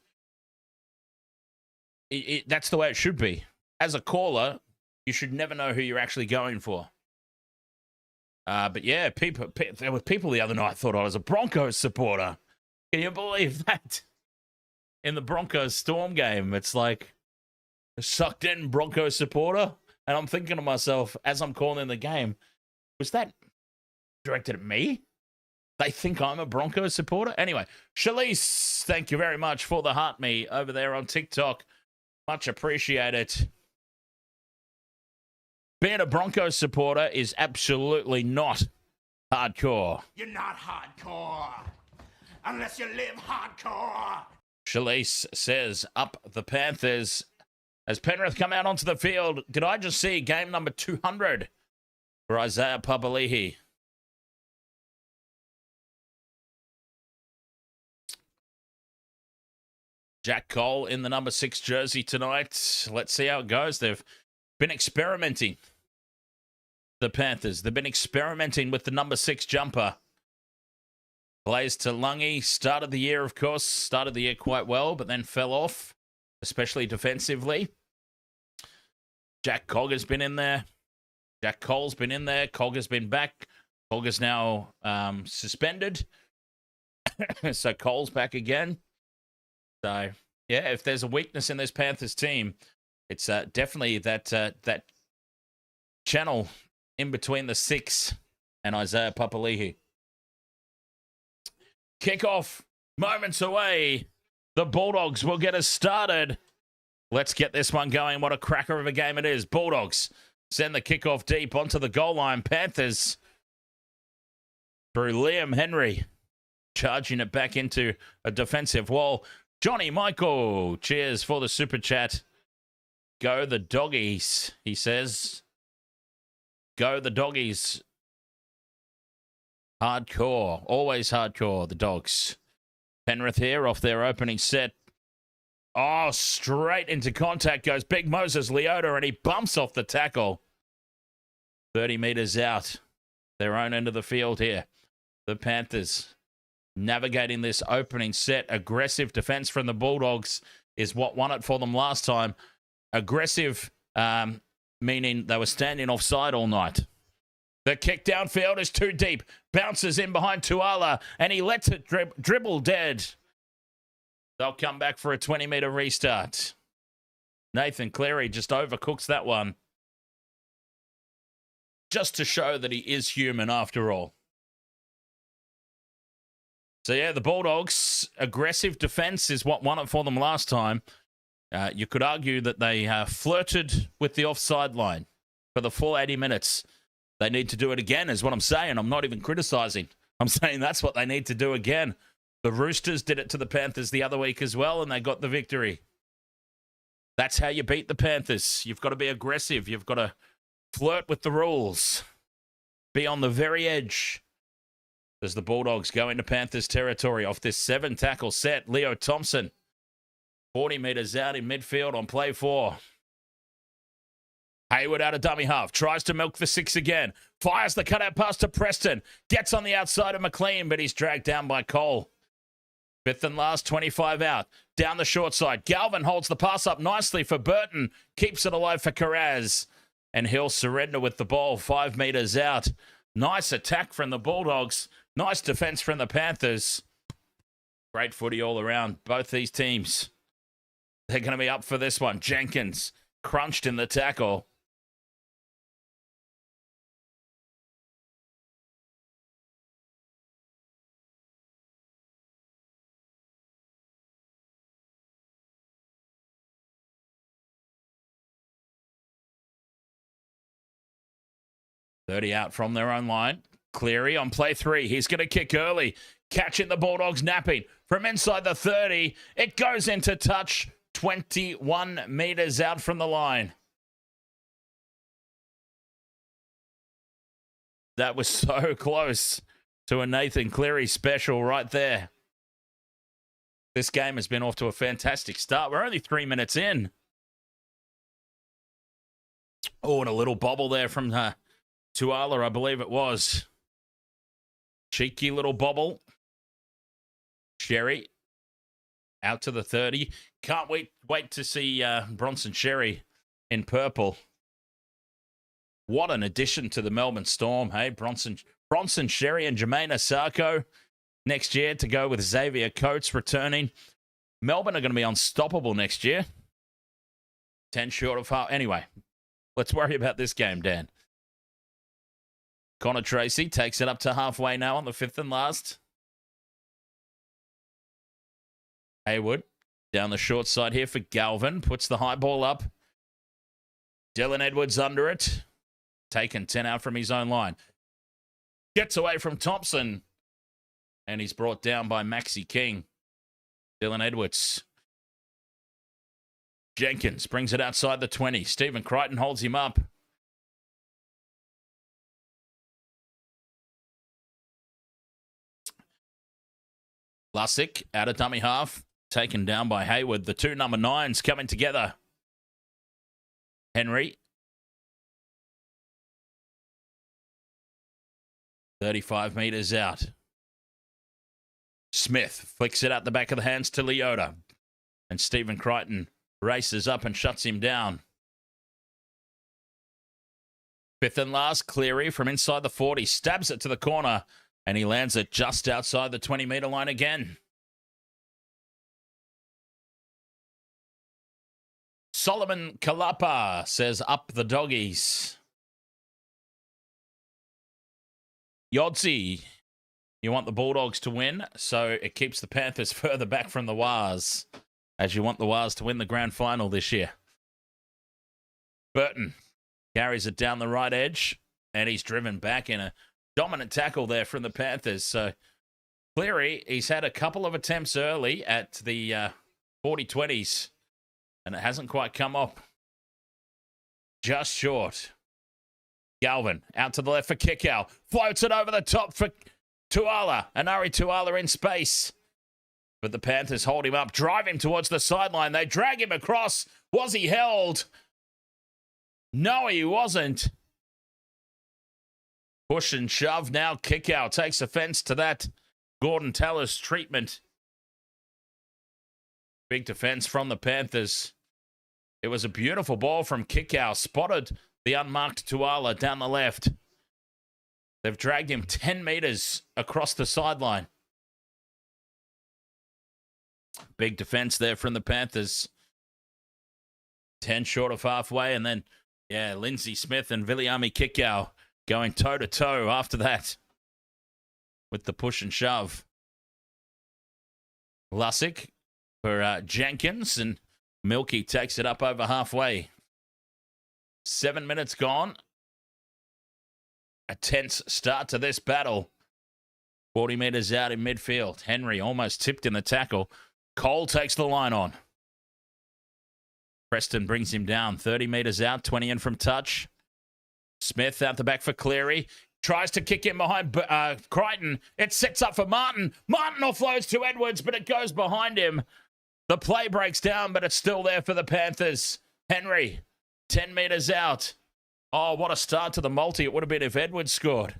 That's the way it should be. As a caller, you should never know who you're actually going for. But yeah, there were people the other night thought I was a Broncos supporter. Can you believe that? In the Broncos Storm game, it's like a sucked in Broncos supporter. And I'm thinking to myself, as I'm calling in the game, was that directed at me? They think I'm a Broncos supporter? Anyway, Shalise, thank you very much for the heart me over there on TikTok. Much appreciated. Being a Broncos supporter is absolutely not hardcore. You're not hardcore unless you live hardcore. Shalise says, up the Panthers. As Penrith come out onto the field, did I just see game number 200 for Isaiah Papali'i? Jack Cole in the number 6 jersey tonight. Let's see how it goes. They've been experimenting. The Panthers, they've been experimenting with the number 6 jumper. Blaze Talangi started the year, of course, started the year quite well, but then fell off, especially defensively. Jack Cogger's been in there. Jack Cole's been in there. Cogger's been back. Cogger's now suspended. So Cole's back again. So, yeah, if there's a weakness in this Panthers team, it's definitely that channel in between the 6 and Isaiah Papali'i. Kickoff, moments away. The Bulldogs will get us started. Let's get this one going. What a cracker of a game it is. Bulldogs send the kickoff deep onto the goal line. Panthers through Liam Henry, charging it back into a defensive wall. Johnny Michael, cheers for the super chat. Go the doggies, he says. Go the doggies. Hardcore, always hardcore, the Dogs. Penrith here off their opening set. Oh, straight into contact goes Big Moses Leota, and he bumps off the tackle. 30 metres out. Their own end of the field here. The Panthers navigating this opening set. Aggressive defence from the Bulldogs is what won it for them last time. Aggressive, meaning they were standing offside all night. The kick downfield is too deep. Bounces in behind Tuala, and he lets it dribble dead. They'll come back for a 20-metre restart. Nathan Cleary just overcooks that one. Just to show that he is human after all. So, yeah, the Bulldogs' aggressive defence is what won it for them last time. You could argue that they flirted with the offside line for the full 80 minutes. They need to do it again, is what I'm saying. I'm not even criticising. I'm saying that's what they need to do again. The Roosters did it to the Panthers the other week as well, and they got the victory. That's how you beat the Panthers. You've got to be aggressive. You've got to flirt with the rules. Be on the very edge. As the Bulldogs go into Panthers territory off this 7-tackle set, Leo Thompson, 40 metres out in midfield on play 4. Hayward out of dummy half, tries to milk the 6 again, fires the cutout pass to Preston, gets on the outside of McLean, but he's dragged down by Cole. 5th and last, 25 out, down the short side. Galvin holds the pass up nicely for Burton, keeps it alive for Carraz, and he'll surrender with the ball 5 metres out. Nice attack from the Bulldogs, nice defence from the Panthers. Great footy all around, both these teams. They're going to be up for this one. Jenkins crunched in the tackle. .30 out from their own line. Cleary on play 3. He's going to kick early. Catching the Bulldogs napping. From inside the 30, it goes into touch. 21 metres out from the line. That was so close to a Nathan Cleary special right there. This game has been off to a fantastic start. We're only 3 minutes in. Oh, and a little bobble there from Tuala, I believe it was. Cheeky little bobble. Sherry out to the 30. Can't wait to see Bronson Sherry in purple. What an addition to the Melbourne Storm, hey? Bronson Sherry and Jermaine Asako next year to go with Xavier Coates returning. Melbourne are going to be unstoppable next year. 10 short of half. Anyway, let's worry about this game, Dan. Connor Tracy takes it up to halfway now on the 5th and last. Hayward down the short side here for Galvin. Puts the high ball up. Dylan Edwards under it. Taken 10 out from his own line. Gets away from Thompson. And he's brought down by Maxi King. Dylan Edwards. Jenkins brings it outside the 20. Stephen Crichton holds him up. Lussick out of dummy half. Taken down by Hayward. The 2 number 9s coming together. Henry. 35 metres out. Smith flicks it out the back of the hands to Leota. And Stephen Crichton races up and shuts him down. 5th and last, Cleary from inside the 40. Stabs it to the corner. And he lands it just outside the 20-metre line again. Solomon Kalapa says, up the doggies. Yodsy, you want the Bulldogs to win, so it keeps the Panthers further back from the Wars, as you want the Wars to win the grand final this year. Burton carries it down the right edge, and he's driven back in a dominant tackle there from the Panthers. So Cleary, he's had a couple of attempts early at the 40-20s, and it hasn't quite come up. Just short. Galvin out to the left for Kickow. Floats it over the top for Tuala. Anari Tuala in space. But the Panthers hold him up, drive him towards the sideline. They drag him across. Was he held? No, he wasn't. Push and shove now. Kick out. Takes offense to that Gordon Tallis treatment. Big defense from the Panthers. It was a beautiful ball from Kickow. Spotted the unmarked Tuala down the left. They've dragged him 10 metres across the sideline. Big defense there from the Panthers. 10 short of halfway. And then, Lindsay Smith and Viliami Kickow going toe-to-toe after that with the push and shove. Lussick for Jenkins, and Milky takes it up over halfway. 7 minutes gone. A tense start to this battle. 40 metres out in midfield. Henry almost tipped in the tackle. Cole takes the line on. Preston brings him down. 30 metres out, 20 in from touch. Smith out the back for Cleary. Tries to kick in behind Crichton. It sets up for Martin. Martin offloads to Edwards, but it goes behind him. The play breaks down, but it's still there for the Panthers. Henry, 10 metres out. Oh, what a start to the multi it would have been if Edwards scored.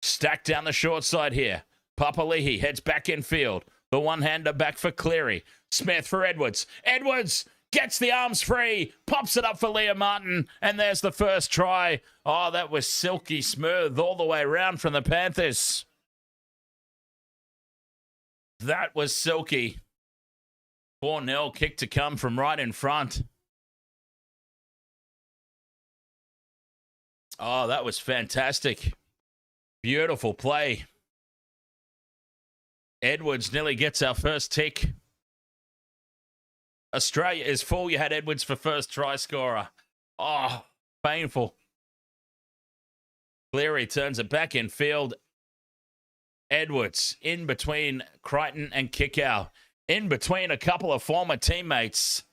Stacked down the short side here. Papali'i heads back in field. The one-hander back for Cleary. Smith for Edwards. Edwards gets the arms free. Pops it up for Liam Martin. And there's the first try. Oh, that was silky smooth all the way around from the Panthers. That was silky. 4-0 kick to come from right in front. Oh, that was fantastic. Beautiful play. Edwards nearly gets our first tick. Australia is full. You had Edwards for first try scorer. Oh, painful. Cleary turns it back in field. Edwards in between Crichton and Kickow. In between a couple of former teammates.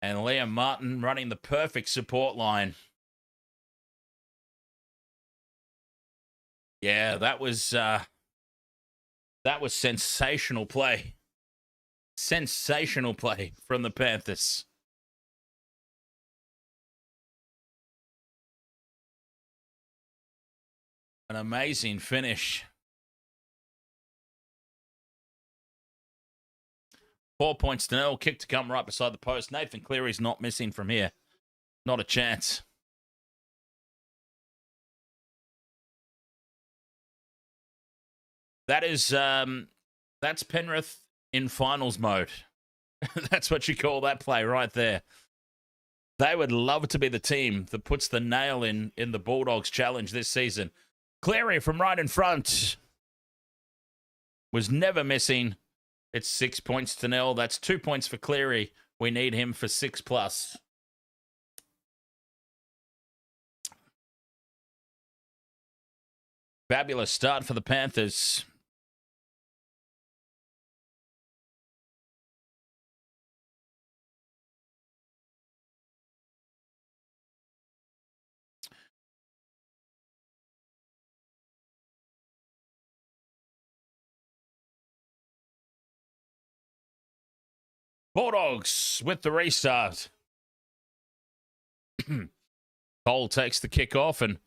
And Liam Martin running the perfect support line. Yeah, that was sensational play. Sensational play from the Panthers. An amazing finish. 4 points to 0. Kick to come right beside the post. Nathan Cleary's not missing from here. Not a chance. That is, that's Penrith in finals mode. That's what you call that play right there. They would love to be the team that puts the nail in the Bulldogs challenge this season. Cleary from right in front was never missing. It's 6 points to 0. That's 2 points for Cleary. We need him for 6+. Fabulous start for the Panthers. Bulldogs with the restart. Cole takes the kick off and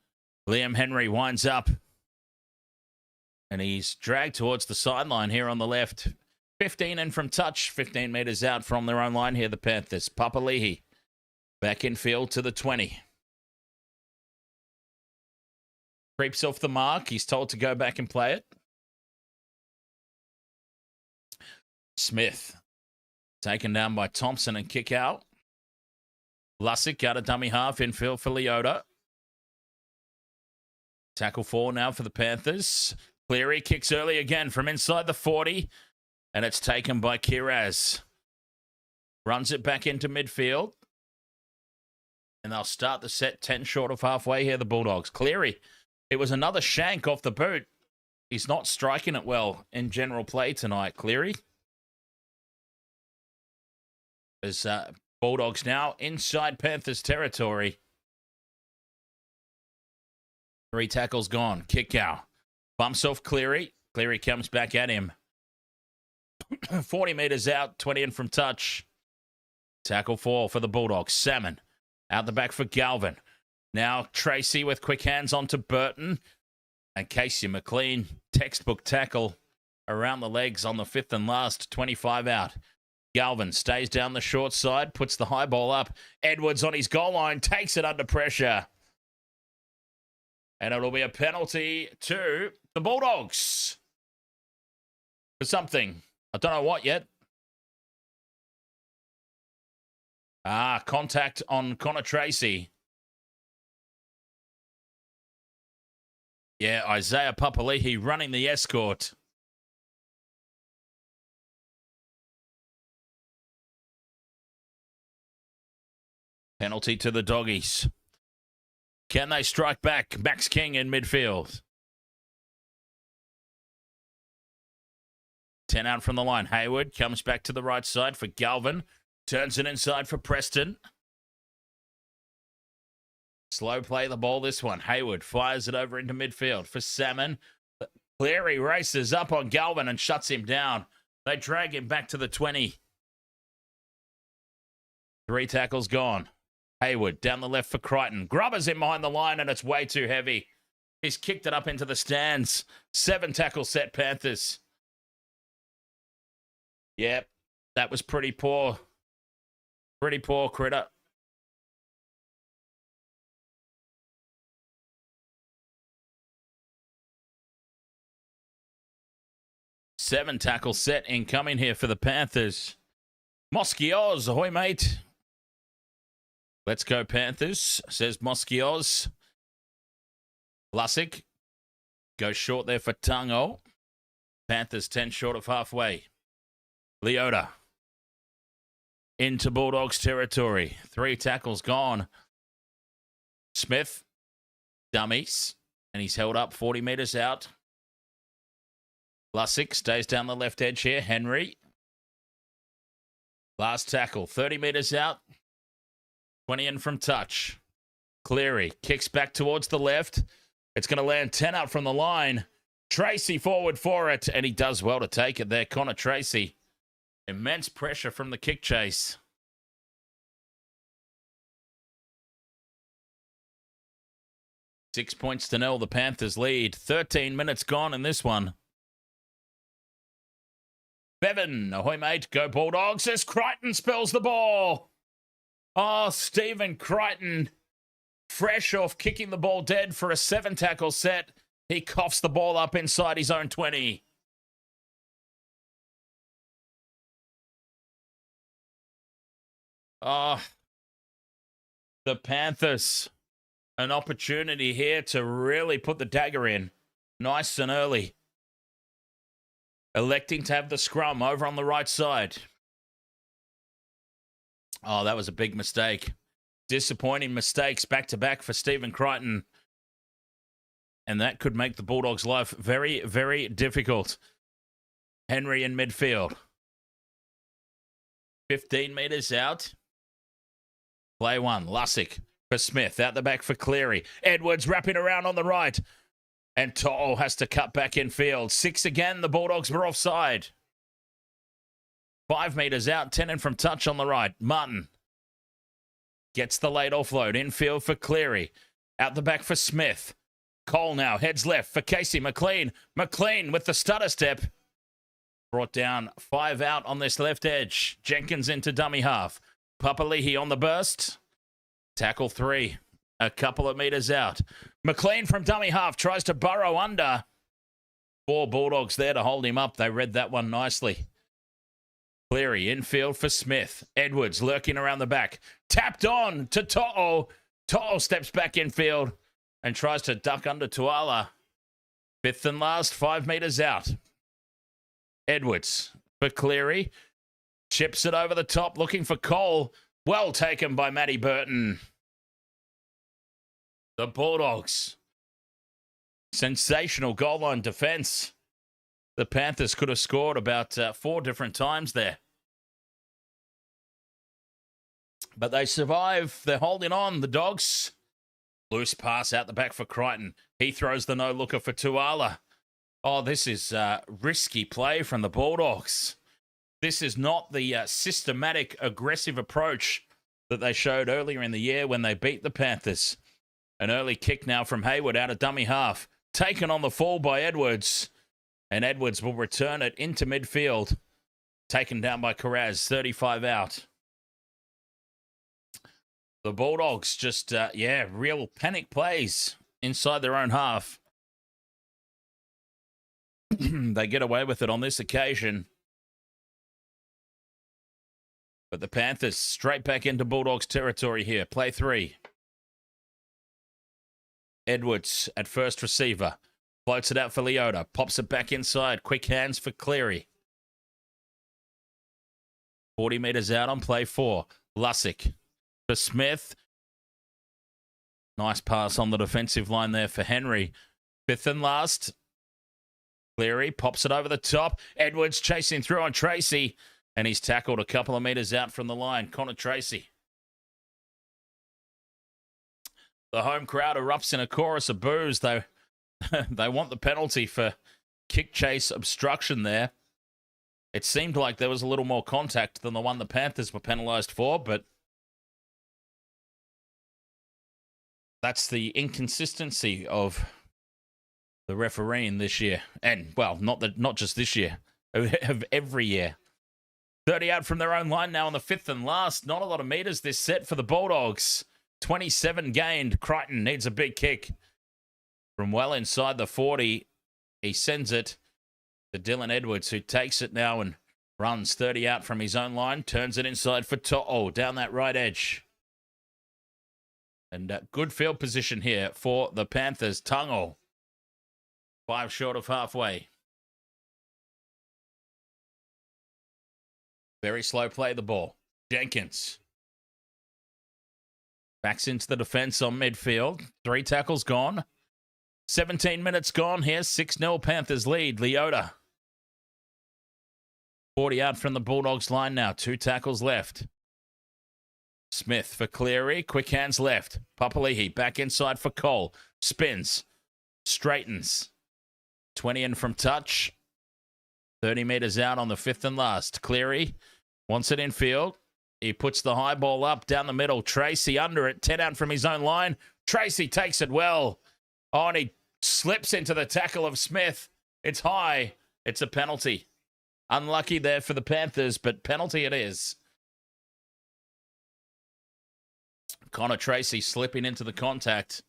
Liam Henry winds up. And he's dragged towards the sideline here on the left. 15 in from touch, 15 metres out from their own line here, the Panthers. Papali'i back in field to the 20. Creeps off the mark. He's told to go back and play it. Smith taken down by Thompson and kick out. Lussick out of dummy half infield for Leota. Tackle 4 now for the Panthers. Cleary kicks early again from inside the 40. And it's taken by Kiraz. Runs it back into midfield. And they'll start the set 10 short of halfway here, the Bulldogs. Cleary, it was another shank off the boot. He's not striking it well in general play tonight, Cleary. As Bulldogs now inside Panthers territory. 3 tackles gone. Kick out. Bumps off Cleary. Cleary comes back at him. 40 metres out, 20 in from touch. Tackle 4 for the Bulldogs. Salmon out the back for Galvin. Now Tracy with quick hands onto Burton. And Casey McLean, textbook tackle around the legs on the 5th and last, 25 out. Galvin stays down the short side, puts the high ball up. Edwards on his goal line, takes it under pressure. And it'll be a penalty to the Bulldogs. For something. I don't know what yet. Contact on Connor Tracy. Yeah, Isaiah Papali'i running the escort. Penalty to the Doggies. Can they strike back? Max King in midfield. 10 out from the line. Hayward comes back to the right side for Galvin. Turns it inside for Preston. Slow play the ball this one. Hayward fires it over into midfield for Salmon. Cleary races up on Galvin and shuts him down. They drag him back to the 20. 3 tackles gone. Hayward down the left for Crichton. Grubbers him behind the line and it's way too heavy. He's kicked it up into the stands. 7 tackle set Panthers. Yep, that was pretty poor. Pretty poor, Critter. Seven tackle set incoming here for the Panthers. Moskioz, ahoy, mate. Let's go, Panthers, says Moskioz. Lussick goes short there for Tungo. Panthers 10 short of halfway. Leota into Bulldogs territory. 3 tackles gone. Smith, dummies, and he's held up 40 metres out. Lussick stays down the left edge here. Henry. Last tackle, 30 metres out. 20 in from touch. Cleary kicks back towards the left. It's going to land 10 out from the line. Tracy forward for it, and he does well to take it there. Connor Tracy. Immense pressure from the kick chase. Six points to 0, the Panthers lead. 13 minutes gone in this one. Bevan, ahoy mate, go Bulldogs as Crichton spills the ball. Oh, Stephen Crichton, fresh off kicking the ball dead for a 7 tackle set. He coughs the ball up inside his own 20. Oh, the Panthers, an opportunity here to really put the dagger in. Nice and early. Electing to have the scrum over on the right side. Oh, that was a big mistake. Disappointing mistakes back-to-back for Stephen Crichton. And that could make the Bulldogs' life very, very difficult. Henry in midfield. 15 metres out. Play 1. Lussick for Smith. Out the back for Cleary. Edwards wrapping around on the right. And To'o has to cut back in field. 6 again. The Bulldogs were offside. 5 metres out. 10 in from touch on the right. Martin gets the late offload. Infield for Cleary. Out the back for Smith. Cole now heads left for Casey McLean. McLean with the stutter step. Brought down 5 out on this left edge. Jenkins into dummy half. Papali'i on the burst. Tackle 3. A couple of metres out. McLean from dummy half tries to burrow under. 4 Bulldogs there to hold him up. They read that one nicely. Cleary infield for Smith. Edwards lurking around the back. Tapped on to To'o. To'o steps back infield and tries to duck under Tuala. 5th and last, 5 metres out. Edwards for Cleary. Chips it over the top, looking for Cole. Well taken by Matty Burton. The Bulldogs. Sensational goal line defence. The Panthers could have scored about 4 different times there. But they survive. They're holding on, the Dogs. Loose pass out the back for Crichton. He throws the no-looker for Tuala. Oh, this is risky play from the Bulldogs. This is not the systematic, aggressive approach that they showed earlier in the year when they beat the Panthers. An early kick now from Hayward out of dummy half. Taken on the fall by Edwards. And Edwards will return it into midfield. Taken down by Carraz, 35 out. The Bulldogs just, real panic plays inside their own half. They get away with it on this occasion. But the Panthers straight back into Bulldogs territory here. Play 3. Edwards at first receiver. Floats it out for Leota. Pops it back inside. Quick hands for Cleary. 40 metres out on play 4. Lussick for Smith. Nice pass on the defensive line there for Henry. 5th and last. Cleary pops it over the top. Edwards chasing through on Tracy. And he's tackled a couple of metres out from the line. Connor Tracy. The home crowd erupts in a chorus of boos. They want the penalty for kick chase obstruction there. It seemed like there was a little more contact than the one the Panthers were penalised for, but that's the inconsistency of the refereeing this year. And, well, not just this year, of every year. 30 out from their own line now on the 5th and last. Not a lot of metres this set for the Bulldogs. 27 gained. Crichton needs a big kick from well inside the 40. He sends it to Dylan Edwards, who takes it now and runs 30 out from his own line. Turns it inside for To'o down that right edge. And good field position here for the Panthers. Tungo 5 short of halfway. Very slow play the ball. Jenkins backs into the defense on midfield. 3 tackles gone. 17 minutes gone here. 6-0 Panthers lead. Leota. 40 out from the Bulldogs line now. 2 tackles left. Smith for Cleary. Quick hands left. Papali'i back inside for Cole. Spins. Straightens. 20 in from touch. 30 metres out on the 5th and last. Cleary wants it in field. He puts the high ball up down the middle. Tracy under it. 10 out from his own line. Tracy takes it well. Oh, and he slips into the tackle of Smith. It's high. It's a penalty. Unlucky there for the Panthers, but penalty it is. Connor Tracy slipping into the contact.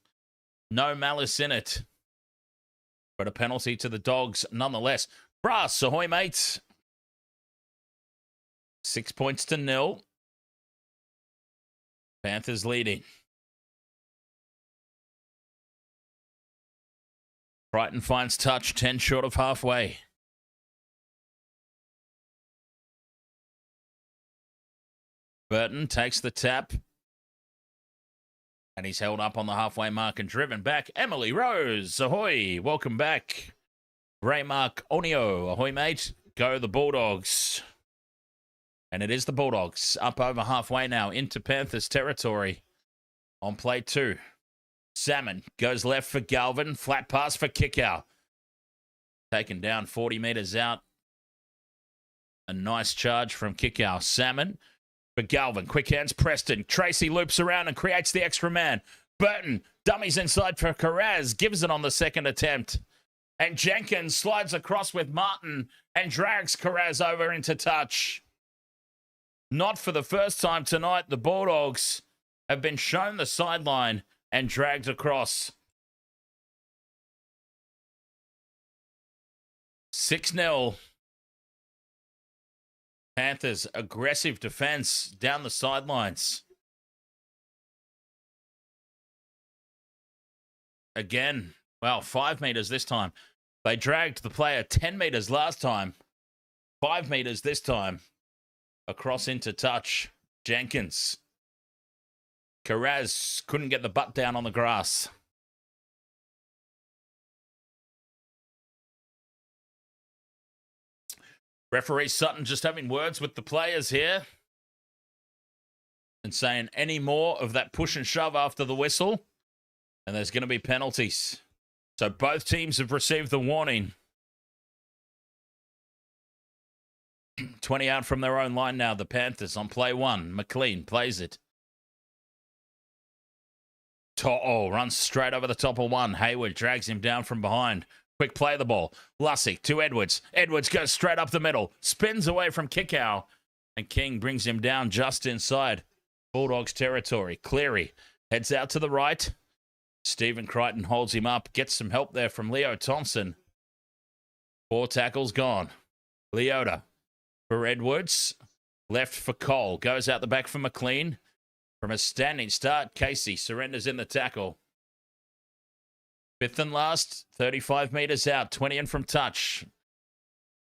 No malice in it. But a penalty to the Dogs nonetheless. Brass, ahoy, mates. 6 points to 0. Panthers leading. Brighton finds touch, 10 short of halfway. Burton takes the tap. And he's held up on the halfway mark and driven back. Emily Rose, ahoy. Welcome back. Raymark Onio, ahoy, mate. Go the Bulldogs. And it is the Bulldogs up over halfway now into Panthers territory on play 2. Salmon goes left for Galvin. Flat pass for Kickout. Taken down 40 metres out. A nice charge from Kickout. Salmon for Galvin. Quick hands Preston. Tracy loops around and creates the extra man. Burton dummies inside for Carraz. Gives it on the second attempt. And Jenkins slides across with Martin and drags Carraz over into touch. Not for the first time tonight, the Bulldogs have been shown the sideline and dragged across. 6-0. Panthers, aggressive defense down the sidelines. Again, well, 5 metres this time. They dragged the player 10 metres last time. 5 metres this time. Across into touch. Jenkins. Carraz couldn't get the butt down on the grass. Referee Sutton just having words with the players here. And saying any more of that push and shove after the whistle. And there's going to be penalties. So both teams have received the warning. 20 out from their own line now. The Panthers on play one. McLean plays it. To'o runs straight over the top of one. Hayward drags him down from behind. Quick play the ball. Lussick to Edwards. Edwards goes straight up the middle. Spins away from Kickow. And King brings him down just inside Bulldogs territory. Cleary heads out to the right. Stephen Crichton holds him up. Gets some help there from Leo Thompson. 4 tackles gone. Leota for Edwards. Left for Cole. Goes out the back for McLean. From a standing start, Casey surrenders in the tackle. 5th and last, 35 metres out, 20 in from touch.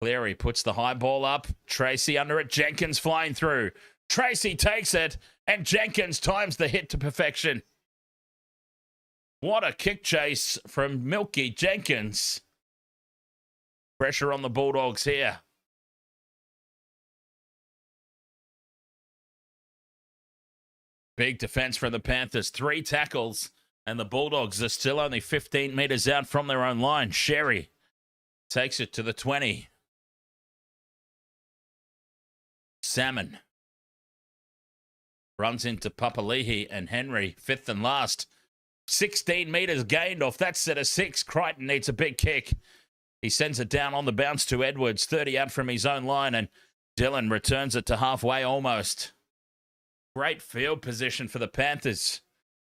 Cleary puts the high ball up. Tracy under it. Jenkins flying through. Tracy takes it, and Jenkins times the hit to perfection. What a kick chase from Milky Jenkins. Pressure on the Bulldogs here. Big defense from the Panthers. 3 tackles, and the Bulldogs are still only 15 metres out from their own line. Sherry takes it to the 20. Salmon runs into Papali'i and Henry. 5th and last. 16 metres gained off that set of 6. Crichton needs a big kick. He sends it down on the bounce to Edwards. 30 out from his own line, and Dillon returns it to halfway almost. Great field position for the Panthers.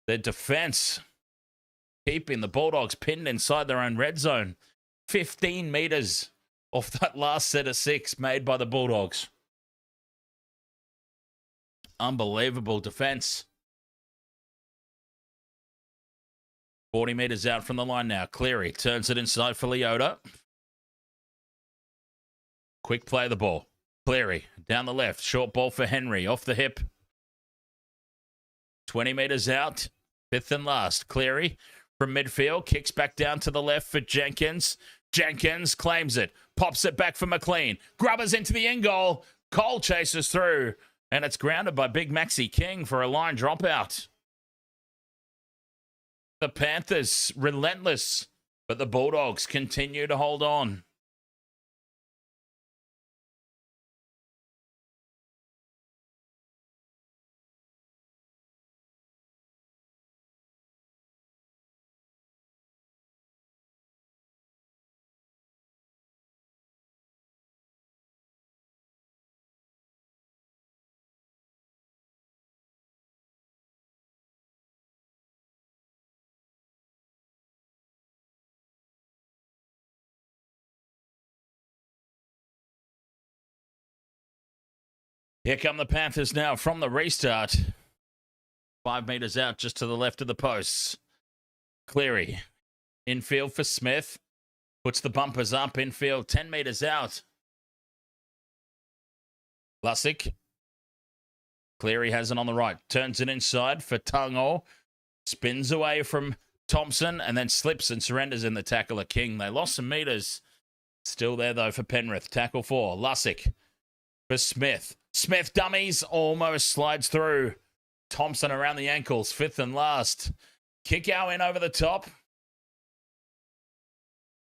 Their defense keeping the Bulldogs pinned inside their own red zone. 15 metres off that last set of 6 made by the Bulldogs. Unbelievable defense. 40 metres out from the line now. Cleary turns it inside for Leota. Quick play the ball. Cleary down the left. Short ball for Henry. Off the hip. 20 metres out. 5th and last. Cleary from midfield. Kicks back down to the left for Jenkins. Jenkins claims it. Pops it back for McLean. Grubbers into the end goal. Cole chases through. And it's grounded by Big Maxi King for a line dropout. The Panthers relentless, but the Bulldogs continue to hold on. Here come the Panthers now from the restart. 5 metres out just to the left of the posts. Cleary. Infield for Smith. Puts the bumpers up. Infield 10 metres out. Lussick. Cleary has it on the right. Turns it inside for Tungo. Spins away from Thompson and then slips and surrenders in the tackle of King. They lost some metres. Still there though for Penrith. Tackle 4. Lussick for Smith. Smith dummies, almost slides through. Thompson around the ankles, 5th and last. Kickow in over the top.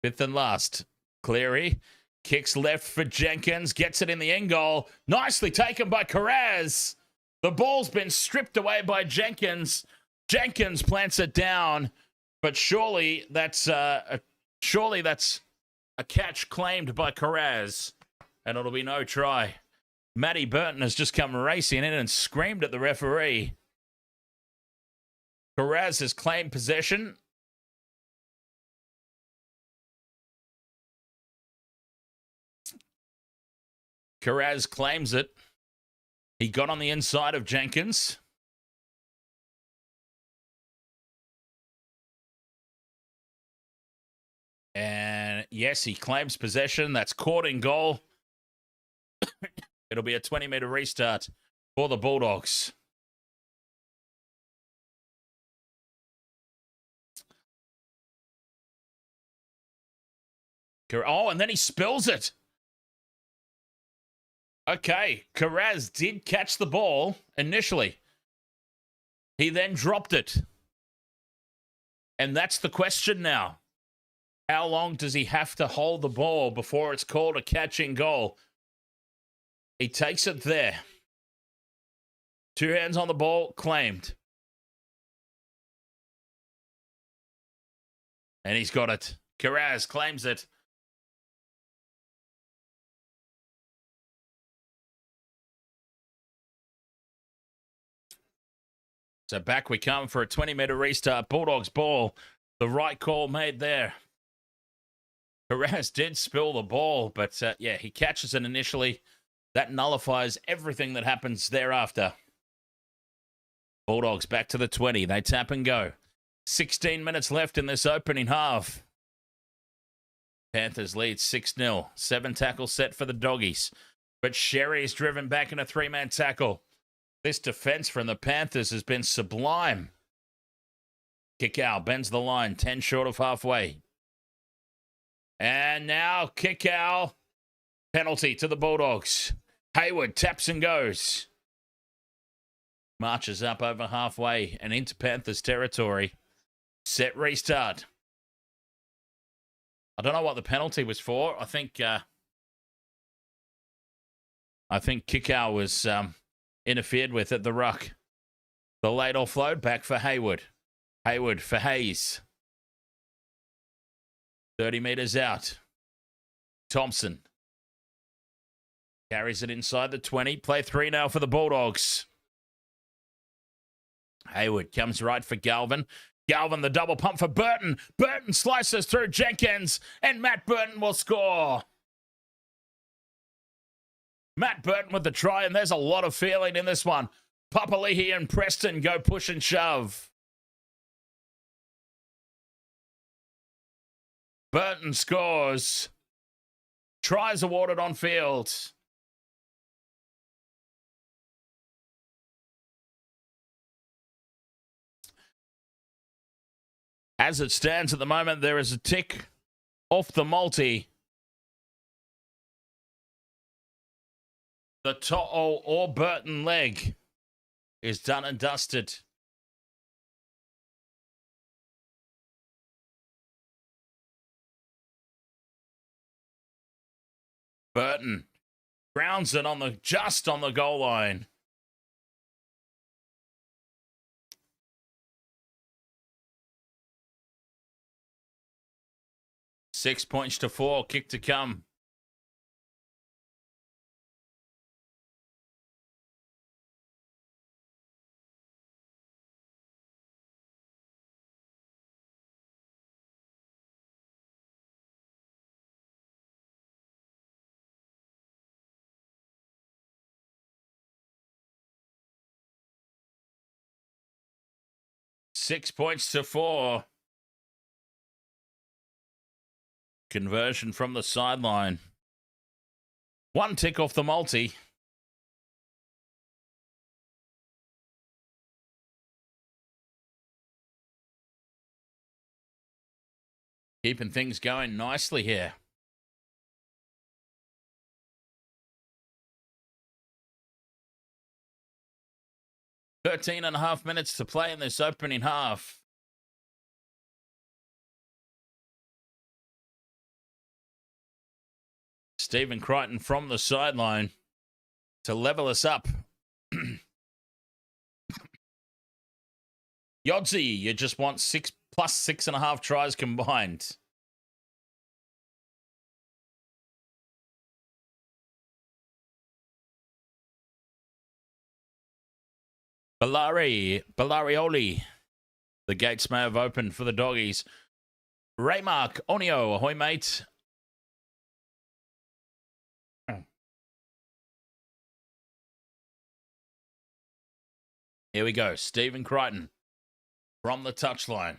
5th and last. Cleary kicks left for Jenkins, gets it in the end goal. Nicely taken by Carraz. The ball's been stripped away by Jenkins. Jenkins plants it down, but surely that's a catch claimed by Carraz, and it'll be no try. Matty Burton has just come racing in and screamed at the referee. Carraz has claimed possession. Carraz claims it. He got on the inside of Jenkins. And yes, he claims possession. That's caught in goal. It'll be a 20-metre restart for the Bulldogs. Oh, and then he spills it. Okay, Carraz did catch the ball initially. He then dropped it. And that's the question now. How long does he have to hold the ball before it's called a catch in goal? He takes it there. 2 hands on the ball, claimed. And he's got it. Carraz claims it. So back we come for a 20-meter restart. Bulldogs ball. The right call made there. Carraz did spill the ball, but yeah, he catches it initially. That nullifies everything that happens thereafter. Bulldogs back to the 20. They tap and go. 16 minutes left in this opening half. Panthers lead 6-0. 7 tackles set for the Doggies. But Sherry's driven back in a 3-man tackle. This defense from the Panthers has been sublime. Kickout bends the line, 10 short of halfway. And now Kickout. Penalty to the Bulldogs. Hayward taps and goes. Marches up over halfway and into Panthers territory. Set restart. I don't know what the penalty was for. I think Kickout was interfered with at the ruck. The late offload back for Hayward. Hayward for Hayes. 30 metres out. Thompson. Carries it inside the 20. Play 3 now for the Bulldogs. Hayward comes right for Galvin. Galvin, the double pump for Burton. Burton slices through Jenkins, and Matt Burton will score. Matt Burton with the try, and there's a lot of feeling in this one. Papali'i and Preston go push and shove. Burton scores. Tries awarded on field. As it stands at the moment, there is a tick off the multi. The To'o or Burton leg is done and dusted. Burton grounds it just on the goal line. Six points to 4, kick to come. Six points to 4. Conversion from the sideline. 1 tick off the multi. Keeping things going nicely here. Thirteen and a half minutes to play in this opening half. Stephen Crichton from the sideline to level us up. Yodsy, you just want 6 plus 6.5 tries combined. Bellarioli. The gates may have opened for the Doggies. Raymark, Onio, ahoy mate. Here we go. Stephen Crichton from the touchline.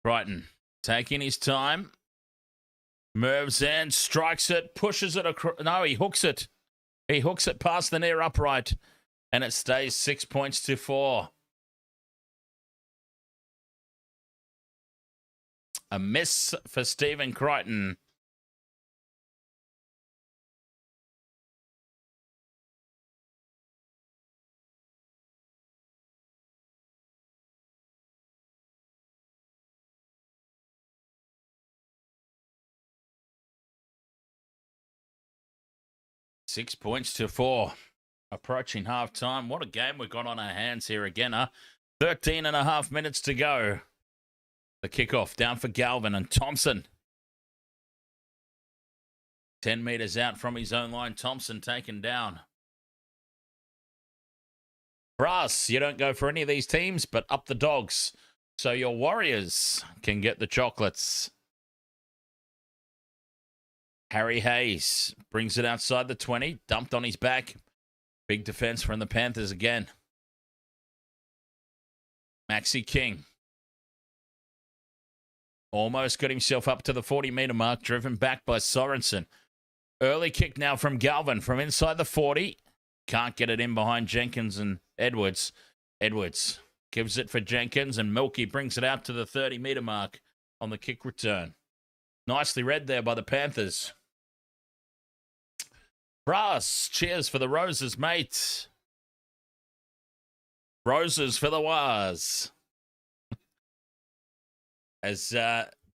Crichton taking his time. Moves in, strikes it, pushes it across. No, he hooks it. He hooks it past the near upright. And it stays 6 points to 4. A miss for Stephen Crichton. 6 points to 4. Approaching half time. What a game we've got on our hands here again, huh? 13 and a half minutes to go. The kickoff down for Galvin and Thompson. 10 metres out from his own line. Thompson taken down. Brass, you don't go for any of these teams, but up the Dogs. So your Warriors can get the chocolates. Harry Hayes brings it outside the 20. Dumped on his back. Big defense from the Panthers again. Maxi King. Almost got himself up to the 40-metre mark. Driven back by Sorensen. Early kick now from Galvin from inside the 40. Can't get it in behind Jenkins and Edwards. Edwards gives it for Jenkins, and Milky brings it out to the 30-metre mark on the kick return. Nicely read there by the Panthers. Brass, cheers for the Roses, mate. Roses for the Wars. As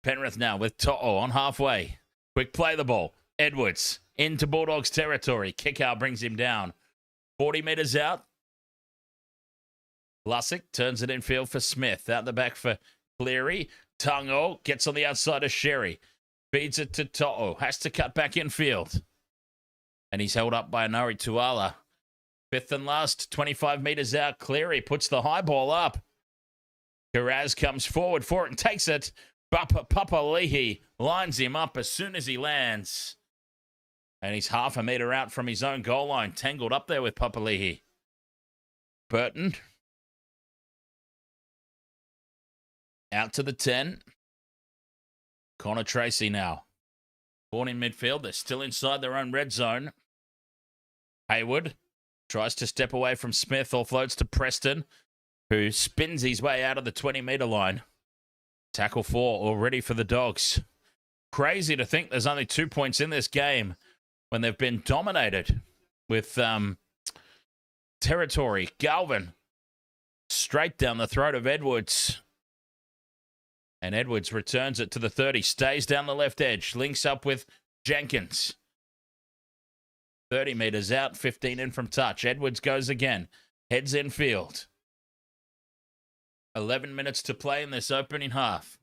Penrith now with To'o on halfway. Quick play the ball. Edwards into Bulldogs territory. Kick out brings him down. 40 metres out. Lussick turns it in field for Smith. Out the back for Cleary. Tungo gets on the outside of Sherry. Feeds it to To'o. Has to cut back in field. And he's held up by Anari Tuala. Fifth and last, 25 metres out. Cleary puts the high ball up. Karaz comes forward for it and takes it. Papali'i lines him up as soon as he lands. And he's half a metre out from his own goal line. Tangled up there with Papali'i. Burton. Out to the 10. Connor Tracy now. Born in midfield. They're still inside their own red zone. Hayward tries to step away from Smith. Offloads to Preston, who spins his way out of the 20-metre line. Tackle 4 already for the Dogs. Crazy to think there's only 2 points in this game when they've been dominated with territory. Galvin straight down the throat of Edwards. And Edwards returns it to the 30. Stays down the left edge. Links up with Jenkins. 30 metres out. 15 in from touch. Edwards goes again. Heads in field. 11 minutes to play in this opening half.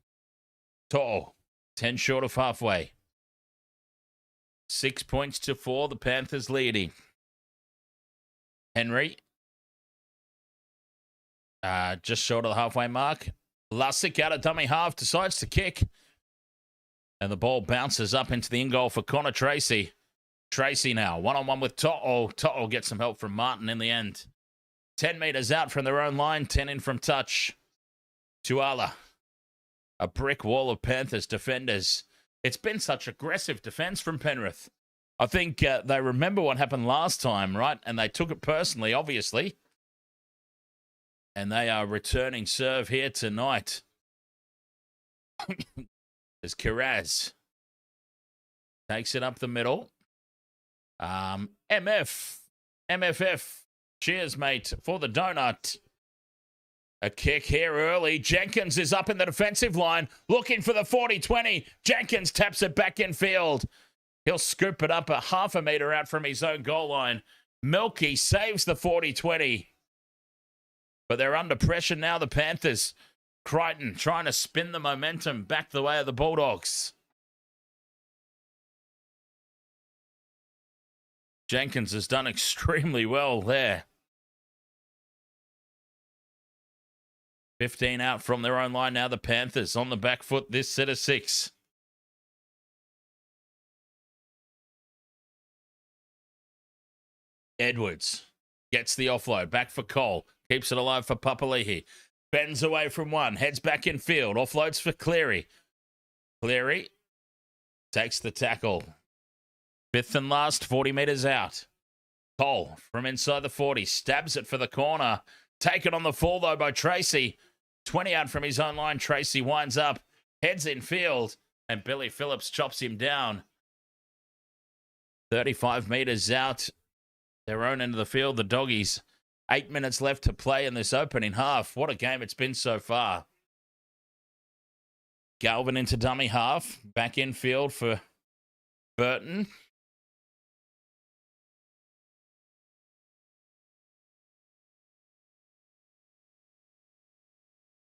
To'o. 10 short of halfway. 6 points to 4. The Panthers leading. Henry. Just short of the halfway mark. Lussick out of dummy half, decides to kick. And the ball bounces up into the in-goal for Connor Tracy. Tracy now, one-on-one with To'o. To'o gets some help from Martin in the end. 10 metres out from their own line, 10 in from touch. Tuala. A brick wall of Panthers defenders. It's been such aggressive defence from Penrith. I think they remember what happened last time, right? And they took it personally, obviously. And they are returning serve here tonight. As Kiraz takes it up the middle. MFF. Cheers, mate, for the donut. A kick here early. Jenkins is up in the defensive line, looking for the 40-20. Jenkins taps it back in field. He'll scoop it up a half a metre out from his own goal line. Milky saves the 40-20. But they're under pressure now, the Panthers. Crichton trying to spin the momentum back the way of the Bulldogs. Jenkins has done extremely well there. 15 out from their own line now, the Panthers on the back foot this set of 6. Edwards gets the offload. Back for Cole. Keeps it alive for Papali'i. Bends away from one. Heads back in field. Offloads for Cleary. Cleary takes the tackle. Fifth and last, 40 metres out. Cole from inside the 40. Stabs it for the corner. Taken on the fall, though, by Tracy. 20 out from his own line. Tracy winds up. Heads in field. And Billy Phillips chops him down. 35 metres out. Their own end of the field, the Doggies. 8 minutes left to play in this opening half. What a game it's been so far. Galvin into dummy half. Back in field for Burton.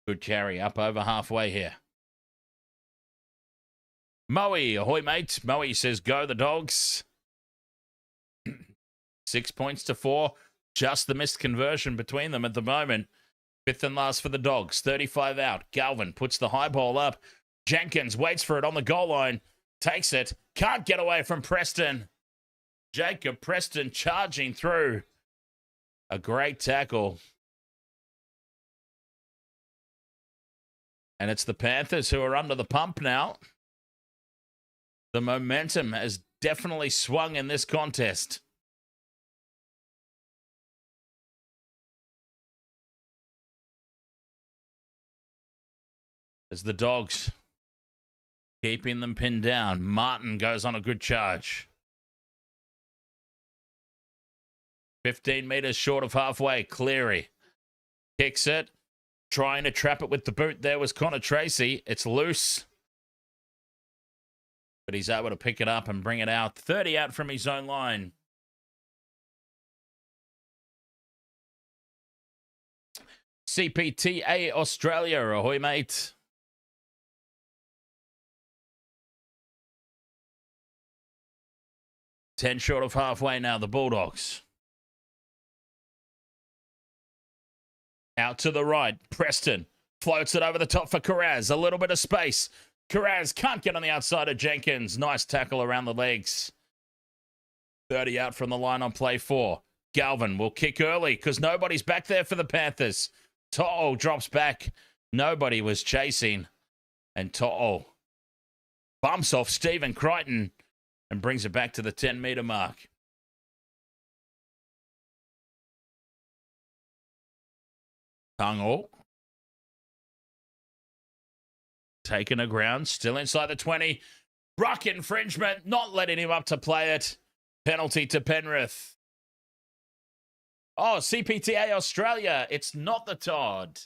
Good carry up over halfway here. Moe, ahoy, mate. Moe says, go the Dogs. 6 points to 4. Just the missed conversion between them at the moment. Fifth and last for the Dogs. 35 out. Galvin puts the high ball up. Jenkins waits for it on the goal line. Takes it. Can't get away from Preston. Jacob Preston charging through. A great tackle. And it's the Panthers who are under the pump now. The momentum has definitely swung in this contest. As the Dogs keeping them pinned down. Martin goes on a good charge. 15 metres short of halfway. Cleary kicks it. Trying to trap it with the boot. There was Connor Tracy. It's loose. But he's able to pick it up and bring it out. 30 out from his own line. CPTA Australia. Ahoy, mate. Ten short of halfway now, the Bulldogs. Out to the right, Preston floats it over the top for Carraz. A little bit of space. Carraz can't get on the outside of Jenkins. Nice tackle around the legs. 30 out from the line on play 4. Galvin will kick early because nobody's back there for the Panthers. To'o drops back. Nobody was chasing. And To'o bumps off Stephen Crichton and brings it back to the 10-metre mark. Tungo taking a ground, still inside the 20. Ruck infringement, not letting him up to play it. Penalty to Penrith. Oh, CPTA Australia. It's not the Todd.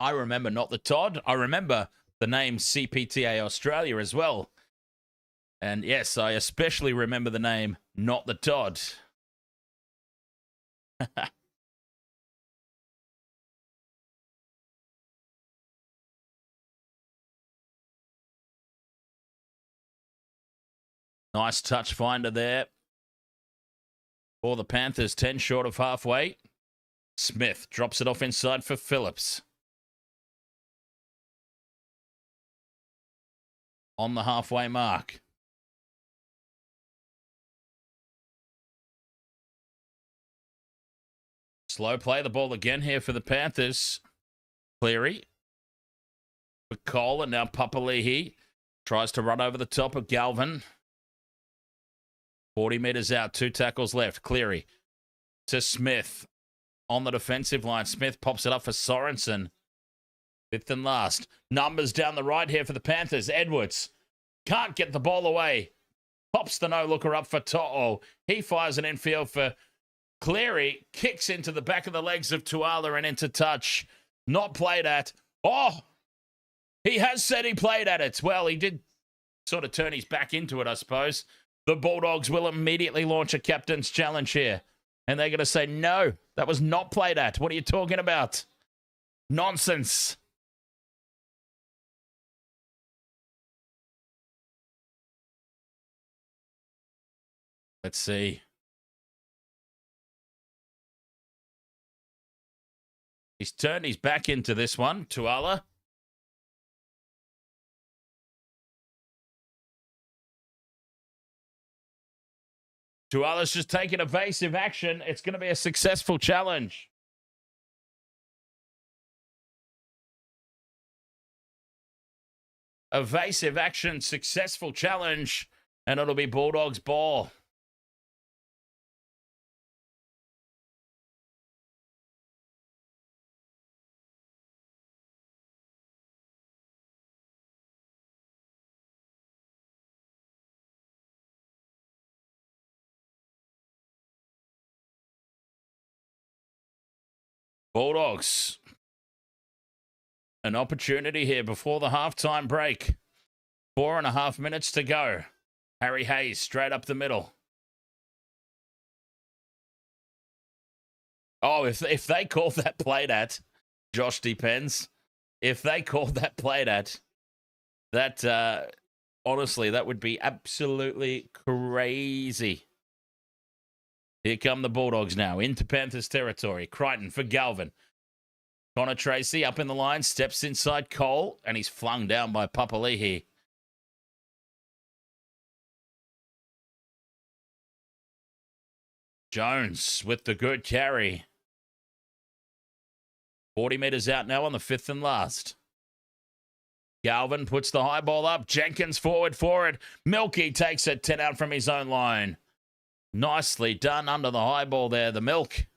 I remember not the Todd. I remember the name CPTA Australia as well. And yes, I especially remember the name Not the Todd. Nice touch finder there for the Panthers. 10 short of halfway. Smith drops it off inside for Phillips. On the halfway mark. Slow play the ball again here for the Panthers. Cleary. For Cole and now Papali'i. Tries to run over the top of Galvin. 40 metres out. 2 tackles left. Cleary to Smith. On the defensive line. Smith pops it up for Sorensen. Fifth and last. Numbers down the right here for the Panthers. Edwards can't get the ball away. Pops the no-looker up for To'o. He fires an infield for Cleary. Kicks into the back of the legs of Tuala and into touch. Not played at. Oh! He has said he played at it. Well, he did sort of turn his back into it, I suppose. The Bulldogs will immediately launch a captain's challenge here. And they're going to say, no, that was not played at. What are you talking about? Nonsense. Let's see. He's turned his back into this one, Tuala. Tuala's just taking evasive action. It's going to be a successful challenge. Evasive action, successful challenge, and it'll be Bulldogs ball. Bulldogs. An opportunity here before the halftime break. 4.5 minutes to go. Harry Hayes straight up the middle. Oh, if they called that played at, Josh depends. If they called that played at, that honestly, that would be absolutely crazy. Here come the Bulldogs now into Panthers territory. Crichton for Galvin. Connor Tracy up in the line, steps inside Cole, and he's flung down by Papali'i. Jones with the good carry. 40 metres out now on the fifth and last. Galvin puts the high ball up. Jenkins forward for it. Milky takes it 10 out from his own line. Nicely done under the high ball there, the Milk.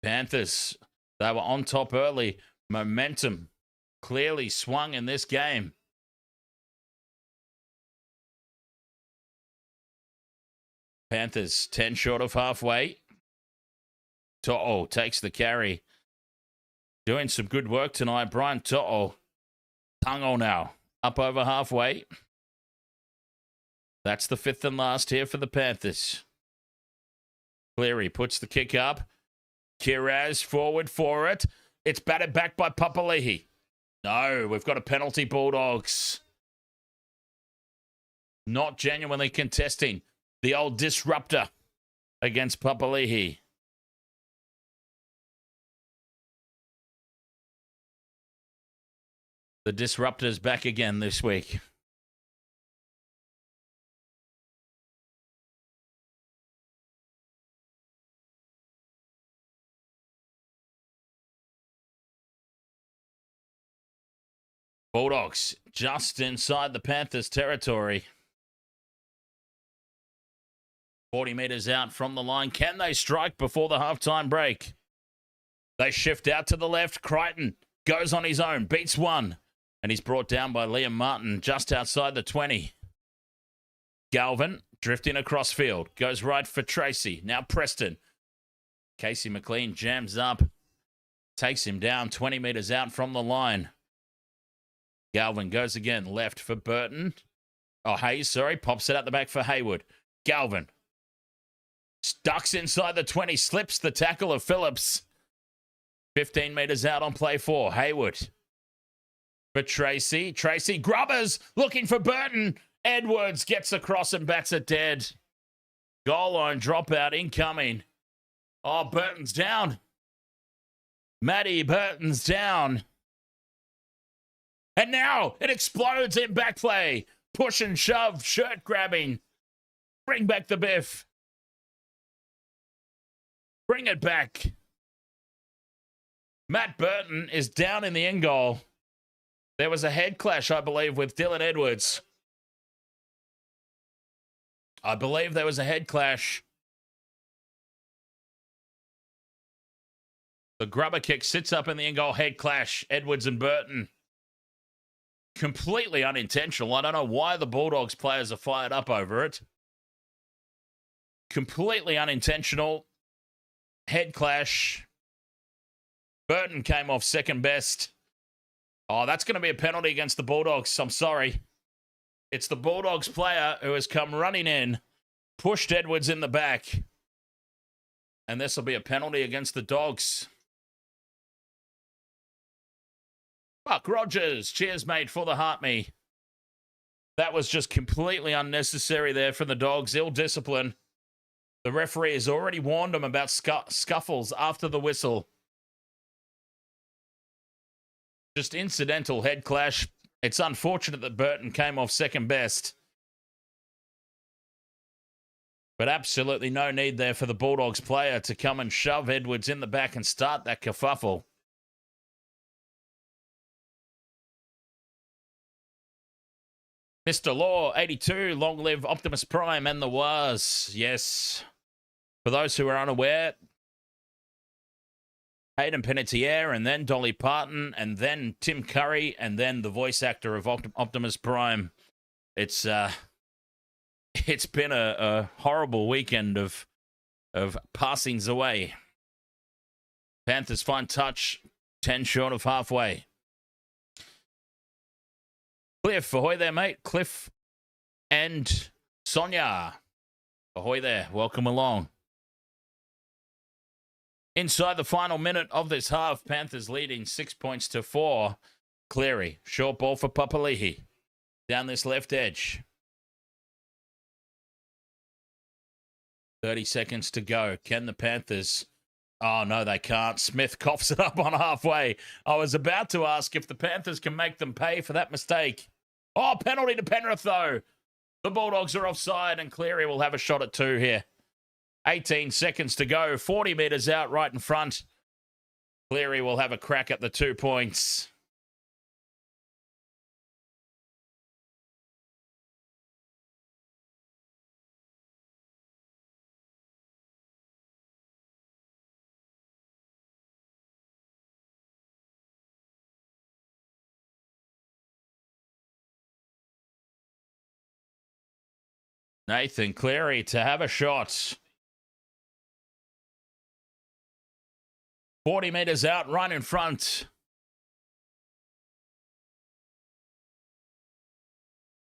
Panthers, they were on top early. Momentum clearly swung in this game. Panthers 10 short of halfway. To'o takes the carry. Doing some good work tonight. Brian To'o. Tango now. Up over halfway. That's the fifth and last here for the Panthers. Cleary puts the kick up. Kiraz forward for it. It's batted back by Papali'i. No, we've got a penalty, Bulldogs. Not genuinely contesting. The old disruptor against Papali'i. The disruptor's back again this week. Bulldogs just inside the Panthers territory. 40 metres out from the line. Can they strike before the halftime break? They shift out to the left. Crichton goes on his own, beats one. And he's brought down by Liam Martin just outside the 20. Galvin drifting across field. Goes right for Tracy. Now Preston. Casey McLean jams up. Takes him down 20 metres out from the line. Galvin goes again. Left for Burton. Oh, Hayes, sorry. Pops it out the back for Hayward. Galvin. Ducks inside the 20. Slips the tackle of Phillips. 15 metres out on play 4. Hayward. For Tracy. Tracy grubbers looking for Burton. Edwards gets across and bats it dead. Goal line dropout incoming. Oh, Burton's down. Matty Burton's down. And now it explodes in back play. Push and shove, shirt grabbing. Bring back the biff. Bring it back. Matt Burton is down in the end goal. There was a head clash, I believe, with Dylan Edwards. I believe there was a head clash. The grubber kick sits up in the end goal. Head clash. Edwards and Burton. Completely unintentional. I don't know why the Bulldogs players are fired up over it. Completely unintentional. Head clash. Burton came off second best. Oh, that's going to be a penalty against the Bulldogs. I'm sorry. It's the Bulldogs player who has come running in, pushed Edwards in the back. And this will be a penalty against the Dogs. Buck Rogers. Cheers, mate, for the heart me. That was just completely unnecessary there from the Dogs. Ill discipline. The referee has already warned them about scuffles after the whistle. Just incidental head clash. It's unfortunate that Burton came off second best. But absolutely no need there for the Bulldogs player to come and shove Edwards in the back and start that kerfuffle. Mr. Law, 82, long live Optimus Prime and the Wars. Yes. For those who are unaware, Hayden Panettiere, and then Dolly Parton, and then Tim Curry, and then the voice actor of Optimus Prime. It's been a horrible weekend of passings away. Panthers fine touch, 10 short of halfway. Cliff, ahoy there, mate. Cliff and Sonia. Ahoy there. Welcome along. Inside the final minute of this half, Panthers leading 6 points to 4. Cleary, short ball for Papali'i. Down this left edge. 30 seconds to go. Can the Panthers... Oh, no, they can't. Smith coughs it up on halfway. I was about to ask if the Panthers can make them pay for that mistake. Oh, penalty to Penrith, though. The Bulldogs are offside, and Cleary will have a shot at 2 here. 18 seconds to go. 40 metres out right in front. Cleary will have a crack at the 2 points. Nathan Cleary to have a shot. 40 metres out, right in front.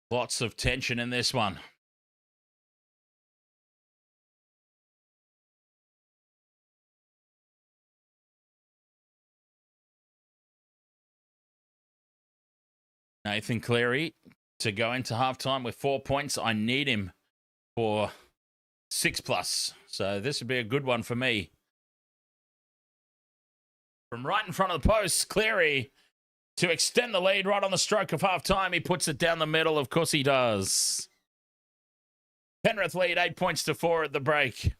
Lots of tension in this one. Nathan Cleary to go into halftime with 4 points. I need him for 6+. So this would be a good one for me. From right in front of the post, Cleary to extend the lead right on the stroke of halftime. He puts it down the middle. Of course he does. Penrith lead 8 points to 4 at the break.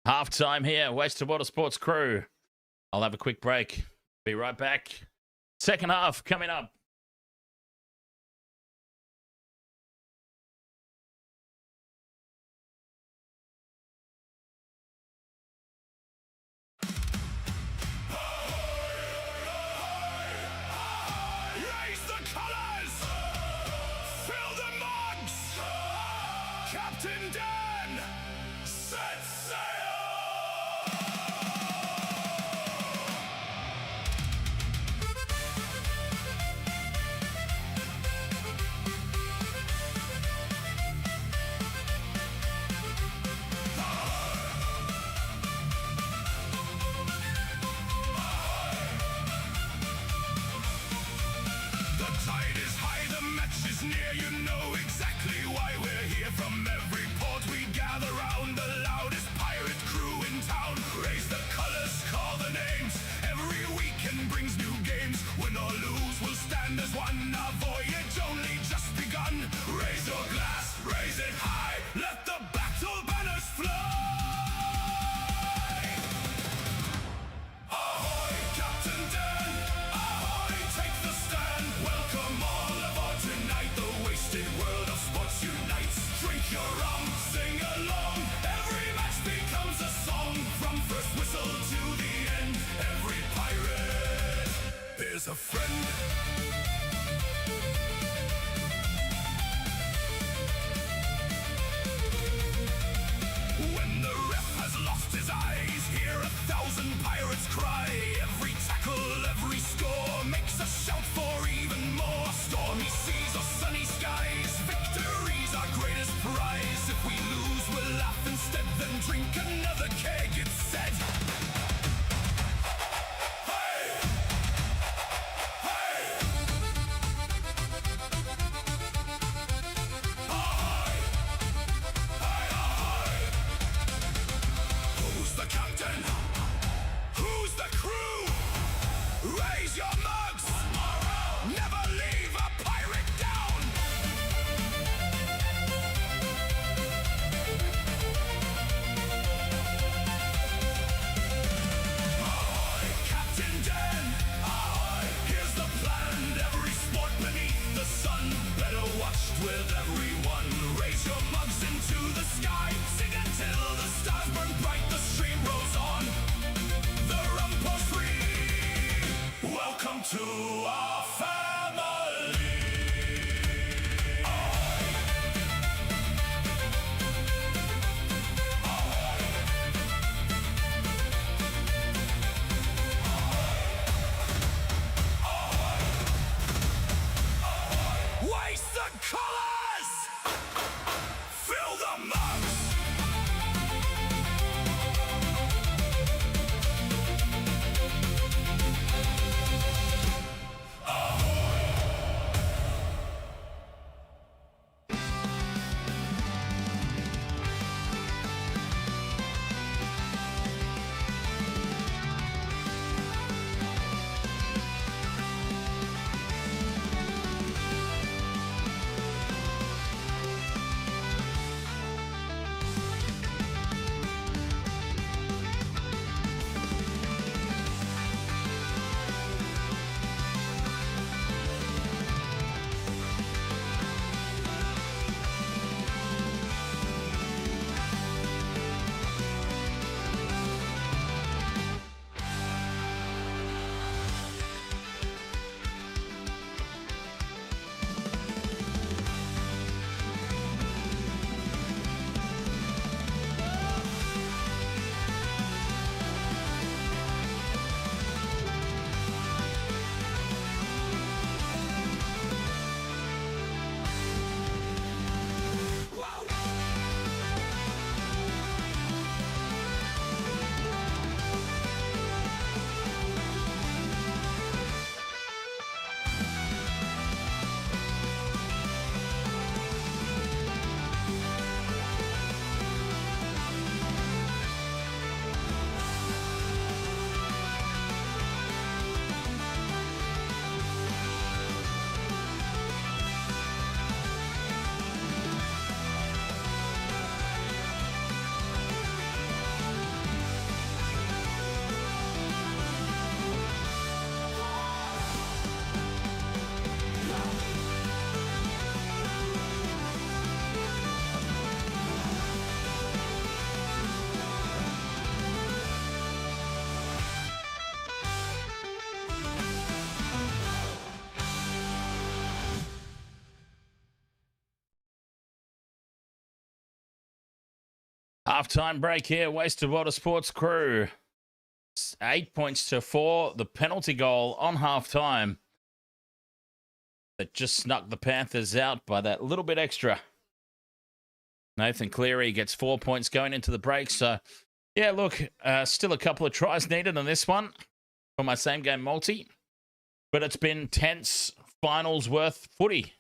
Halftime here. Wasted Water Sports crew. I'll have a quick break. Be right back. Second half coming up. Raise the colours! Fill the mugs! Captain Dan! Set sail! The tide is high, the match is near. You know exactly why we're here. From every port we gather round, the loudest pirate crew in town. Raise the colours, call the names. Every weekend brings new games. Win or lose, we'll stand as one. Our voyage only just begun. Raise your glass, raise it high. Let the battle banners fly. Ahoy, Captain Dan! Ahoy, take the stand! Welcome all aboard tonight. The wasted world of sports unites. Drink your rum, sing along. Every match becomes a song. From first whistle to the end, every pirate is a friend. When the ref has lost his eyes, hear 1,000 pirates cry. Every tackle, every score makes a shout for even more. Stormy seas or sunny skies, victory's our greatest prize. If we lose, we'll laugh instead, then drink another keg, it's said. Hey! Hey! Ahoy! Hey, ahoy! Who's the captain? Who's the crew? Raise your mugs! Never leave a pirate down! Ahoy, Captain Dan! Ahoy, here's the plan. Every sport beneath the sun, better watched with everyone. Raise your mugs into the sky. Sing until the stars burn bright. The stream rolls on. The rum pours free. Welcome to our family. Waste the colours! Halftime break here. Wasted Water Sports crew. 8 points to 4. The penalty goal on halftime that just snuck the Panthers out by that little bit extra. Nathan Cleary gets 4 points going into the break. So, yeah, look, still a couple of tries needed on this one for my same game multi. But it's been tense finals worth footy.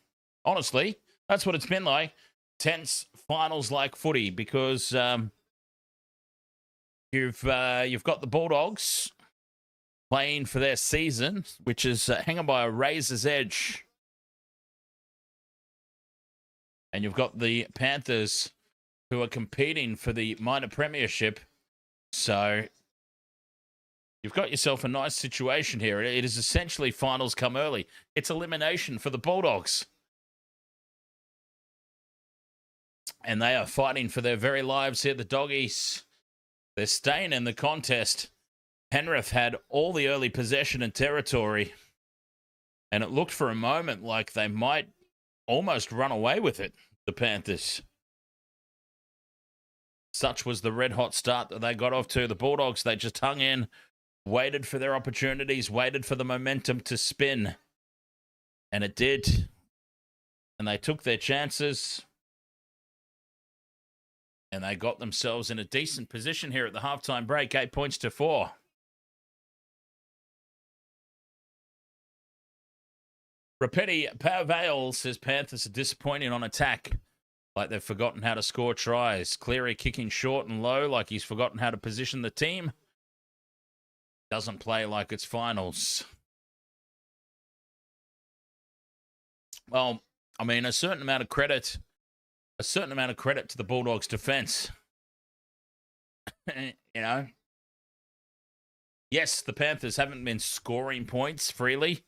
Honestly, that's what it's been like. Tense finals like footy because you've got the Bulldogs playing for their season, which is hanging by a razor's edge. And you've got the Panthers who are competing for the minor premiership. So you've got yourself a nice situation here. It is essentially finals come early. It's elimination for the Bulldogs. And they are fighting for their very lives here. The Doggies, they're staying in the contest. Penrith had all the early possession and territory. And it looked for a moment like they might almost run away with it, the Panthers. Such was the red-hot start that they got off to. The Bulldogs, they just hung in, waited for their opportunities, waited for the momentum to spin. And it did. And they took their chances. And they got themselves in a decent position here at the halftime break, 8 points to 4. Rapetti Pavale says Panthers are disappointing on attack, like they've forgotten how to score tries. Cleary kicking short and low, like he's forgotten how to position the team. Doesn't play like it's finals. Well, I mean, a certain amount of credit to the Bulldogs' defense. You know, yes, the Panthers haven't been scoring points freely.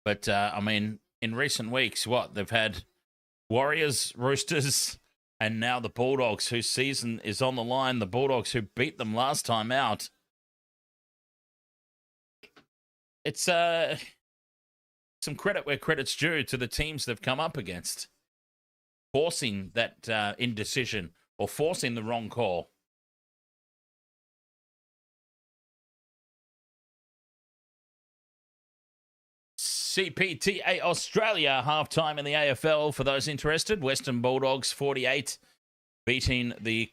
But, I mean, in recent weeks, they've had Warriors, Roosters, and now the Bulldogs, whose season is on the line. The Bulldogs who beat them last time out. It's some credit where credit's due to the teams they've come up against. Forcing that indecision or forcing the wrong call. CPTA Australia halftime in the AFL for those interested. Western Bulldogs 48 beating the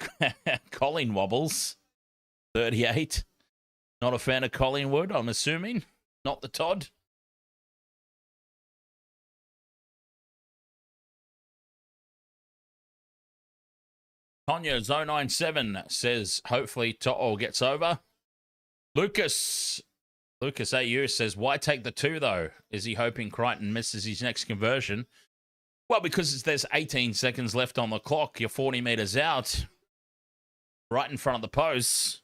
Colin Wobbles 38. Not a fan of Collingwood, I'm assuming. Not the Todd. Tonya 097 says hopefully To'o gets over. Lucas AU says, why take the 2 though? Is he hoping Crichton misses his next conversion? Well, because there's 18 seconds left on the clock. You're 40 meters out, right in front of the posts.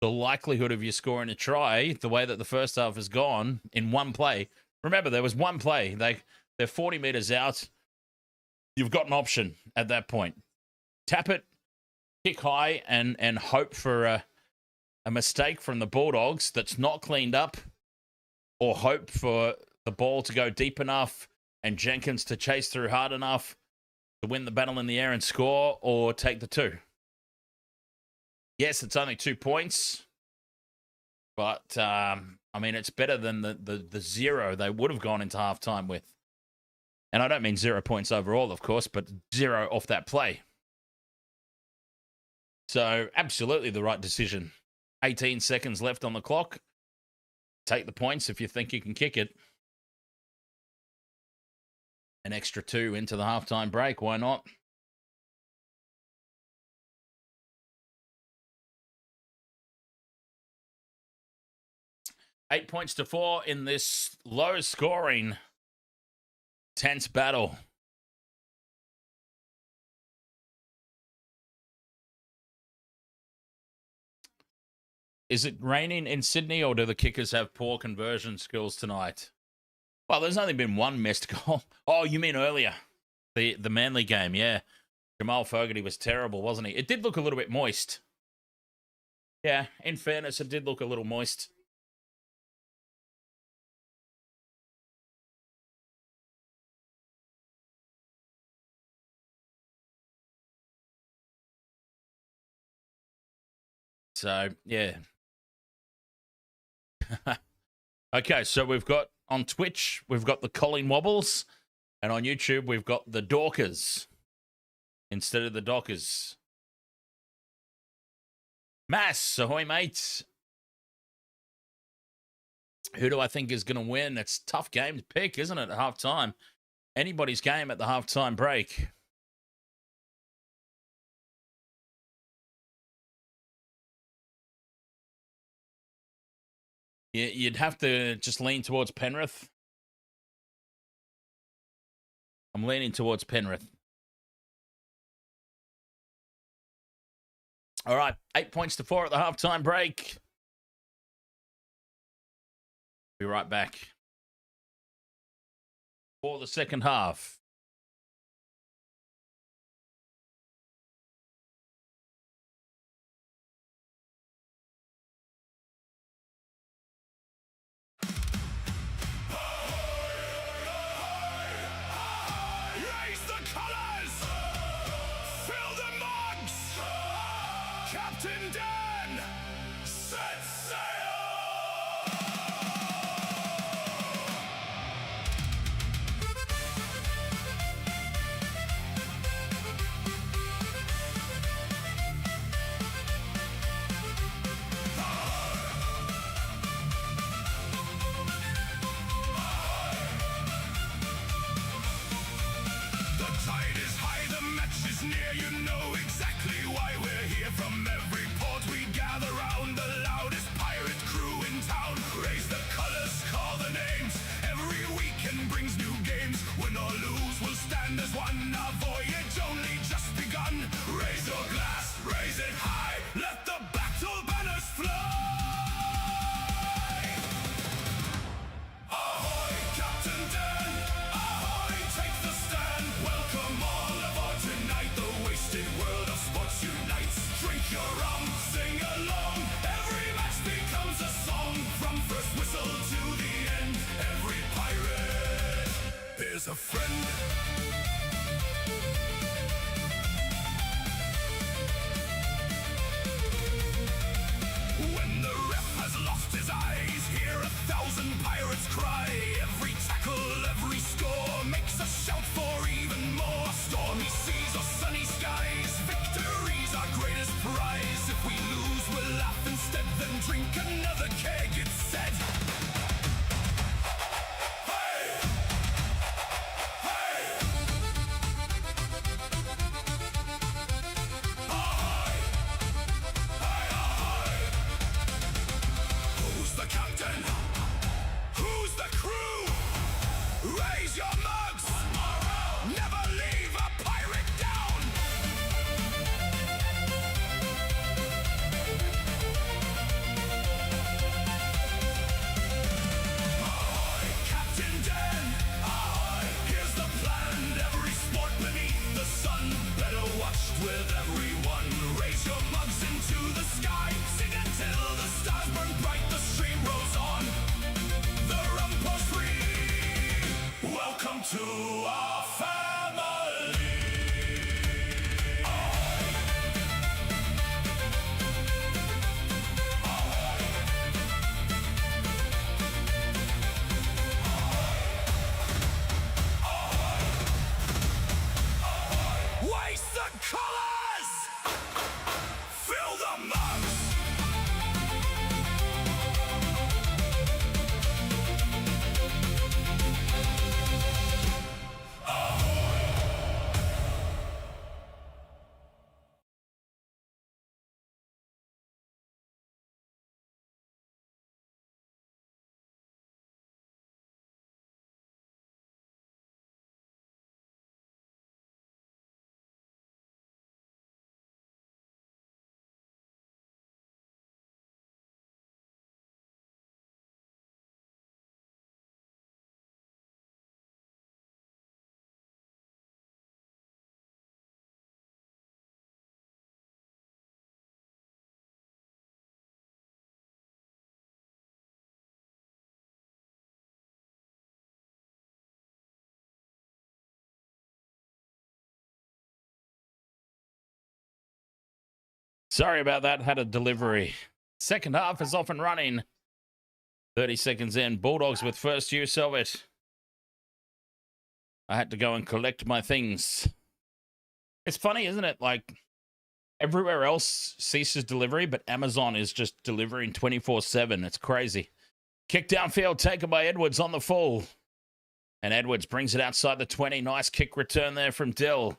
The likelihood of you scoring a try, the way that the first half has gone, in one play. Remember, there was one play. They're 40 meters out. You've got an option at that point. Tap it, kick high, and hope for a mistake from the Bulldogs that's not cleaned up, or hope for the ball to go deep enough and Jenkins to chase through hard enough to win the battle in the air and score, or take the 2. Yes, it's only 2 points, but, I mean, it's better than the 0 they would have gone into halftime with. And I don't mean 0 points overall, of course, but 0 off that play. So, absolutely the right decision. 18 seconds left on the clock. Take the points if you think you can kick it. An extra 2 into the halftime break. Why not? Eight points to 4 in this low-scoring, tense battle. Is it raining in Sydney, or do the Kickers have poor conversion skills tonight? Well, there's only been one missed goal. Oh, you mean earlier? The Manly game, yeah. Jamal Fogarty was terrible, wasn't he? It did look a little bit moist. Yeah, in fairness, it did look a little moist. So, yeah. Okay, so we've got on Twitch, we've got the Colin Wobbles, and on YouTube, we've got the Dorkers instead of the Dockers. Mass, ahoy, mates. Who do I think is going to win? It's a tough game to pick, isn't it, at halftime? Anybody's game at the halftime break. You'd have to just lean towards Penrith. I'm leaning towards Penrith. All right, 8 points to 4 at the halftime break. Be right back for the second half. Raise the colours! Fill the mugs! Captain Dan! Set sail! The tide is high, the match is near. You know exactly why we're here. From every port we gather round, the loudest pirate crew in town. Raise the colours, call the names. Every weekend brings new games. Win or lose, we'll stand as one. Our voyage only just begun. Raise your glass, raise it high. Let the battle banners fly. Ahoy, Captain Dan! Ahoy, take the stand! Welcome all aboard tonight. The wasted world of sports unites. Drink your rum, sing along. Every match becomes a song. From first whistle to the end, every pirate is a friend. Sorry about that. Had a delivery. Second half is off and running. 30 seconds in. Bulldogs with first use of it. I had to go and collect my things. It's funny, isn't it? Like, everywhere else ceases delivery, but Amazon is just delivering 24/7. It's crazy. Kick downfield taken by Edwards on the full. And Edwards brings it outside the 20. Nice kick return there from Dill.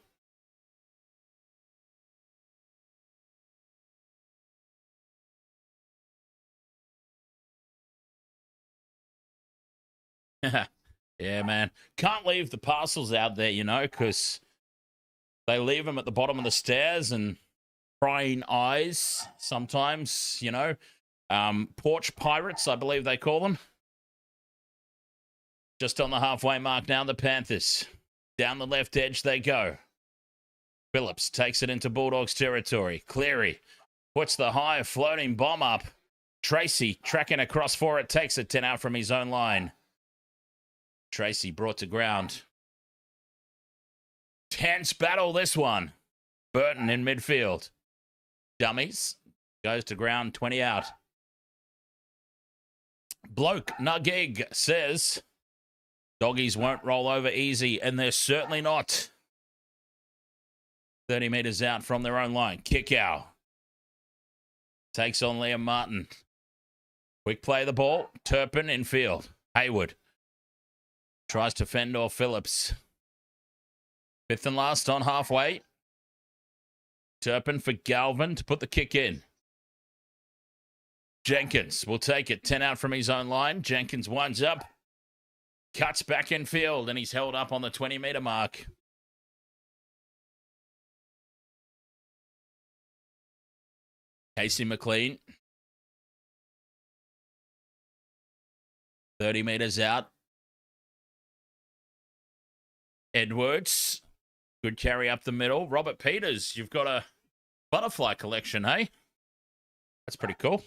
Yeah, man. Can't leave the parcels out there, you know, because they leave them at the bottom of the stairs and prying eyes sometimes, you know. Porch pirates, I believe they call them. Just on the halfway mark now, the Panthers. Down the left edge they go. Phillips takes it into Bulldogs territory. Cleary puts the high floating bomb up. Tracy tracking across for it, takes it 10 out from his own line. Tracy brought to ground. Tense battle, this one. Burton in midfield. Dummies. Goes to ground, 20 out. Bloke Nugig says, doggies won't roll over easy, and they're certainly not. 30 metres out from their own line. Kick out. Takes on Liam Martin. Quick play of the ball. Turpin in field. Hayward. Tries to fend off Phillips. Fifth and last on halfway. Turpin for Galvin to put the kick in. Jenkins will take it. 10 out from his own line. Jenkins winds up. Cuts back in field, and he's held up on the 20-metre mark. Casey McLean. 30 metres out. Edwards. Good carry up the middle. Robert Peters, you've got a butterfly collection, hey? That's pretty cool.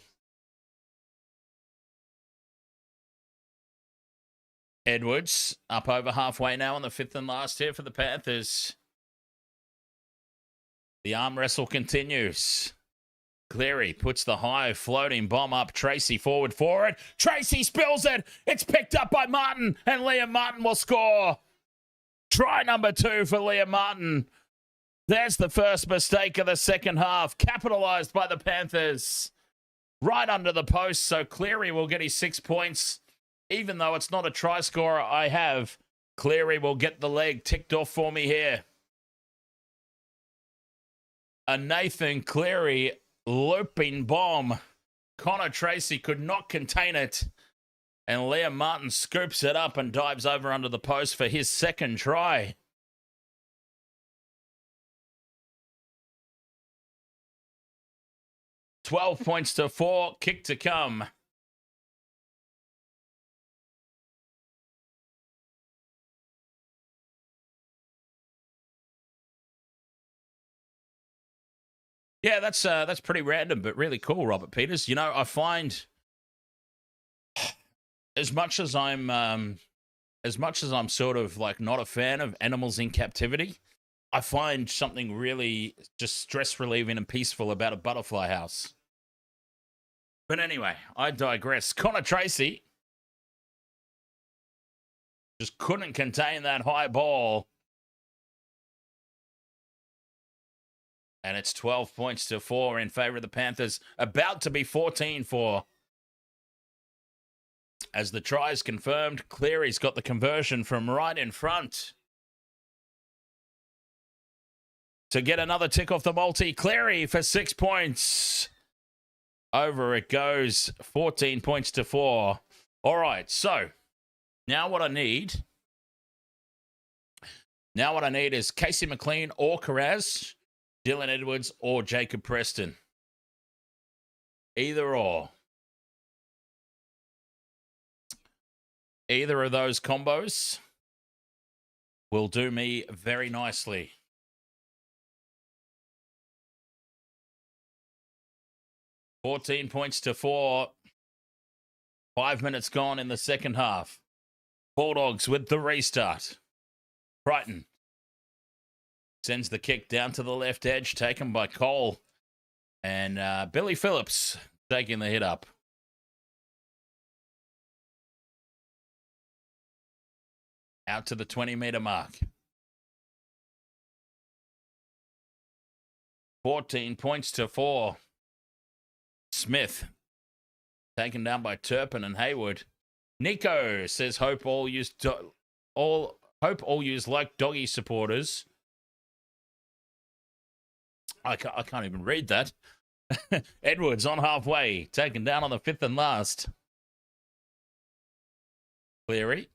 Edwards up over halfway now on the fifth and last here for the Panthers. The arm wrestle continues. Cleary puts the high floating bomb up. Tracy forward for it. Tracy spills it. It's picked up by Martin, and Liam Martin will score. Try number 2 for Liam Martin. There's the first mistake of the second half. Capitalised by the Panthers. Right under the post, so Cleary will get his 6 points. Even though it's not a try scorer I have, Cleary will get the leg ticked off for me here. A Nathan Cleary looping bomb. Connor Tracy could not contain it. And Liam Martin scoops it up and dives over under the post for his second try. $12 points to 4. Kick to come. Yeah, that's pretty random, but really cool, Robert Peters. You know, I find as much as I'm sort of like not a fan of animals in captivity, I find something really just stress relieving and peaceful about a butterfly house. But anyway, I digress. Connor Tracy just couldn't contain that high ball. And it's 12 points to 4 in favor of the Panthers. About to be 14-4. As the try is confirmed, Cleary's got the conversion from right in front. To get another tick off the multi, Cleary for 6 points. Over it goes, 14 points to 4. All right, so now what I need is Casey McLean or Carraz, Dylan Edwards or Jacob Preston. Either or. Either of those combos will do me very nicely. $14 points to 4. 5 minutes gone in the second half. Bulldogs with the restart. Brighton sends the kick down to the left edge, taken by Cole. And Billy Phillips taking the hit up. Out to the 20-meter mark. 14 points to 4. Smith taken down by Turpin and Hayward. Nico says, hope all use like doggy supporters. I can't even read that. Edwards on halfway, taken down on the 5th and last. Cleary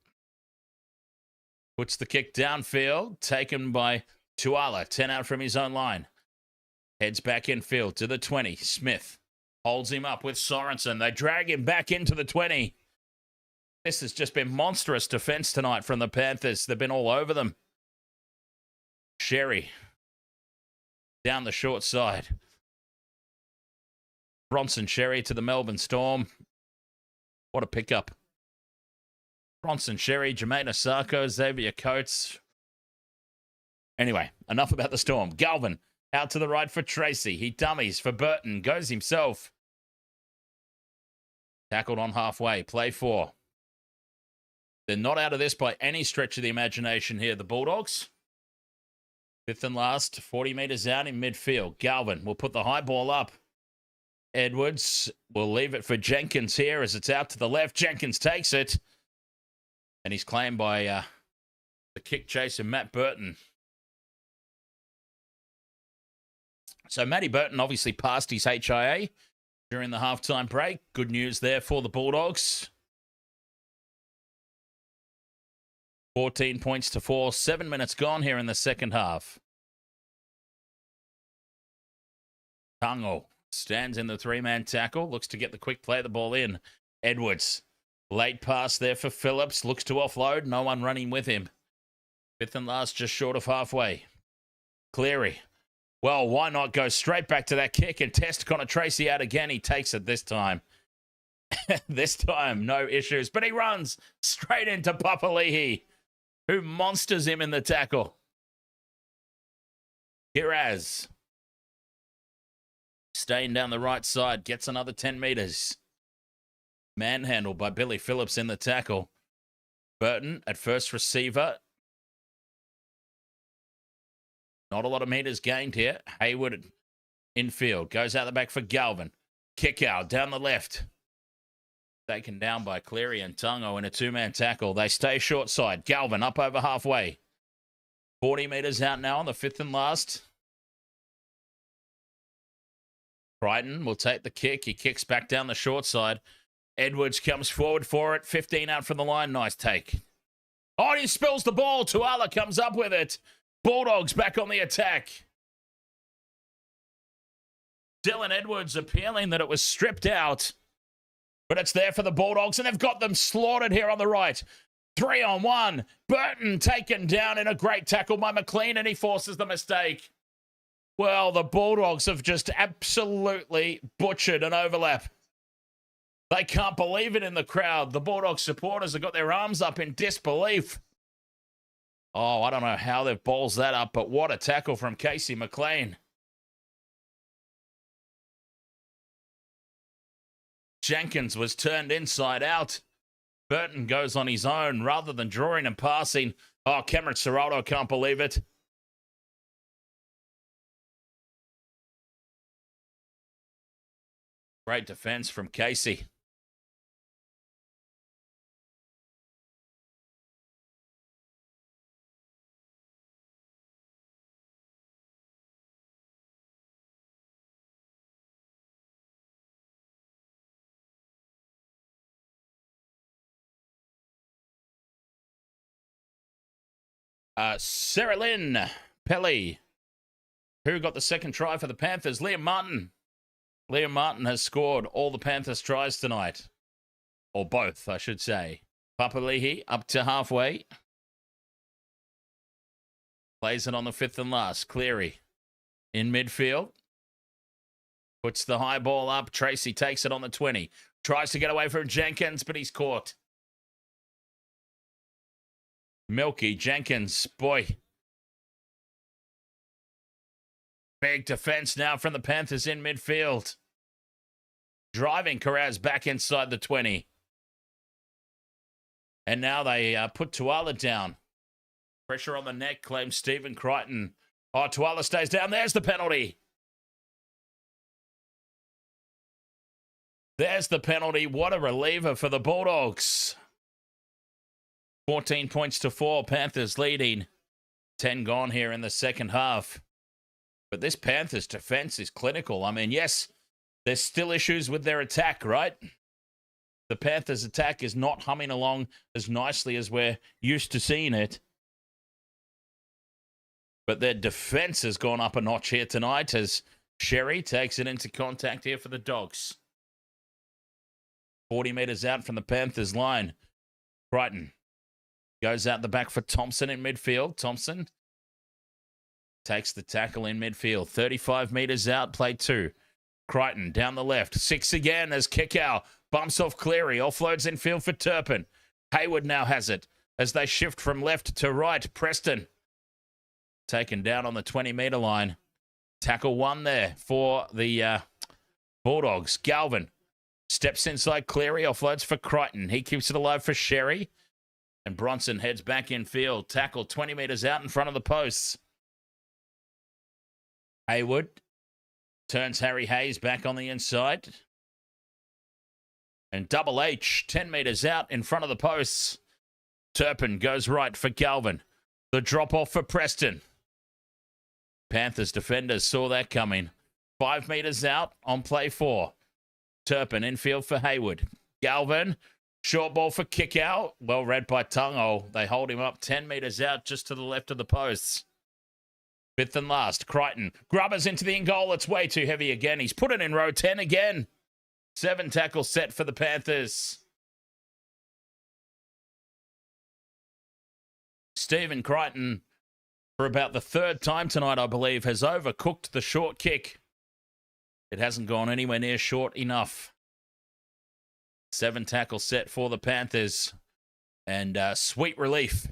puts the kick downfield, taken by Tuala, 10 out from his own line. Heads back infield to the 20. Smith holds him up with Sorensen. They drag him back into the 20. This has just been monstrous defense tonight from the Panthers. They've been all over them. Sherry down the short side. Bronson Sherry to the Melbourne Storm. What a pickup. Bronson Sherry, Jermaine Osako, Xavier Coates. Anyway, enough about the Storm. Galvin out to the right for Tracy. He dummies for Burton. Goes himself. Tackled on halfway. Play 4. They're not out of this by any stretch of the imagination here, the Bulldogs. 5th and last, 40 metres out in midfield. Galvin will put the high ball up. Edwards will leave it for Jenkins here as it's out to the left. Jenkins takes it. And he's claimed by the kick chaser, Matt Burton. So Matty Burton obviously passed his HIA during the halftime break. Good news there for the Bulldogs. 14 points to 4. 7 minutes gone here in the second half. Tungo stands in the 3-man tackle. Looks to get the quick play of the ball in. Edwards. Late pass there for Phillips. Looks to offload. No one running with him. 5th and last, just short of halfway. Cleary. Well, why not go straight back to that kick and test Connor Tracy out again? He takes it this time. This time, no issues. But he runs straight into Papali'i, who monsters him in the tackle. Kiraz. Staying down the right side. Gets another 10 metres. Manhandled by Billy Phillips in the tackle. Burton at first receiver. Not a lot of meters gained here. Hayward infield. Goes out the back for Galvin. Kick out down the left. Taken down by Cleary and Tungo in a 2-man tackle. They stay short side. Galvin up over halfway. 40 meters out now on the 5th and last. Crichton will take the kick. He kicks back down the short side. Edwards comes forward for it. 15 out from the line. Nice take. Oh, he spills the ball. Tuala comes up with it. Bulldogs back on the attack. Dylan Edwards appealing that it was stripped out. But it's there for the Bulldogs, and they've got them slaughtered here on the right. 3-on-1. Burton taken down in a great tackle by McLean, and he forces the mistake. Well, the Bulldogs have just absolutely butchered an overlap. They can't believe it in the crowd. The Bulldogs supporters have got their arms up in disbelief. Oh, I don't know how they've balls that up, but what a tackle from Casey McLean. Jenkins was turned inside out. Burton goes on his own rather than drawing and passing. Oh, Cameron Serrato can't believe it. Great defense from Casey. Sarah Lynn Pelly, who got the second try for the Panthers. Liam Martin. Liam Martin has scored all the Panthers tries tonight. Or both, I should say. Papali'i up to halfway. Plays it on the 5th and last. Cleary in midfield. Puts the high ball up. Tracy takes it on the 20. Tries to get away from Jenkins, but he's caught. Milky Jenkins, boy. Big defense now from the Panthers in midfield. Driving Carraz back inside the 20. And now they put Tuala down. Pressure on the neck, claims Stephen Crichton. Oh, Tuala stays down. There's the penalty. There's the penalty. What a reliever for the Bulldogs. 14 points to 4. Panthers leading. 10 gone here in the second half. But this Panthers defense is clinical. I mean, yes, there's still issues with their attack, right? The Panthers' attack is not humming along as nicely as we're used to seeing it. But their defense has gone up a notch here tonight as Sherry takes it into contact here for the Dogs. 40 metres out from the Panthers line. Crichton goes out the back for Thompson in midfield. Thompson takes the tackle in midfield. 35 metres out, play 2. Crichton down the left. 6 again as Kickow bumps off Cleary. Offloads in field for Turpin. Hayward now has it as they shift from left to right. Preston taken down on the 20-metre line. Tackle 1 there for the Bulldogs. Galvin steps inside Cleary. Offloads for Crichton. He keeps it alive for Sherry. And Bronson heads back in field. Tackle 20 metres out in front of the posts. Hayward turns Harry Hayes back on the inside. And Double H, 10 metres out in front of the posts. Turpin goes right for Galvin. The drop-off for Preston. Panthers defenders saw that coming. 5 metres out on play 4. Turpin infield for Hayward. Galvin, short ball for Kickout. Well read by Tungo. They hold him up 10 metres out just to the left of the posts. 5th and last, Crichton. Grubbers into the in-goal. It's way too heavy again. He's put it in row 10 again. 7 tackles set for the Panthers. Stephen Crichton, for about the 3rd time tonight, I believe, has overcooked the short kick. It hasn't gone anywhere near short enough. 7 tackles set for the Panthers. And sweet relief.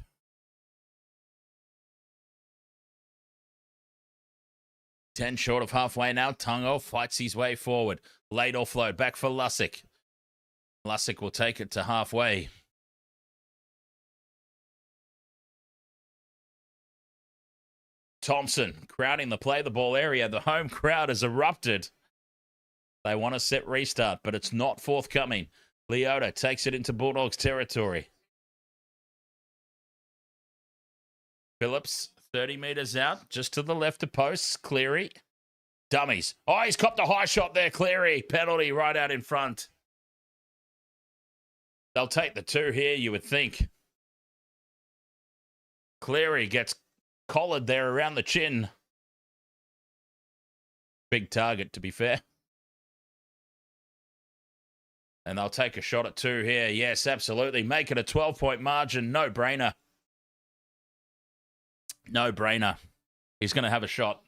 Ten short of halfway now. Tungo fights his way forward. Late offload back for Lussick. Lussick will take it to halfway. Thompson crowding the play the ball area. The home crowd has erupted. They want a set restart, but it's not forthcoming. Leota takes it into Bulldogs territory. Phillips, 30 metres out, just to the left of posts. Cleary. Dummies. Oh, he's copped a high shot there, Cleary. Penalty right out in front. They'll take the 2 here, you would think. Cleary gets collared there around the chin. Big target, to be fair. And they'll take a shot at 2 here. Yes, absolutely. Make it a 12-point margin. No brainer. No brainer. He's going to have a shot.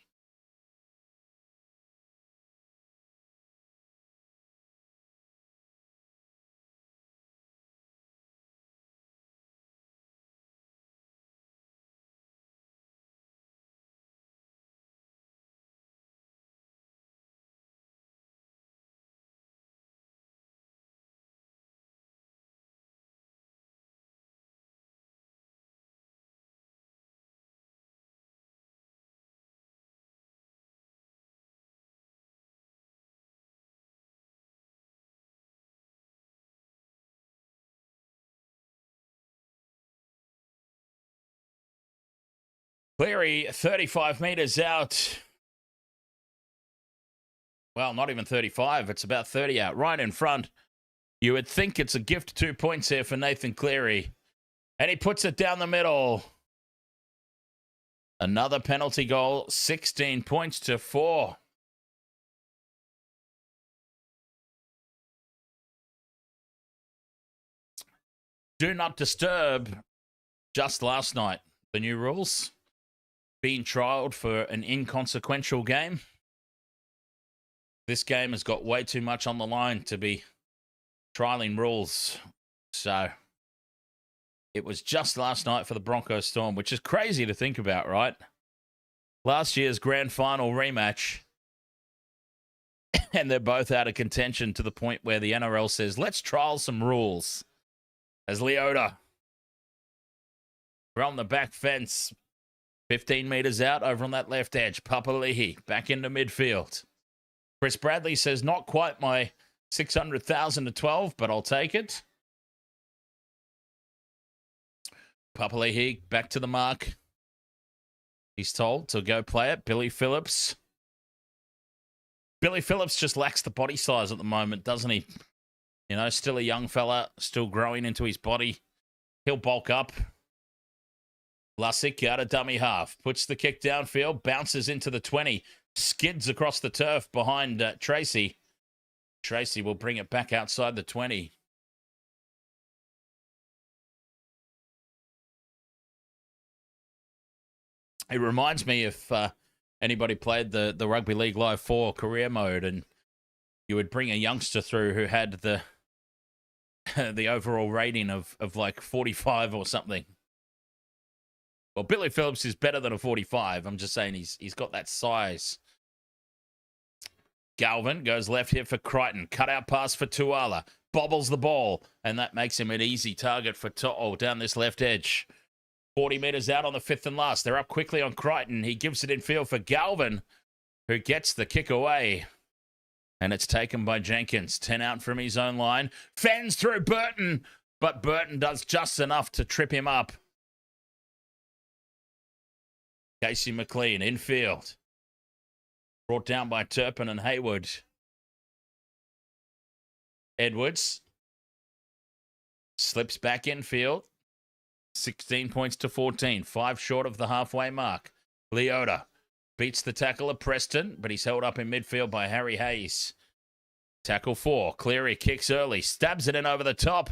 Cleary, 35 metres out. Well, not even 35. It's about 30 out. Right in front. You would think it's a gift 2 points here for Nathan Cleary. And he puts it down the middle. Another penalty goal. 16 points to 4. Do not disturb. Just last night, the new rules being trialled for an inconsequential game. This game has got way too much on the line to be trialling rules. So it was just last night for the Broncos Storm, which is crazy to think about, right? last year's grand final rematch. And they're both out of contention to the point where the NRL says, let's trial some rules. As Leota from the back fence, 15 metres out over on that left edge. Papali'i back into midfield. Chris Bradley says, not quite my 600,000 to 12, but I'll take it. Papali'i back to the mark. He's told to go play it. Billy Phillips. Billy Phillips just lacks the body size at the moment, doesn't he? You know, still a young fella, still growing into his body. He'll bulk up. Lussick out of dummy half. Puts the kick downfield, bounces into the 20. Skids across the turf behind Tracy. Tracy will bring it back outside the 20. It reminds me if anybody played the Rugby League Live 4 career mode and you would bring a youngster through who had the the overall rating of like 45 or something. Well, Billy Phillips is better than a 45. I'm just saying he's got that size. Galvin goes left here for Crichton. Cut out pass for Tuala. Bobbles the ball. And that makes him an easy target for To'o down this left edge. 40 metres out on the fifth and last. They're up quickly on Crichton. He gives it in field for Galvin, who gets the kick away. And it's taken by Jenkins. 10 out from his own line. Fends through Burton. But Burton does just enough to trip him up. Casey McLean infield. Brought down by Turpin and Hayward. Edwards slips back infield. 16 points to 14. 5 short of the halfway mark. Leota beats the tackle of Preston, but he's held up in midfield by Harry Hayes. Tackle 4. Cleary kicks early. Stabs it in over the top.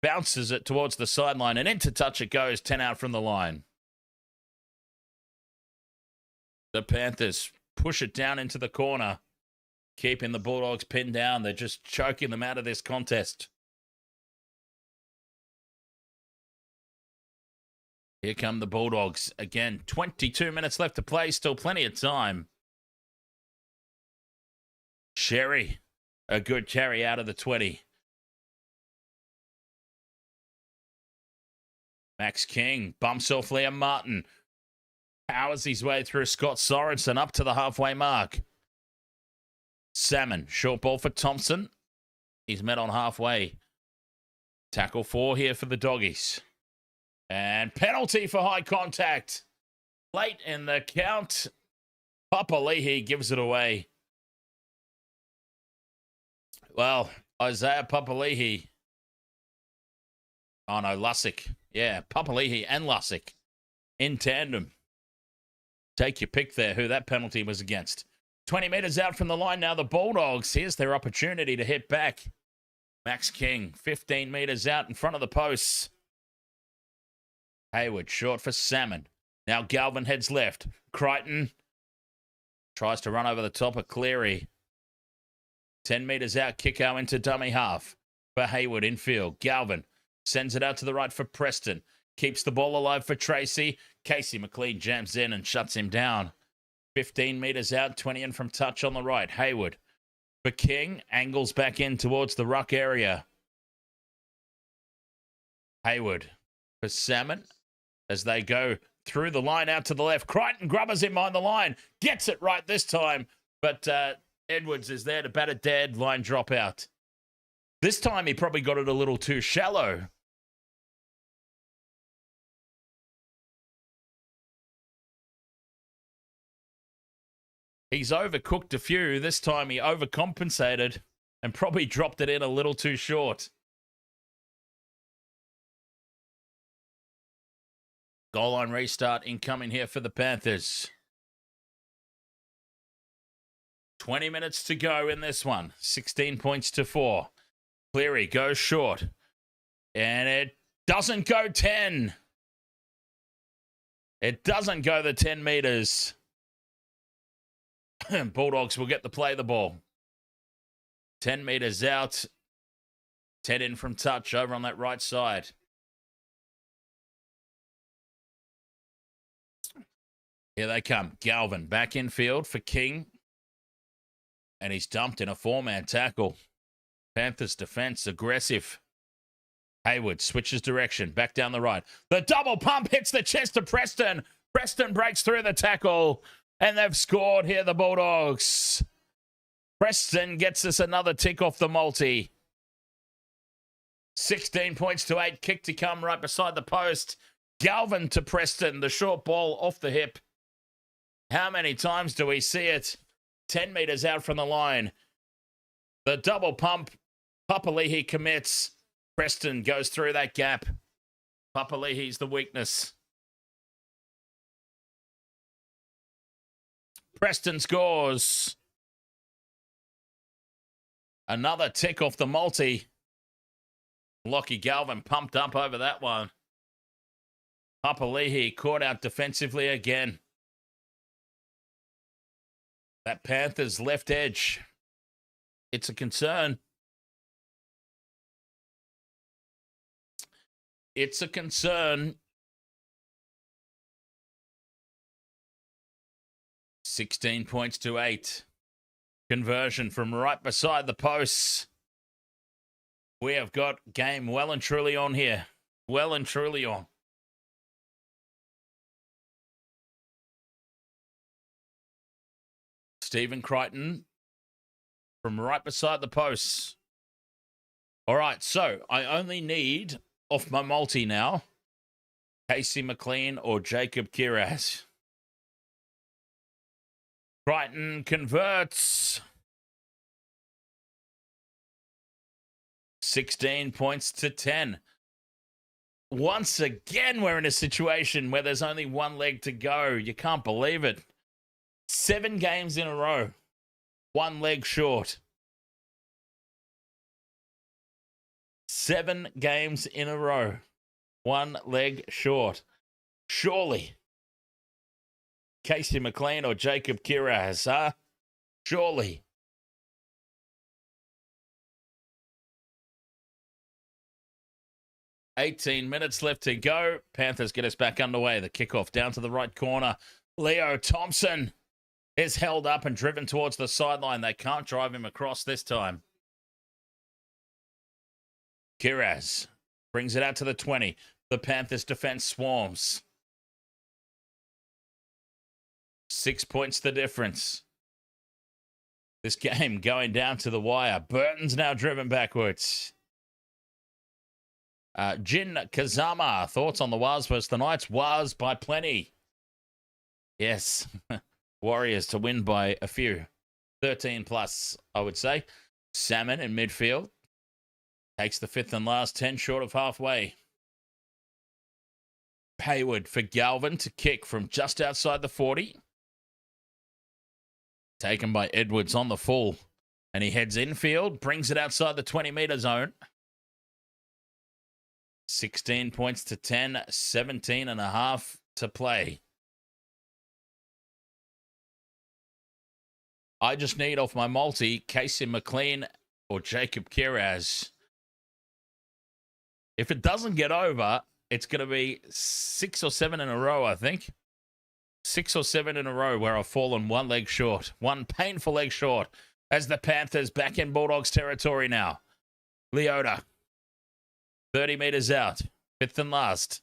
Bounces it towards the sideline, and into touch it goes. 10 out from the line. The Panthers push it down into the corner, keeping the Bulldogs pinned down. They're just choking them out of this contest. Here come the Bulldogs. Again, 22 minutes left to play. Still plenty of time. Sherry, a good carry out of the 20. Max King bumps off Liam Martin. Powers his way through Scott Sorensen up to the halfway mark. Salmon, short ball for Thompson. He's met on halfway. Tackle 4 here for the Doggies. And penalty for high contact. Late in the count. Papali'i gives it away. Well, Isaiah Papali'i. Oh no, Lussick. Yeah, Papali'i and Lussick in tandem. Take your pick there who that penalty was against. 20 metres out from the line now, the Bulldogs. Here's their opportunity to hit back. Max King, 15 metres out in front of the posts. Hayward, short for Salmon. Now Galvin heads left. Crichton tries to run over the top of Cleary. 10 metres out, Kiko into dummy half for Hayward infield. Galvin sends it out to the right for Preston. Keeps the ball alive for Tracy. Casey McLean jams in and shuts him down. 15 metres out, 20 in from touch on the right. Hayward for King. Angles back in towards the ruck area. Hayward for Salmon as they go through the line out to the left. Crichton grubbers him on the line. Gets it right this time. But Edwards is there to bat it dead. Line drop out. This time he probably got it a little too shallow. He's overcooked a few. This time he overcompensated and probably dropped it in a little too short. Goal line restart incoming here for the Panthers. 20 minutes to go in this one. 16 points to 4. Cleary goes short. And it doesn't go 10. It doesn't go the 10 metres. Bulldogs will get the play the ball. 10 metres out. 10 in from touch over on that right side. Here they come. Galvin back in field for King. And he's dumped in a 4-man tackle. Panthers defense aggressive. Hayward switches direction. Back down the right. The double pump hits the chest of Preston. Preston breaks through the tackle. And they've scored here, the Bulldogs. Preston gets us another tick off the multi. 16 points to 8. Kick to come right beside the post. Galvin to Preston. The short ball off the hip. How many times do we see it? 10 metres out from the line. The double pump. Papali'i commits. Preston goes through that gap. Papali'i's the weakness. Preston scores. Another tick off the multi. Lockie Galvin pumped up over that one. Papali'i caught out defensively again. That Panthers left edge. It's a concern. It's a concern. 16 points to 8. Conversion from right beside the posts. We have got game well and truly on here. Well and truly on. Stephen Crichton from right beside the posts. All right, so I only need off my multi now Casey McLean or Jacob Kiraz. Crichton converts. 16 points to 10. Once again, we're in a situation where there's only one leg to go. You can't believe it. 7 games in a row. 1 leg short. 7 games in a row. 1 leg short. Surely. Casey McLean or Jacob Kiraz, huh? Surely. $18 minutes left to go. Panthers get us back underway. The kickoff down to the right corner. Leo Thompson is held up and driven towards the sideline. They can't drive him across this time. Kiraz brings it out to the 20. The Panthers defense swarms. 6 points the difference. This game going down to the wire. Burton's now driven backwards. Jin Kazama, thoughts on the Waz versus the Knights? Waz by plenty. Yes. Warriors to win by a few. 13 plus, I would say. Salmon in midfield. Takes the 5th and last 10 short of halfway. Hayward for Galvin to kick from just outside the 40. Taken by Edwards on the full. And he heads infield, brings it outside the 20-metre zone. 16 points to 10, 17 and a half to play. I just need off my multi, Casey McLean or Jacob Kiraz. If it doesn't get over, it's going to be 6 or 7 in a row, I think. 6 or 7 in a row where I've fallen 1 leg short. 1 painful leg short as the Panthers back in Bulldogs territory now. Leota. 30 metres out. 5th and last.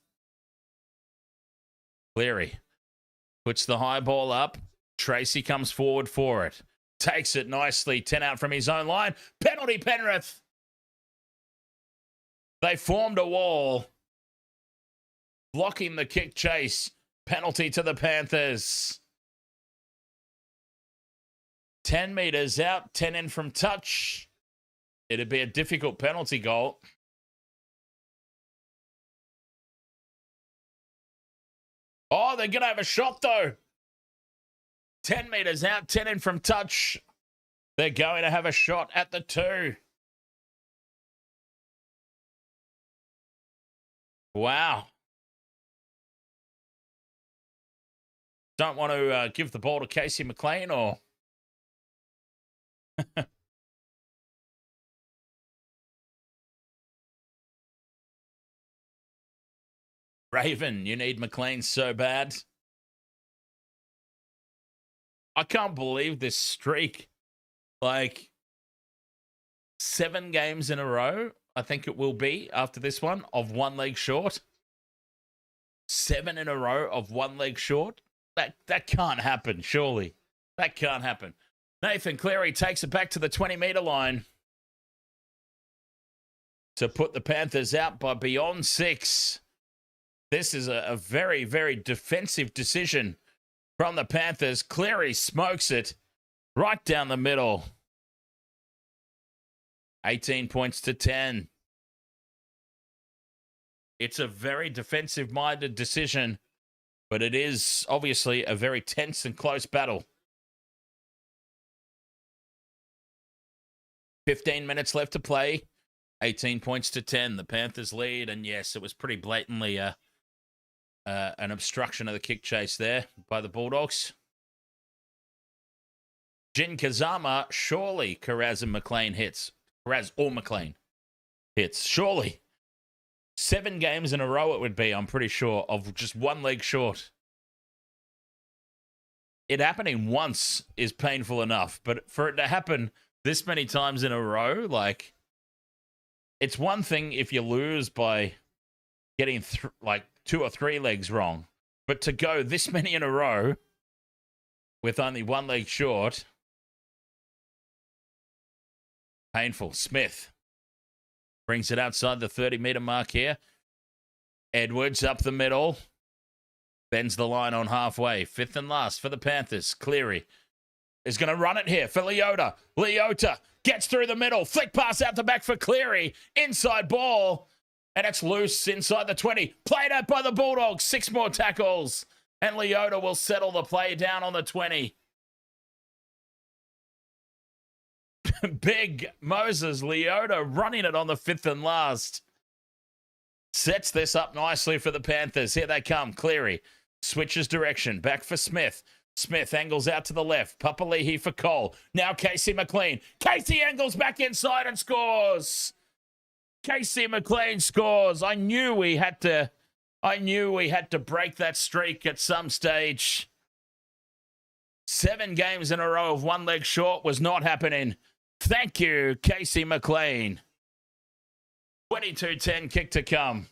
Cleary puts the high ball up. Tracy comes forward for it. Takes it nicely. 10 out from his own line. Penalty Penrith. They formed a wall. Blocking the kick chase. Penalty to the Panthers. 10 metres out. 10 in from touch. It'd be a difficult penalty goal. Oh, they're going to have a shot, though. 10 metres out, 10 in from touch. They're going to have a shot at the 2. Wow. Don't want to give the ball to Casey McLean or... Raven, you need McLean so bad. I can't believe this streak. Like 7 games in a row, I think it will be after this one, of 1 leg short. 7 in a row of 1 leg short. That can't happen, surely. That can't happen. Nathan Cleary takes it back to the 20-meter line to put the Panthers out by beyond 6. This is a very, very defensive decision from the Panthers. Cleary smokes it right down the middle. 18 points to 10. It's a very defensive-minded decision, but it is obviously a very tense and close battle. 15 minutes left to play. 18 points to 10. The Panthers lead, and yes, it was pretty blatantly an obstruction of the kick chase there by the Bulldogs. Jin Kazama, surely Karaz and McLean hits. Karaz or McLean hits, surely. 7 games in a row it would be, I'm pretty sure, of just 1 leg short. It happening once is painful enough, but for it to happen this many times in a row, like, it's one thing if you lose by getting like 2 or 3 legs wrong, but to go this many in a row with only 1 leg short, painful. Smith brings it outside the 30-meter mark here. Edwards up the middle. Bends the line on halfway. 5th and last for the Panthers. Cleary is going to run it here for Leota. Leota gets through the middle. Flick pass out the back for Cleary. Inside ball. And it's loose inside the 20. Played out by the Bulldogs. 6 more tackles. And Leota will settle the play down on the 20. Big Moses Leota running it on the 5th and last. Sets this up nicely for the Panthers. Here they come. Cleary switches direction. Back for Smith. Smith angles out to the left. Papali'i for Cole. Now Casey McLean. Casey angles back inside and scores. Casey McLean scores. I knew we had to break that streak at some stage. 7 games in a row of 1 leg short was not happening. Thank you, Casey McLean. 22-10 kick to come.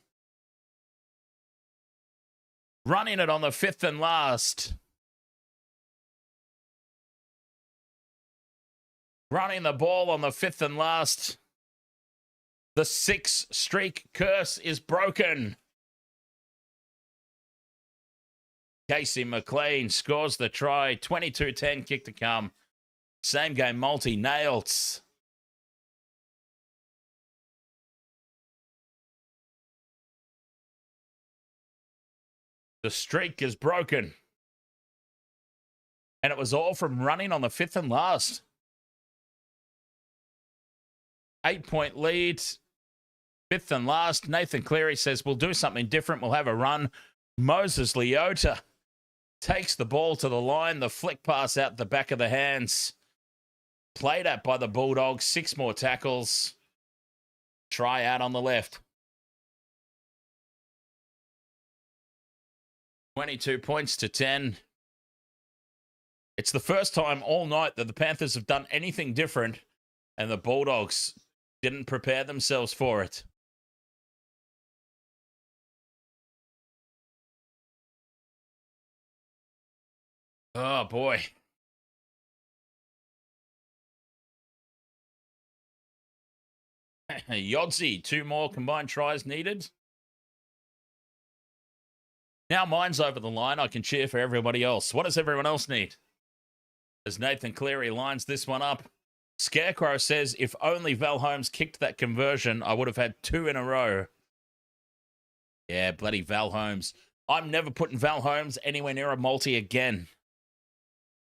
Running it on the 5th and last. Running the ball on the 5th and last. The 6 streak curse is broken. Casey McLean scores the try. 22-10 kick to come. Same game multi nailed. The streak is broken. And it was all from running on the 5th and last. 8-point lead. 5th and last. Nathan Cleary says, we'll do something different. We'll have a run. Moses Leota takes the ball to the line. The flick pass out the back of the hands. Played at by the Bulldogs. 6 more tackles. Try out on the left. 22 points to 10. It's the first time all night that the Panthers have done anything different, and the Bulldogs didn't prepare themselves for it. Oh, boy. Yodsey, 2 more combined tries needed. Now mine's over the line. I can cheer for everybody else. What does everyone else need? As Nathan Cleary lines this one up. Scarecrow says, if only Val Holmes kicked that conversion, I would have had 2 in a row. Yeah, bloody Val Holmes. I'm never putting Val Holmes anywhere near a multi again.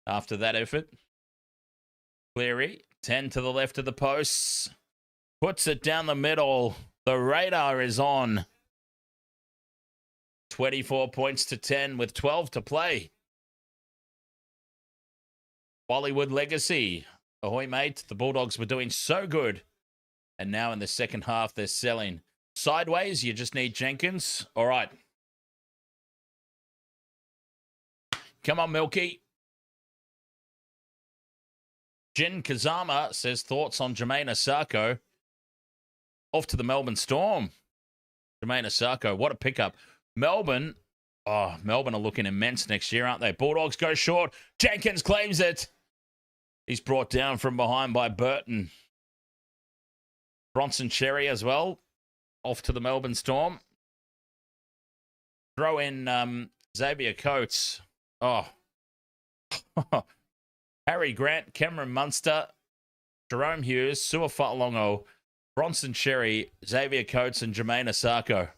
After that effort. Cleary, 10 to the left of the posts. Puts it down the middle. The radar is on. 24 points to 10 with 12 to play. Bollywood legacy. Ahoy, mate. The Bulldogs were doing so good. And now in the second half, they're selling. Sideways, you just need Jenkins. All right. Come on, Milky. Jin Kazama says thoughts on Jermaine Asako. Off to the Melbourne Storm. Jermaine Asako, what a pickup. Melbourne are looking immense next year, aren't they? Bulldogs go short. Jenkins claims it. He's brought down from behind by Burton. Bronson Cherry as well. Off to the Melbourne Storm. Throw in Xavier Coates. Oh. Harry Grant, Cameron Munster, Jerome Hughes, Sua Fa'alongo, Bronson Cherry, Xavier Coates, and Jermaine Asako.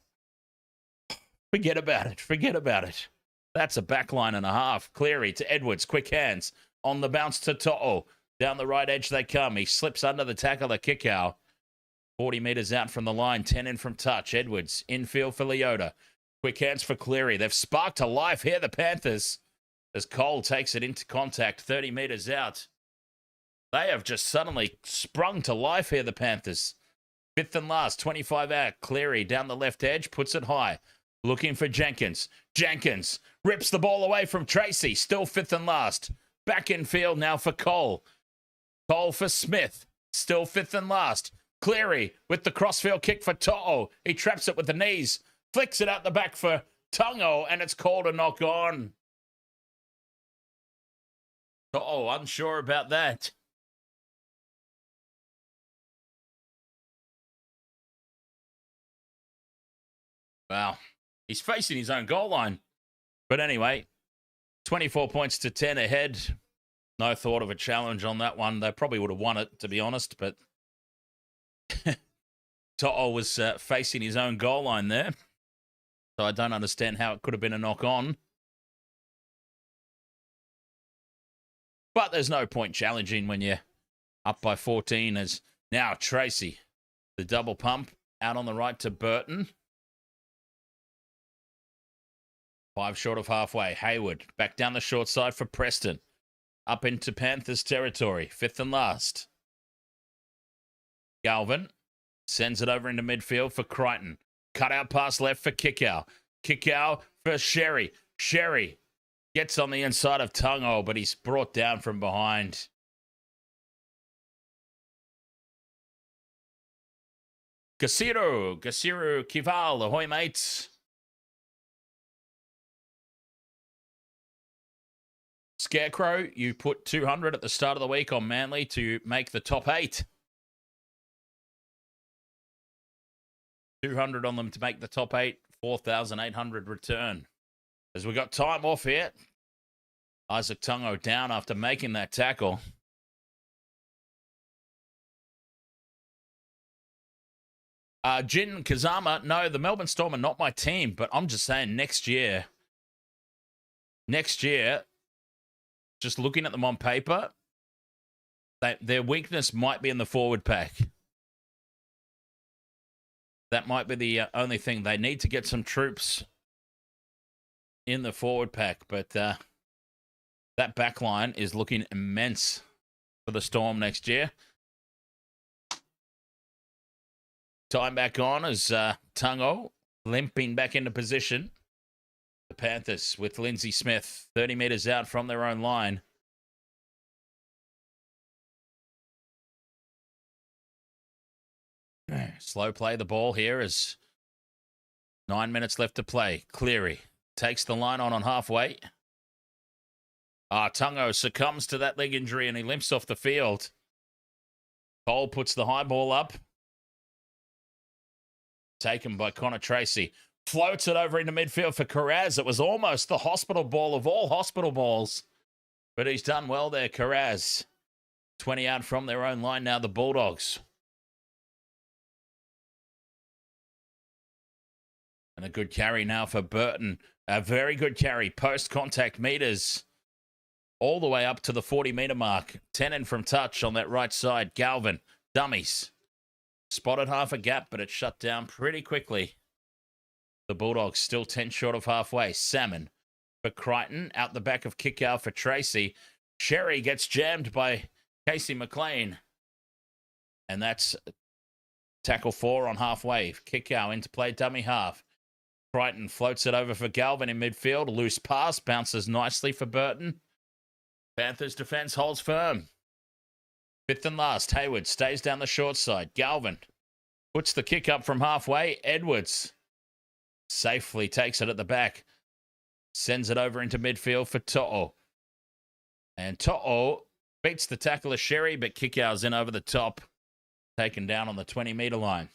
Forget about it. That's a backline and a half. Cleary to Edwards, quick hands. On the bounce to To'o. Down the right edge they come. He slips under the tackle of Kikau. 40 metres out from the line, 10 in from touch. Edwards, infield for Leota. Quick hands for Cleary. They've sparked to life here, the Panthers, as Cole takes it into contact 30 metres out. They have just suddenly sprung to life here, the Panthers. Fifth and last, 25 out. Cleary down the left edge, puts it high. Looking for Jenkins. Jenkins rips the ball away from Tracy. Still fifth and last. Back in field now for Cole. Cole for Smith. Still fifth and last. Cleary with the crossfield kick for To'o. He traps it with the knees. Flicks it out the back for Tungo, and it's called a knock on. To'o unsure about that. Wow. He's facing his own goal line. But anyway, 24 points to 10 ahead. No thought of a challenge on that one. They probably would have won it, to be honest, but To'o was facing his own goal line there. So I don't understand how it could have been a knock on. But there's no point challenging when you're up by 14, as now Tracy, the double pump out on the right to Burton. 5 short of halfway. Hayward back down the short side for Preston. Up into Panthers territory. Fifth and last. Galvin sends it over into midfield for Crichton. Cut out pass left for Kikau. Kikau for Sherry. Sherry gets on the inside of Tungo, but he's brought down from behind. Gasiru Kival, ahoy mates. Scarecrow, you put 200 at the start of the week on Manly to make the top 8. 200 on them to make the top 8. 4,800 return. As we got time off here, Isaac Tungo down after making that tackle. Jin Kazama, no, the Melbourne Storm are not my team, but I'm just saying next year, just looking at them on paper, their weakness might be in the forward pack. That might be the only thing. They need to get some troops in the forward pack, but that back line is looking immense for the Storm next year. Time back on as Tungo limping back into position. The Panthers with Lindsay Smith 30 metres out from their own line. Slow play the ball here as 9 minutes left to play. Cleary takes the line on halfway. Tungo succumbs to that leg injury and he limps off the field. Cole puts the high ball up. Taken by Connor Tracy. Floats it over into midfield for Carraz. It was almost the hospital ball of all hospital balls. But he's done well there, Carraz. 20 out from their own line now, the Bulldogs. And a good carry now for Burton. A very good carry. Post-contact meters. All the way up to the 40-meter mark. 10 in from touch on that right side. Galvin. Dummies. Spotted half a gap, but it's shut down pretty quickly. The Bulldogs still 10 short of halfway. Salmon for Crichton. Out the back of Kickout for Tracy. Sherry gets jammed by Casey McLean. And that's tackle 4 on halfway. Kickout into play dummy half. Crichton floats it over for Galvin in midfield. Loose pass. Bounces nicely for Burton. Panthers defense holds firm. Fifth and last, Hayward stays down the short side. Galvin puts the kick up from halfway. Edwards safely takes it at the back. Sends it over into midfield for To'o. And To'o beats the tackler Sherry, but Kikau's in over the top. Taken down on the 20-metre line.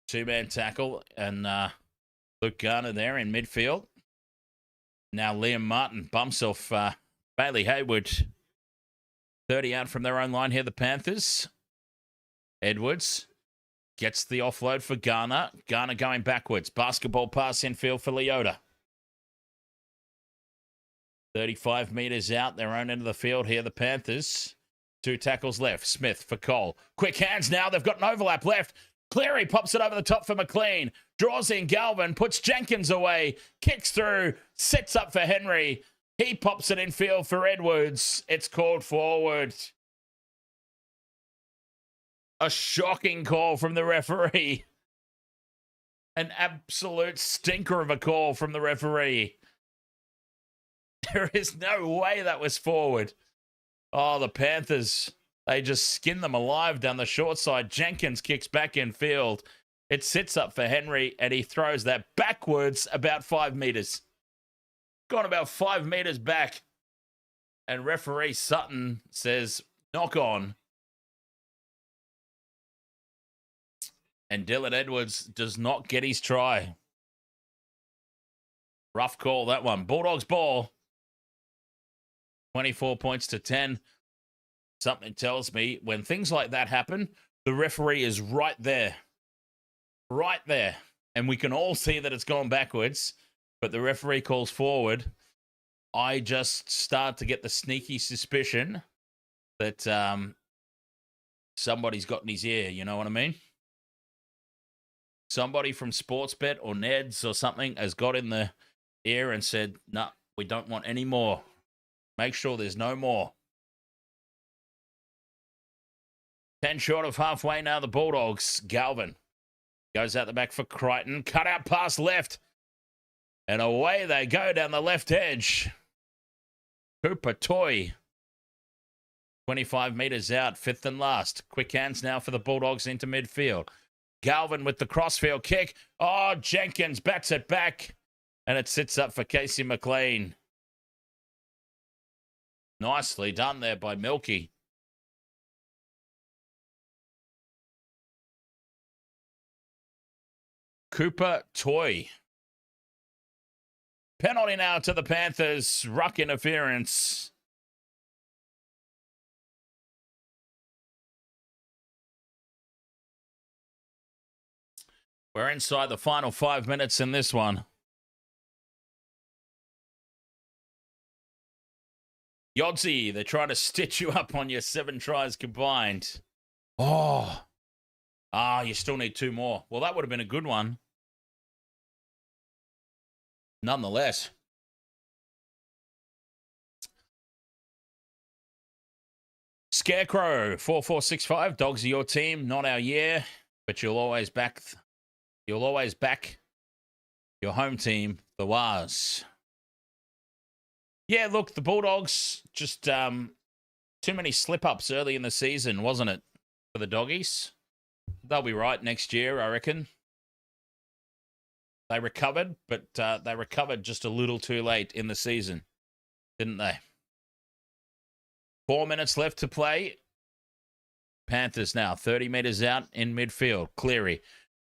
Two-man tackle, and Luke Garner there in midfield. Now Liam Martin bumps off Bailey Hayward. 30 out from their own line here, the Panthers. Edwards gets the offload for Garner. Garner going backwards. Basketball pass infield for Leota. 35 metres out, their own end of the field here, the Panthers. Two tackles left. Smith for Cole. Quick hands now. They've got an overlap left. Cleary pops it over the top for McLean. Draws in Galvin. Puts Jenkins away. Kicks through. Sets up for Henry. He pops it in field for Edwards. It's called forward. A shocking call from the referee. An absolute stinker of a call from the referee. There is no way that was forward. Oh, the Panthers, they just skin them alive down the short side. Jenkins kicks back in field. It sits up for Henry, and he throws that backwards about 5 metres. Gone about 5 metres back. And referee Sutton says, knock on. And Dylan Edwards does not get his try. Rough call, that one. Bulldogs ball. 24 points to 10. Something tells me when things like that happen, the referee is right there. Right there. And we can all see that it's gone backwards, but the referee calls forward. I just start to get the sneaky suspicion that somebody's got in his ear, you know what I mean? Somebody from Sportsbet or Ned's or something has got in the ear and said, no, we don't want any more. Make sure there's no more. 10 short of halfway now, the Bulldogs. Galvin goes out the back for Crichton. Cut out pass left. And away they go down the left edge. Cooper Toy. 25 metres out, fifth and last. Quick hands now for the Bulldogs into midfield. Galvin with the crossfield kick. Oh, Jenkins bats it back. And it sits up for Casey McLean. Nicely done there by Milky. Cooper Toy. Penalty now to the Panthers. Ruck interference. We're inside the final 5 minutes in this one. Yodsy, they're trying to stitch you up on your 7 tries combined. Oh. You still need 2 more. Well, that would have been a good one. Nonetheless. Scarecrow, 4465. Dogs are your team, not our year. But you'll always back your home team, the Wars. Yeah, look, the Bulldogs, just too many slip-ups early in the season, wasn't it, for the Doggies? They'll be right next year, I reckon. They recovered, but they recovered just a little too late in the season, didn't they? 4 minutes left to play. Panthers now 30 metres out in midfield. Cleary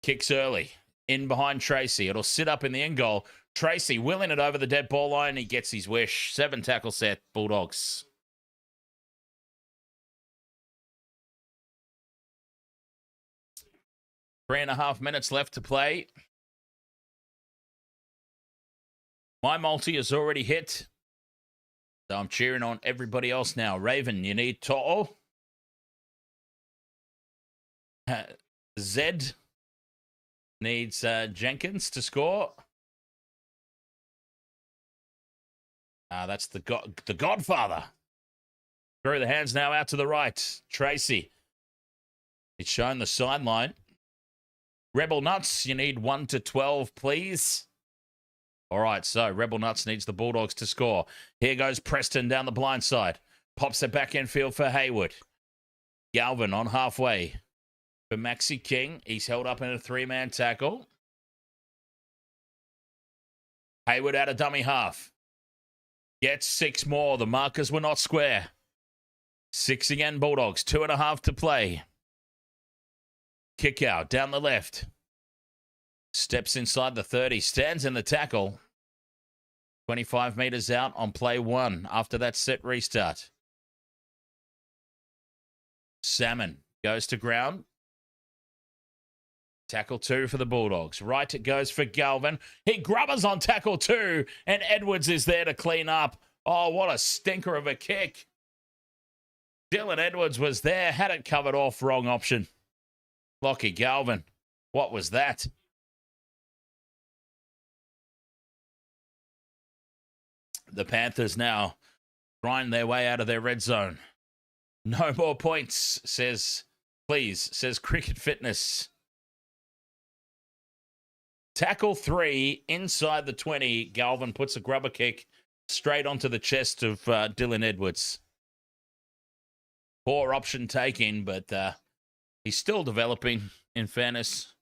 kicks early. In behind Tracy. It'll sit up in the end goal. Tracy willing it over the dead ball line. He gets his wish. 7 tackle set, Bulldogs. Three and a half minutes left to play. My multi has already hit. So I'm cheering on everybody else now. Raven, you need To'o. Zed needs Jenkins to score. That's the Godfather. Through the hands now out to the right. Tracy. It's shown the sideline. Rebel Nuts, you need 1 to 12, please. All right, so Rebel Nuts needs the Bulldogs to score. Here goes Preston down the blind side. Pops it back infield for Hayward. Galvin on halfway for Maxi King. He's held up in a three-man tackle. Hayward out of dummy half. Gets 6 more. The markers were not square. 6 again, Bulldogs. 2.5 to play. Kick out down the left. Steps inside the 30. Stands in the tackle. 25 metres out on play 1 after that set restart. Salmon goes to ground. Tackle 2 for the Bulldogs. Right it goes for Galvin. He grubbers on tackle 2, and Edwards is there to clean up. Oh, what a stinker of a kick. Dylan Edwards was there, had it covered off, wrong option. Lockie Galvin, what was that? The Panthers now grind their way out of their red zone. No more points, says Cricket Fitness. Tackle 3 inside the 20. Galvin puts a grubber kick straight onto the chest of Dylan Edwards. Poor option taken, but he's still developing, in fairness.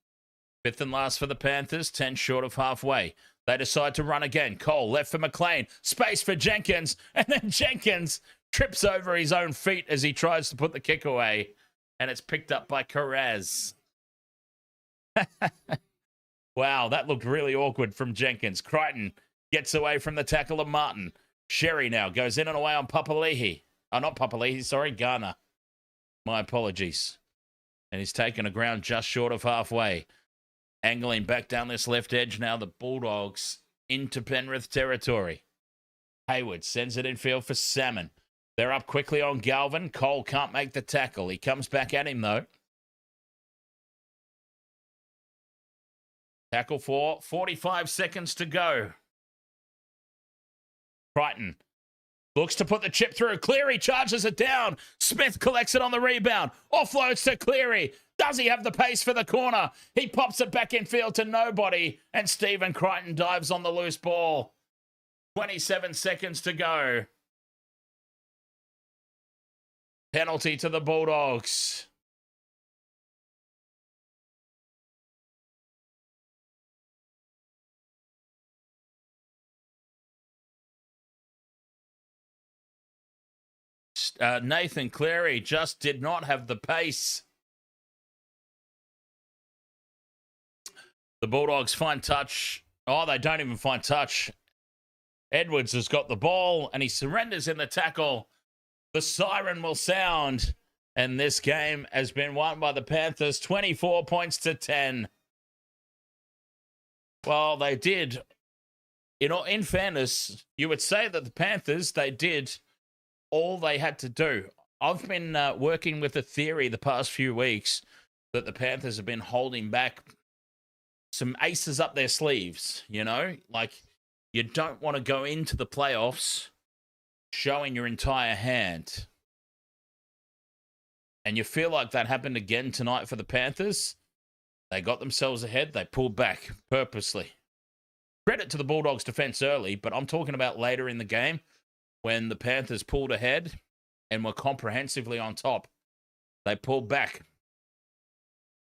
5th and last for the Panthers, 10 short of halfway. They decide to run again. Cole left for McLean. Space for Jenkins. And then Jenkins trips over his own feet as he tries to put the kick away. And it's picked up by Carraz. Wow, that looked really awkward from Jenkins. Crichton gets away from the tackle of Martin. Sherry now goes in and away on Papali'i. Oh, not Papali'i, sorry, Garner. My apologies. And he's taken a ground just short of halfway. Angling back down this left edge now, the Bulldogs into Penrith territory. Hayward sends it infield for Salmon. They're up quickly on Galvin. Cole can't make the tackle. He comes back at him, though. Tackle 4, 45 seconds to go. Crichton looks to put the chip through. Cleary charges it down. Smith collects it on the rebound. Offloads to Cleary. Does he have the pace for the corner? He pops it back infield to nobody. And Stephen Crichton dives on the loose ball. 27 seconds to go. Penalty to the Bulldogs. Nathan Cleary just did not have the pace. The Bulldogs find touch. Oh, they don't even find touch. Edwards has got the ball and he surrenders in the tackle. The siren will sound. And this game has been won by the Panthers 24 points to 10. Well, they did. You know, in fairness, you would say that the Panthers, they did all they had to do. I've been working with a theory the past few weeks that the Panthers have been holding back some aces up their sleeves, you know? Like, you don't want to go into the playoffs showing your entire hand. And you feel like that happened again tonight for the Panthers. They got themselves ahead. They pulled back purposely. Credit to the Bulldogs' defense early, but I'm talking about later in the game when the Panthers pulled ahead and were comprehensively on top. They pulled back.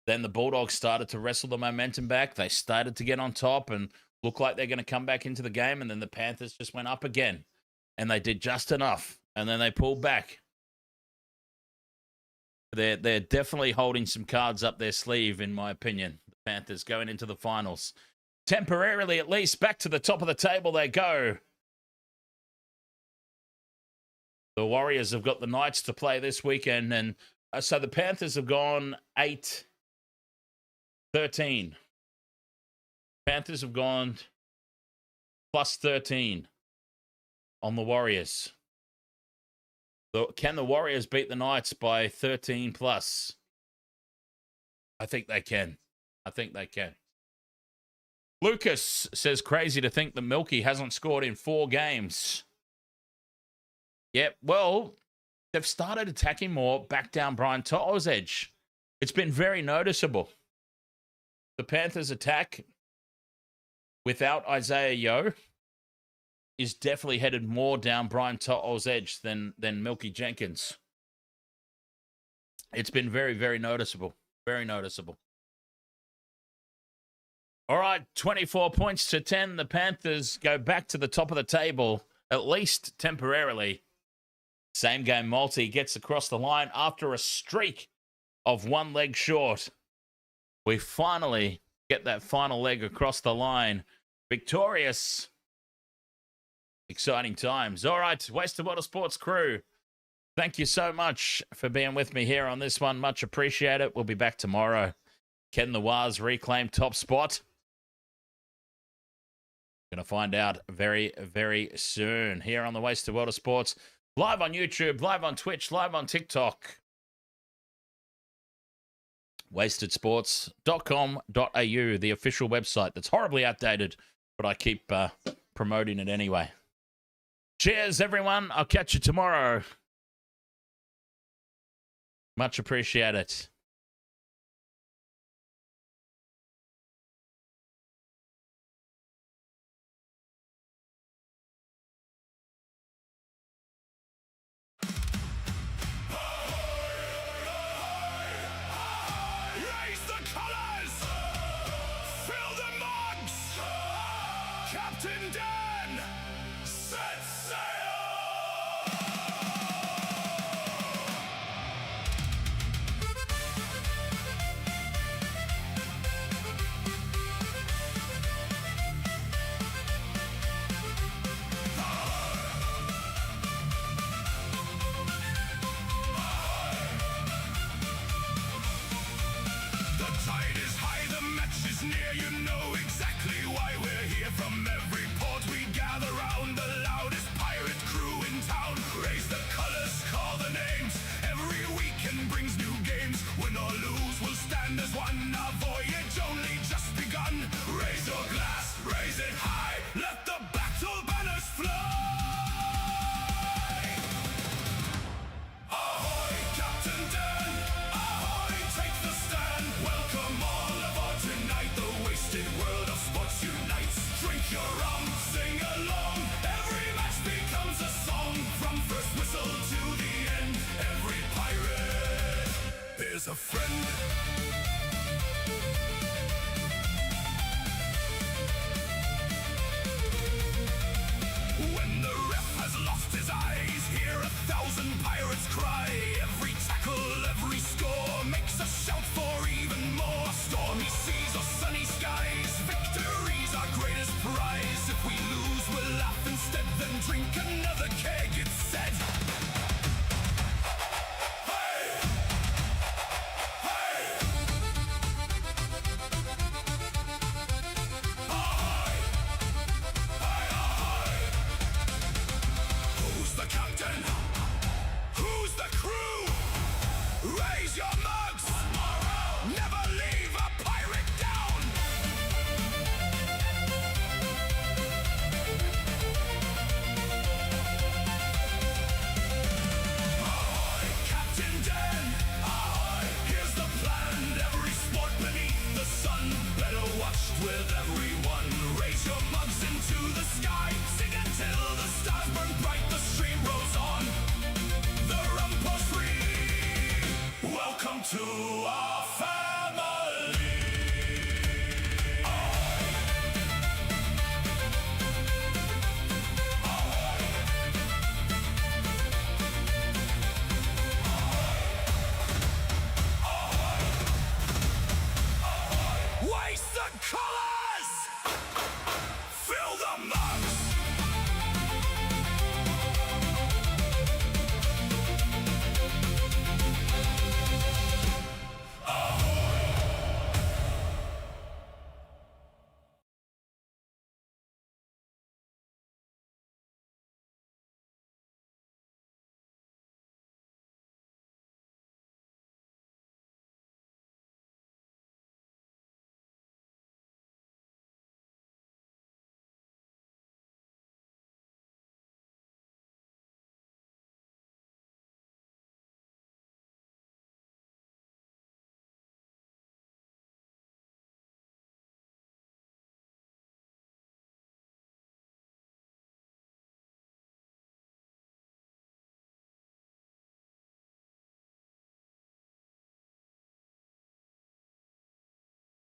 Then the Bulldogs started to wrestle the momentum back. They started to get on top and look like they're going to come back into the game. And then the Panthers just went up again. And they did just enough. And then they pulled back. They're definitely holding some cards up their sleeve, in my opinion. The Panthers going into the finals. Temporarily, at least, back to the top of the table they go. The Warriors have got the Knights to play this weekend. And so the Panthers have gone 8-13. Panthers have gone plus 13 on the Warriors. Can the Warriors beat the Knights by 13 plus? I think they can. I think they can. Lucas says, crazy to think that Milky hasn't scored in 4 games. Yep, well, they've started attacking more back down Brian To'o's edge. It's been very noticeable. The Panthers attack without Isaiah Yeo, is definitely headed more down Brian To'o's edge than Milky Jenkins. It's been very, very noticeable. Very noticeable. All right, 24 points to 10. The Panthers go back to the top of the table, at least temporarily. Same game multi gets across the line after a streak of one leg short. We finally get that final leg across the line. Victorious. Exciting times. All right, Wasted Water Sports crew. Thank you so much for being with me here on this one. Much appreciate it. We'll be back tomorrow. Can the Waz reclaim top spot? Going to find out very, very soon here on the Wasted Water Sports. Live on YouTube, live on Twitch, live on TikTok. wastedsports.com.au, the official website that's horribly outdated, but I keep promoting it anyway. Cheers, everyone. I'll catch you tomorrow. Much appreciated. Raise the colors! Fill the mugs! Captain Dan! Set sail! The tide is high, the match is near. You know exactly why we're here. From every port we gather round, the loudest pirate crew in town. Raise the colors, call the names. Every weekend brings new games. Win or lose, we'll stand as one. Our voyage only just begun. Raise your glass, raise it high. Let the battle banners fly. Ahoy, Captain Dan! Ahoy, take the stand! Welcome all aboard tonight. The wasted world of sports unites. Drink your rum, sing along. Every match becomes a song. From first whistle to the end, every pirate is a friend. When the ref has lost his eyes, hear 1,000 pirates cry. Every tackle, every score makes a shout for even more. Stormy seas or sunny skies, victory's our greatest prize. If we lose, we'll laugh instead, then drink another keg, it's said. Hey! Hey! Ahoy! Hey, ahoy! Who's the captain? Who's the crew? Raise your mugs! Never leave a pirate down! Ahoy, Captain Dan! Ahoy, here's the plan. Every sport beneath the sun, better watched with everyone. Raise your mugs into the sky. Sing until the stars burn bright. The stream rolls on. The rum pours free. Welcome to our